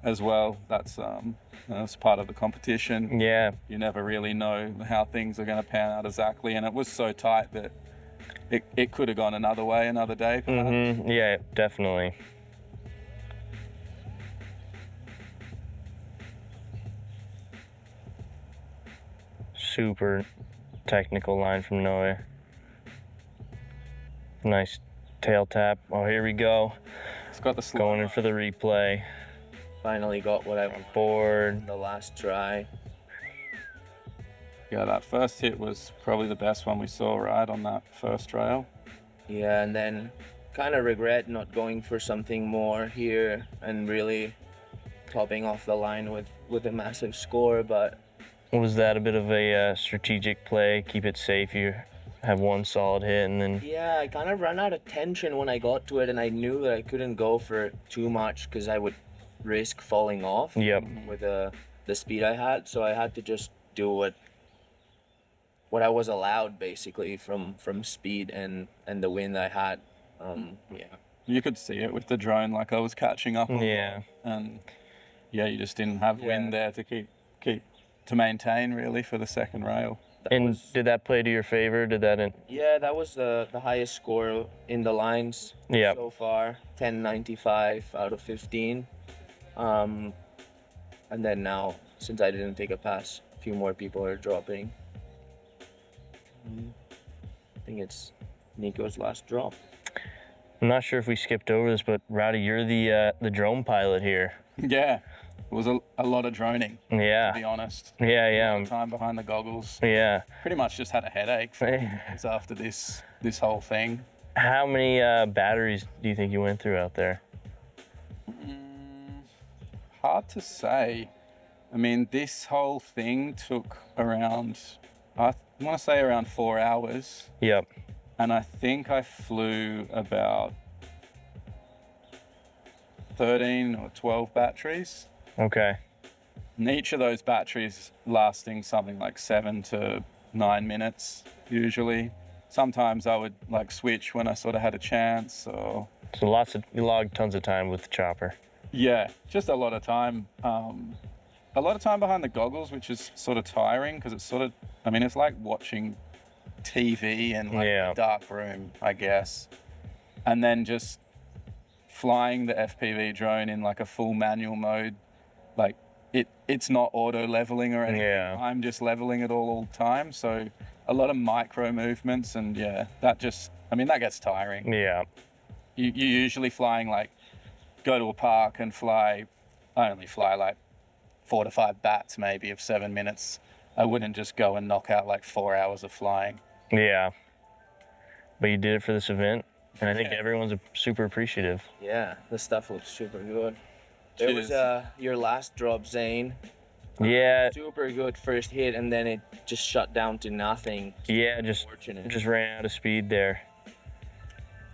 as well, that's part of the competition. Yeah. You never really know how things are going to pan out exactly, and it was so tight that it could have gone another way another day. Perhaps. Yeah, definitely. Super technical line from Noe. Nice tail tap. Oh, here we go. It's got the slow Going in for the replay. Finally got what I wanted Board. the last try. Yeah, that first hit was probably the best one we saw, right, on that first trail. Yeah, and then kind of regret not going for something more here and really topping off the line with a massive score, but Was that a bit of a strategic play? Keep it safe. You have one solid hit and then. yeah, I kind of ran out of tension when I got to it, and I knew that I couldn't go for too much because I would risk falling off Yep. with the speed I had, so I had to just do what I was allowed, basically, from speed and the wind I had. Yeah. You could see it with the drone, like I was catching up on Yeah. and yeah, you just didn't have wind there to keep to maintain really for the second rail. And did that play to your favor? Did that? Yeah, that was the highest score in the lines Yep. so far, 10.95 out of 15. And then now, since I didn't take a pass, a few more people are dropping. I think it's Nico's last drop. I'm not sure if we skipped over this, but Rowdy, you're the drone pilot here. Yeah, it was a lot of droning, to be Yeah. honest. Yeah. Time behind the goggles. Yeah. Pretty much just had a headache for days after this whole thing. How many batteries do you think you went through out there? Hard to say. I mean, this whole thing took around, I want to say around 4 hours. Yep. And I think I flew about 13 or 12 batteries. Okay. And each of those batteries lasting something like 7 to 9 minutes, usually. Sometimes I would like switch when I sort of had a chance, or So you logged tons of time with the chopper. yeah, just a lot of time. A lot of time behind the goggles, which is sort of tiring because it's sort of, I mean, it's like watching TV in like Yeah. a dark room, I guess. And then just flying the FPV drone in like a full manual mode, like it's not auto leveling or anything. Yeah. I'm just leveling it all the time. So a lot of micro movements, and yeah, that gets tiring. Yeah. You're usually flying like, go to a park and I only fly like 4 to 5 bats maybe of 7 minutes. I wouldn't just go and knock out like 4 hours of flying. Yeah. But you did it for this event, and I think Yeah. everyone's super appreciative. Yeah, the stuff looks super good. There was Cheers. your last drop, Zane. Yeah. Super good first hit, and then it just shut down to nothing. Yeah. Just ran out of speed there.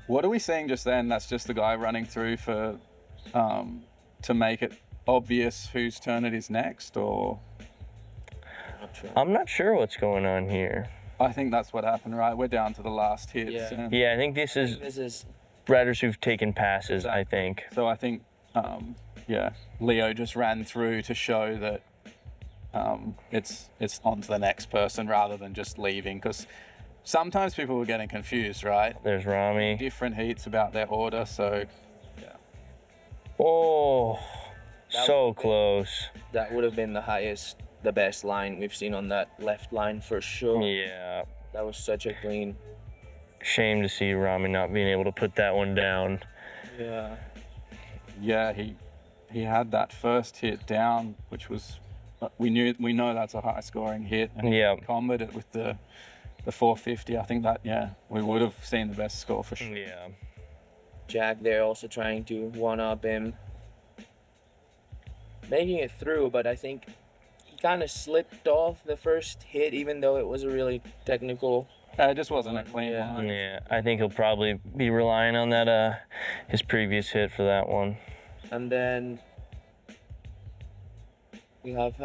What are we seeing just then? That's just the guy running through for to make it obvious whose turn it is next, or Not sure. I'm not sure what's going on here. I think that's what happened, right? We're down to the last hits. Yeah. And Yeah, I think this is This is riders who've taken passes, I think. so I think, Leo just ran through to show that, it's on to the next person rather than just leaving, because sometimes people were getting confused, right? There's Rami. Different heats about their order, so Oh, That so would've been- close. That would have been the best line we've seen on that left line for sure. Yeah. That was such a clean. Shame to see Rami not being able to put that one down. Yeah. yeah, he had that first hit down, which was we know that's a high scoring hit, and he Yeah. comboed it with the 450. I think that we would have seen the best score for sure. Yeah. Jack there also trying to one-up him. Making it through, but I think he kind of slipped off the first hit, even though it was a really technical. It just wasn't a clean Yeah. line. Yeah, I think he'll probably be relying on that his previous hit for that one. And then we have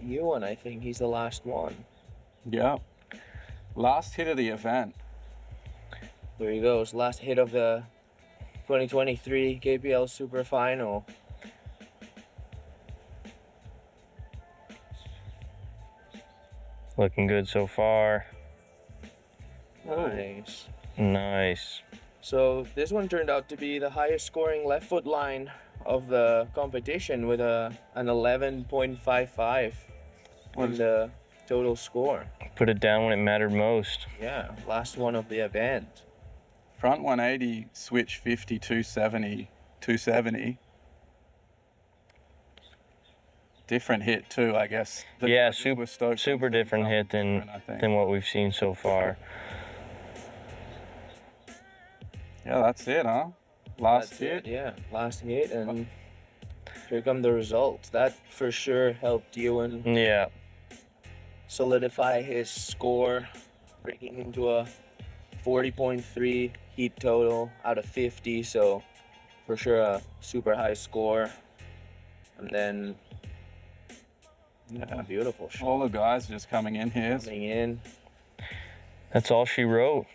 Ewan, I think he's the last one. Yeah. Last hit of the event. There he goes, last hit of the 2023 KPL Super Final. Looking good so far. Nice. Nice. So this one turned out to be the highest scoring left foot line of the competition with an 11.55 in the total score. Put it down when it mattered most. Yeah, last one of the event. Front 180, switch 50, 270, 270. Different hit too, I guess. The Yeah, judges were stoked on super different something hit different, I think. than what we've seen so far. Yeah, that's it, huh? Last That's hit. it, yeah, last hit, and here come the results. That for sure helped Ewan Yeah. solidify his score, breaking into a 40.3 heat total out of 50. So for sure a super high score. And then Yeah. a beautiful shot All the guys are just coming in here. coming in. That's all she wrote.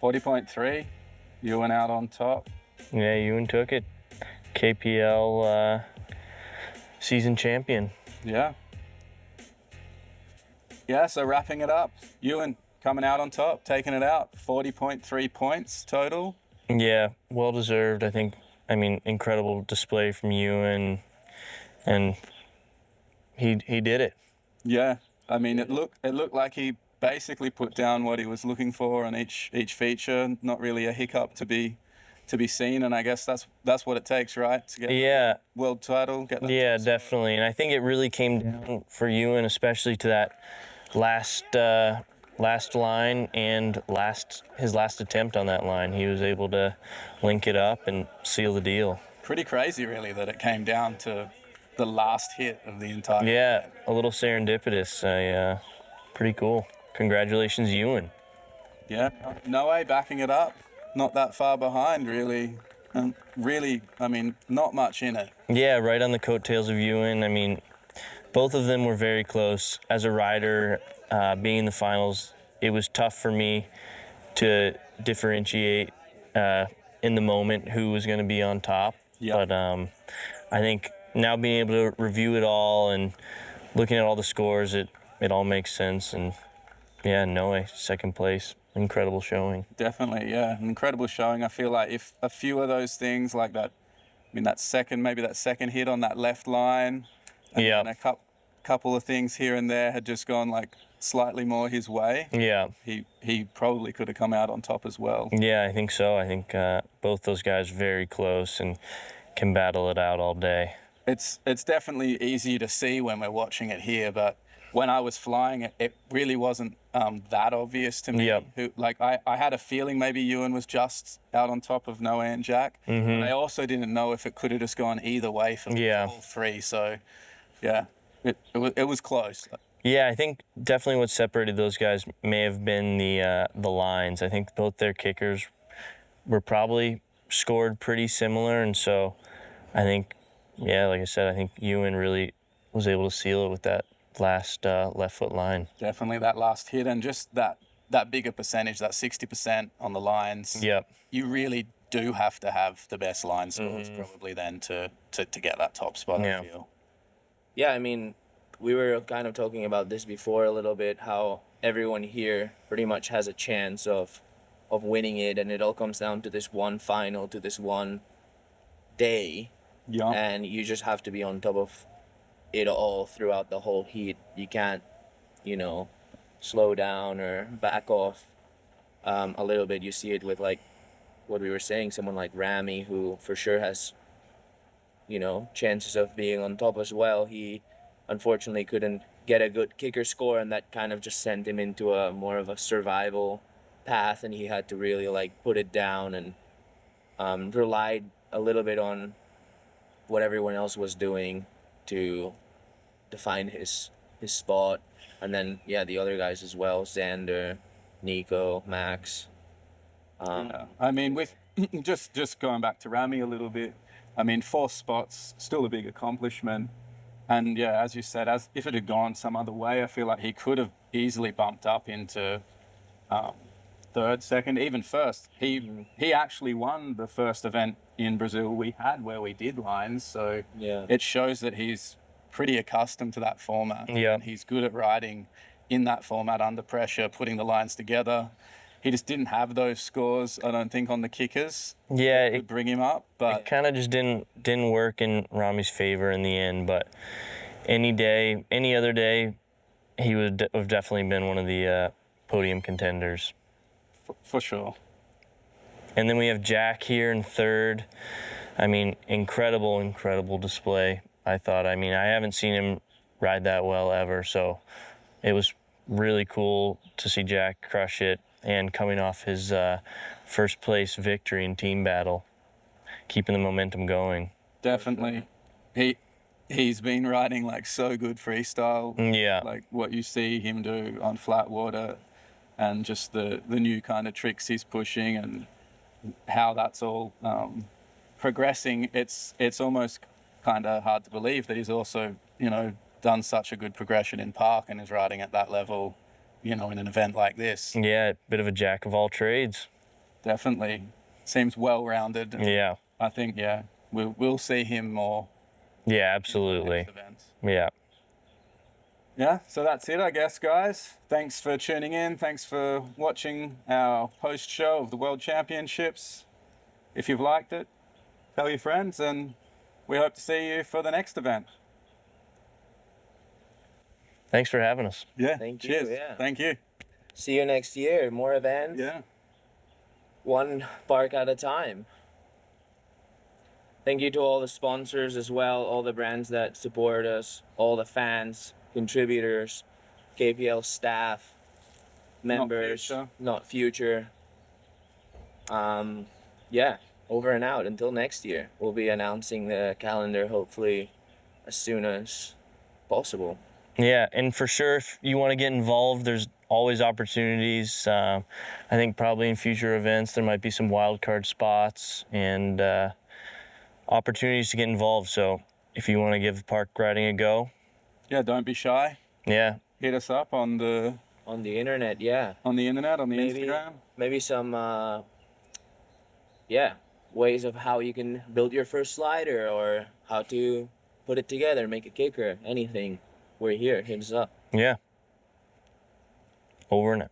40.3. You went out on top. Yeah, Ewan took it. KPL season champion. Yeah. Yeah, so wrapping it up, Ewan coming out on top, taking it out. 40.3 points total. Yeah, well deserved. I mean, incredible display from Ewan, and he did it. Yeah. I mean, it looked like he basically put down what he was looking for on each feature. Not really a hiccup to be seen, and I guess that's what it takes, right? To get Yeah, world title. Get that yeah, top spot. definitely. And I think it really came down for Ewan, especially to that last line and his last attempt on that line. He was able to link it up and seal the deal. Pretty crazy, really, that it came down to the last hit of the entire. Yeah, a little serendipitous. Pretty cool. Congratulations, Ewan. Yeah. Noe backing it up. Not that far behind, really. Really, I mean, not much in it. Yeah, right on the coattails of Ewan. I mean, both of them were very close. As a rider, being in the finals, it was tough for me to differentiate in the moment who was going to be on top. Yeah. But I think now being able to review it all and looking at all the scores, it all makes sense. And yeah, Noe, second place. Incredible showing. Definitely, yeah. An incredible showing. I feel like if a few of those things like that, I mean, maybe that second hit on that left line, and Yeah. then a couple of things here and there had just gone like slightly more his way, Yeah. he probably could have come out on top as well. Yeah, I think so. I think both those guys very close and can battle it out all day. It's definitely easy to see when we're watching it here, but when I was flying it, it really wasn't that obvious to me. Yep. I had a feeling maybe Ewan was just out on top of Noe and Jack. Mhm. But I also didn't know if it could have just gone either way for Yeah. all three. So, yeah, it was close. Yeah, I think definitely what separated those guys may have been the lines. I think both their kickers were probably scored pretty similar, and so I think, yeah, like I said, I think Ewan really was able to seal it with that last left foot line. Definitely that last hit, and just that bigger percentage, that 60% on the lines. Yep. You really do have to have the best line scores probably then to get that top spot. Yeah. I feel. Yeah, I mean, we were kind of talking about this before a little bit, how everyone here pretty much has a chance of winning it, and it all comes down to this one final, to this one day, Yeah. and you just have to be on top of it all throughout the whole heat. You can't, slow down or back off a little bit. You see it with, like what we were saying, someone like Rami, who for sure has chances of being on top as well. He unfortunately couldn't get a good kicker score, and that kind of just sent him into a more of a survival path, and he had to really like put it down and relied a little bit on what everyone else was doing to find his spot. And then the other guys as well, Xander, Nico, Max. Yeah. I mean, with just going back to Rami a little bit, I mean, 4 spots, still a big accomplishment. And yeah, as you said, if it had gone some other way, I feel like he could have easily bumped up into third, second, even first. He actually won the first event in Brazil we had where we did lines. So it shows that he's pretty accustomed to that format. Yeah. And he's good at riding in that format under pressure, putting the lines together. He just didn't have those scores, I don't think, on the kickers. Yeah, It would bring him up, but it kind of just didn't work in Rami's favor in the end. But any other day, he would have definitely been one of the podium contenders. for sure. And then we have Jack here in third. I mean, incredible display, I thought. I mean, I haven't seen him ride that well ever, so it was really cool to see Jack crush it, and coming off his first place victory in team battle, keeping the momentum going. Definitely. He's been riding like so good freestyle. Yeah. Like what you see him do on flat water, and just the new kind of tricks he's pushing and how that's all progressing. It's almost kind of hard to believe that he's also, done such a good progression in park and is riding at that level, in an event like this. Yeah, bit of a jack of all trades. Definitely. Seems well-rounded. Yeah. I think, we'll see him more. Yeah, absolutely. Next events. Yeah. Yeah, so that's it, I guess, guys. Thanks for tuning in. Thanks for watching our post-show of the World Championships. If you've liked it, tell your friends, and we hope to see you for the next event. Thanks for having us. Yeah, Thank you, cheers. yeah. Thank you. See you next year. More events. Yeah. One park at a time. Thank you to all the sponsors as well, all the brands that support us, all the fans, contributors, KPL staff, members, not future. Over and out until next year. We'll be announcing the calendar hopefully as soon as possible. Yeah, and for sure, if you want to get involved, there's always opportunities. I think probably in future events there might be some wild card spots and opportunities to get involved. So if you want to give park riding a go, Yeah, don't be shy. yeah, Hit us up on the internet, on the internet, on the Maybe- Instagram. maybe some ways of how you can build your first slider or how to put it together, make a kicker, anything. We're here. Hit us up. yeah. Over and out.